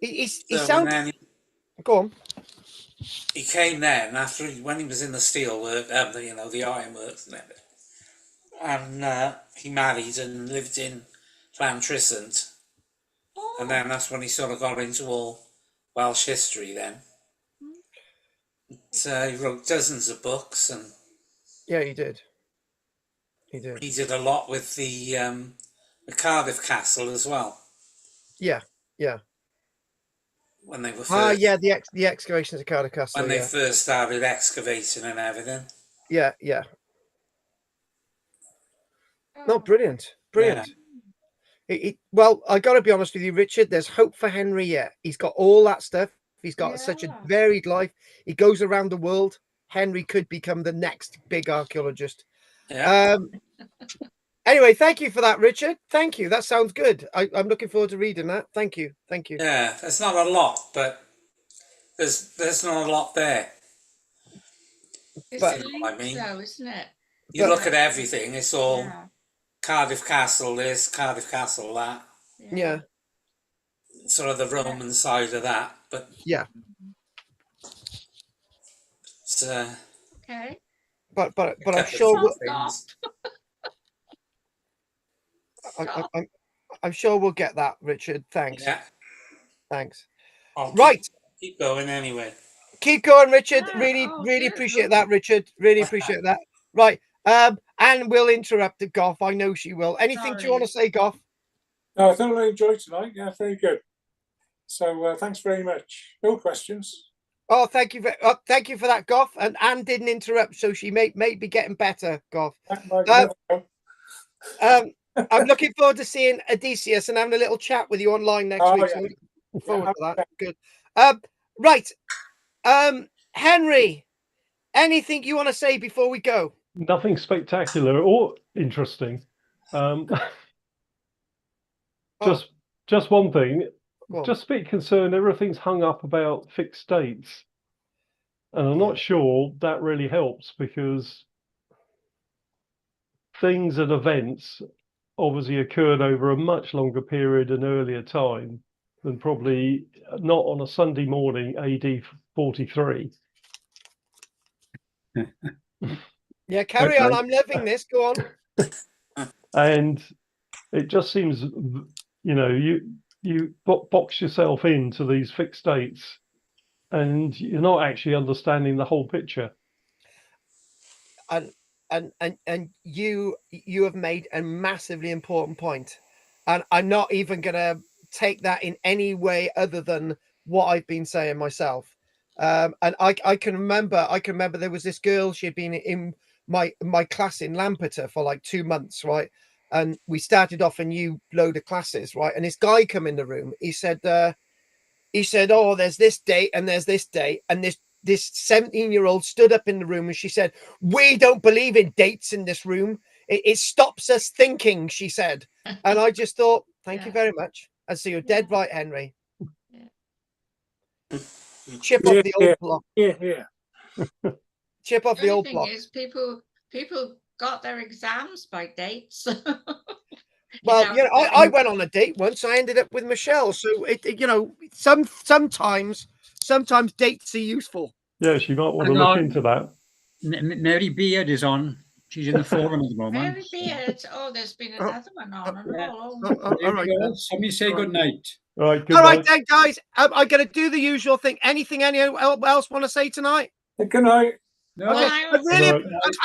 [SPEAKER 2] He sounds. Go on.
[SPEAKER 9] He came then after when he was in the steel work, the ironworks and everything. And he married and lived in Llantrisant. And then that's when he sort of got into all Welsh history then. He wrote dozens of books, and
[SPEAKER 2] yeah, he did. He did.
[SPEAKER 9] He did a lot with the Cardiff Castle as well.
[SPEAKER 2] Yeah, yeah.
[SPEAKER 9] When they were first,
[SPEAKER 2] yeah, the excavations of Cardiff Castle.
[SPEAKER 9] when they first started excavating and everything.
[SPEAKER 2] Yeah, yeah. No, brilliant, brilliant. Yeah. Well, I got to be honest with you, Richard. There's hope for Henry yet. He's got all that stuff. He's got such a varied life. He goes around the world. Henry could become the next big archaeologist.
[SPEAKER 9] Yeah.
[SPEAKER 2] Anyway, thank you for that, Richard. Thank you. That sounds good. I'm looking forward to reading that. Thank you. Thank you.
[SPEAKER 9] Yeah, there's not a lot, but there's not a lot there.
[SPEAKER 1] It's
[SPEAKER 9] But,
[SPEAKER 1] linked, though, isn't it?
[SPEAKER 9] You look at everything, it's all Cardiff Castle this, Cardiff Castle that.
[SPEAKER 2] Yeah.
[SPEAKER 9] Sort of the Roman side of that, but
[SPEAKER 2] yeah.
[SPEAKER 9] It's,
[SPEAKER 1] okay.
[SPEAKER 2] But I'm sure I'm sure we'll get that, Richard. Thanks.
[SPEAKER 9] Yeah.
[SPEAKER 2] Thanks.
[SPEAKER 9] Right. Keep going anyway.
[SPEAKER 2] Keep going, Richard. Really appreciate that, Richard. Really appreciate that. Right. Anne will interrupt the Goff. I know she will. Anything do you want to say, Goff?
[SPEAKER 5] No, I thoroughly enjoyed tonight. Yeah, very good. So thanks very much. No questions.
[SPEAKER 2] Oh, thank you for that, Goff. And Anne didn't interrupt, so she may be getting better, Goff. I'm looking forward to seeing Odysseus and having a little chat with you online next week.
[SPEAKER 5] Yeah.
[SPEAKER 2] So looking forward to that. Good. Right. Henry, anything you want to say before we go?
[SPEAKER 6] Nothing spectacular or interesting. Just one thing. Just a bit concerned. Everything's hung up about fixed dates, and I'm not sure that really helps, because things and events obviously occurred over a much longer period and earlier time than probably not on a Sunday morning AD 43.
[SPEAKER 2] Yeah, carry on. I'm loving this. Go on.
[SPEAKER 6] And it just seems, you box yourself into these fixed dates, and you're not actually understanding the whole picture.
[SPEAKER 2] And you have made a massively important point, and I'm not even going to take that in any way other than what I've been saying myself. And I can remember there was this girl. She had been in my class in Lampeter for like 2 months, right? And we started off a new load of classes, right? And this guy come in the room. He said, "Oh, there's this date and there's this date," and this 17-year-old stood up in the room and she said, "We don't believe in dates in this room. It stops us thinking," she said. And I just thought, thank you very much. And so you're dead right, Henry. Chip off the old block.
[SPEAKER 5] Yeah.
[SPEAKER 2] Chip off the old block.
[SPEAKER 1] Is people got their exams by dates.
[SPEAKER 2] Well, I went on a date once. I ended up with Michelle. So sometimes dates are useful.
[SPEAKER 6] Yes, you might want to look into that.
[SPEAKER 4] Mary Beard is on. She's in the forum at the moment.
[SPEAKER 1] Mary Beard. Oh, there's been another one on.
[SPEAKER 2] All right.
[SPEAKER 4] Somebody say good night.
[SPEAKER 6] All right,
[SPEAKER 2] all right then, guys. I'm going to do the usual thing. Anything anyone else want to say tonight?
[SPEAKER 5] Good night.
[SPEAKER 4] No.
[SPEAKER 2] Okay. I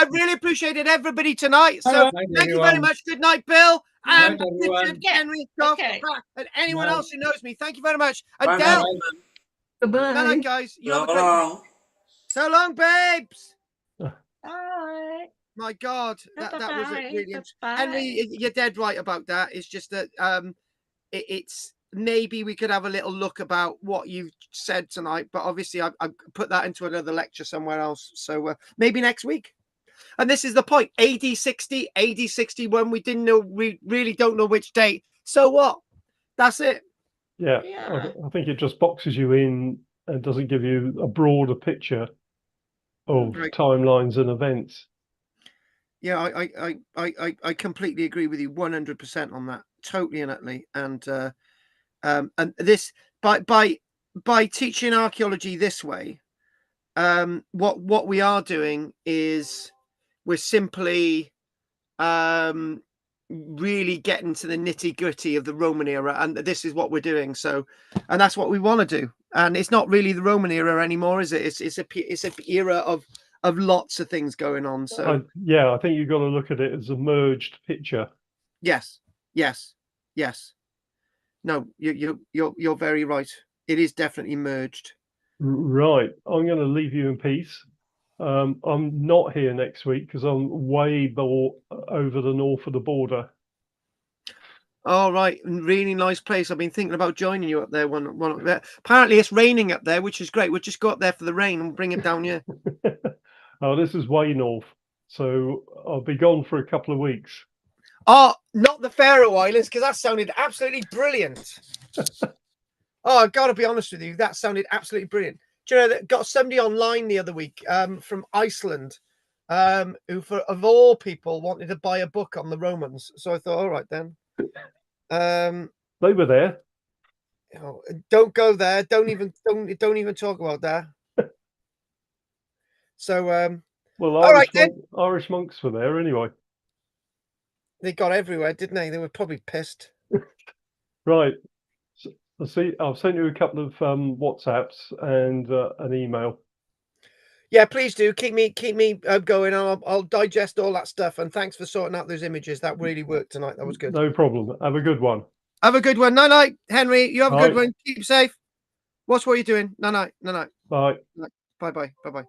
[SPEAKER 2] really appreciated everybody tonight. So thank you very much. Good night, Bill. And Richard, Henry, Goff, and anyone else who knows me. Thank you very much. Adele.
[SPEAKER 7] Goodbye.
[SPEAKER 2] Good night, guys. You have a great night. So long, babes.
[SPEAKER 1] Bye.
[SPEAKER 2] My God, that was really interesting. Henry, you're dead right about that. It's just that it's maybe we could have a little look about what you've said tonight, but obviously I put that into another lecture somewhere else. So maybe next week. And this is the point. AD 60, AD 61. We didn't know. We really don't know which date. So what? That's it.
[SPEAKER 6] Yeah,
[SPEAKER 1] Yeah.
[SPEAKER 6] I think it just boxes you in and doesn't give you a broader picture of
[SPEAKER 2] Right.
[SPEAKER 6] timelines and events.
[SPEAKER 2] Yeah, I completely agree with you 100% on that. Totally and utterly. And this by teaching archaeology this way, what we are doing is we're simply really getting to the nitty gritty of the Roman era, and this is what we're doing. So, and that's what we want to do. And it's not really the Roman era anymore, is it? It's a era of lots of things going on. So
[SPEAKER 6] I think you've got to look at it as a merged picture.
[SPEAKER 2] yes. No, you're very right. It is definitely merged.
[SPEAKER 6] Right. I'm going to leave you in peace. I'm not here next week because I'm way over the north of the border.
[SPEAKER 2] All right, really nice place. I've been thinking about joining you up there. Apparently, it's raining up there, which is great. We'll just go up there for the rain and bring it down here.
[SPEAKER 6] Oh, this is way north, so I'll be gone for a couple of weeks.
[SPEAKER 2] Oh, not the Faroe Islands, because that sounded absolutely brilliant. Oh, I've got to be honest with you, that sounded absolutely brilliant. Do you know that got somebody online the other week from Iceland, who, of all people, wanted to buy a book on the Romans. So I thought, all right then.
[SPEAKER 6] They were there.
[SPEAKER 2] Oh, don't go there. Don't even talk about that. So
[SPEAKER 6] well,
[SPEAKER 2] all right then.
[SPEAKER 6] Irish monks were there anyway.
[SPEAKER 2] They got everywhere, didn't they? They were probably pissed.
[SPEAKER 6] Right. So, I've sent you a couple of WhatsApps and an email.
[SPEAKER 2] Yeah, please do keep me going. I'll digest all that stuff. And thanks for sorting out those images. That really worked tonight. That was good.
[SPEAKER 6] No problem. Have a good one.
[SPEAKER 2] Have a good one. Night night, Henry. You have a good
[SPEAKER 6] Bye.
[SPEAKER 2] one. Keep safe. Watch what you're doing. Night night.
[SPEAKER 6] Bye.
[SPEAKER 2] Bye.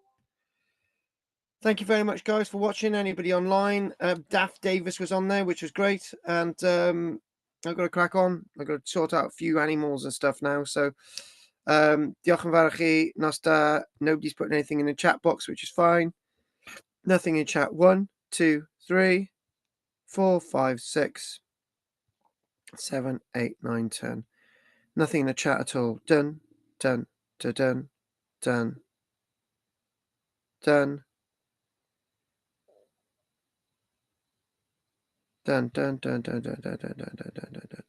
[SPEAKER 2] Thank you very much, guys, for watching. Anybody online? Daft Davis was on there, which was great. And I've got to crack on. I've got to sort out a few animals and stuff now. So diolch yn fawr i chi. Nasta. Nobody's putting anything in the chat box, which is fine. Nothing in chat. 1, 2, 3, 4, 5, 6, 7, 8, 9, 10. Nothing in the chat at all. Done. Done. Done. Done. Done. Done. Done. Done. Done. Done. Done. Done. Done. Done. Done.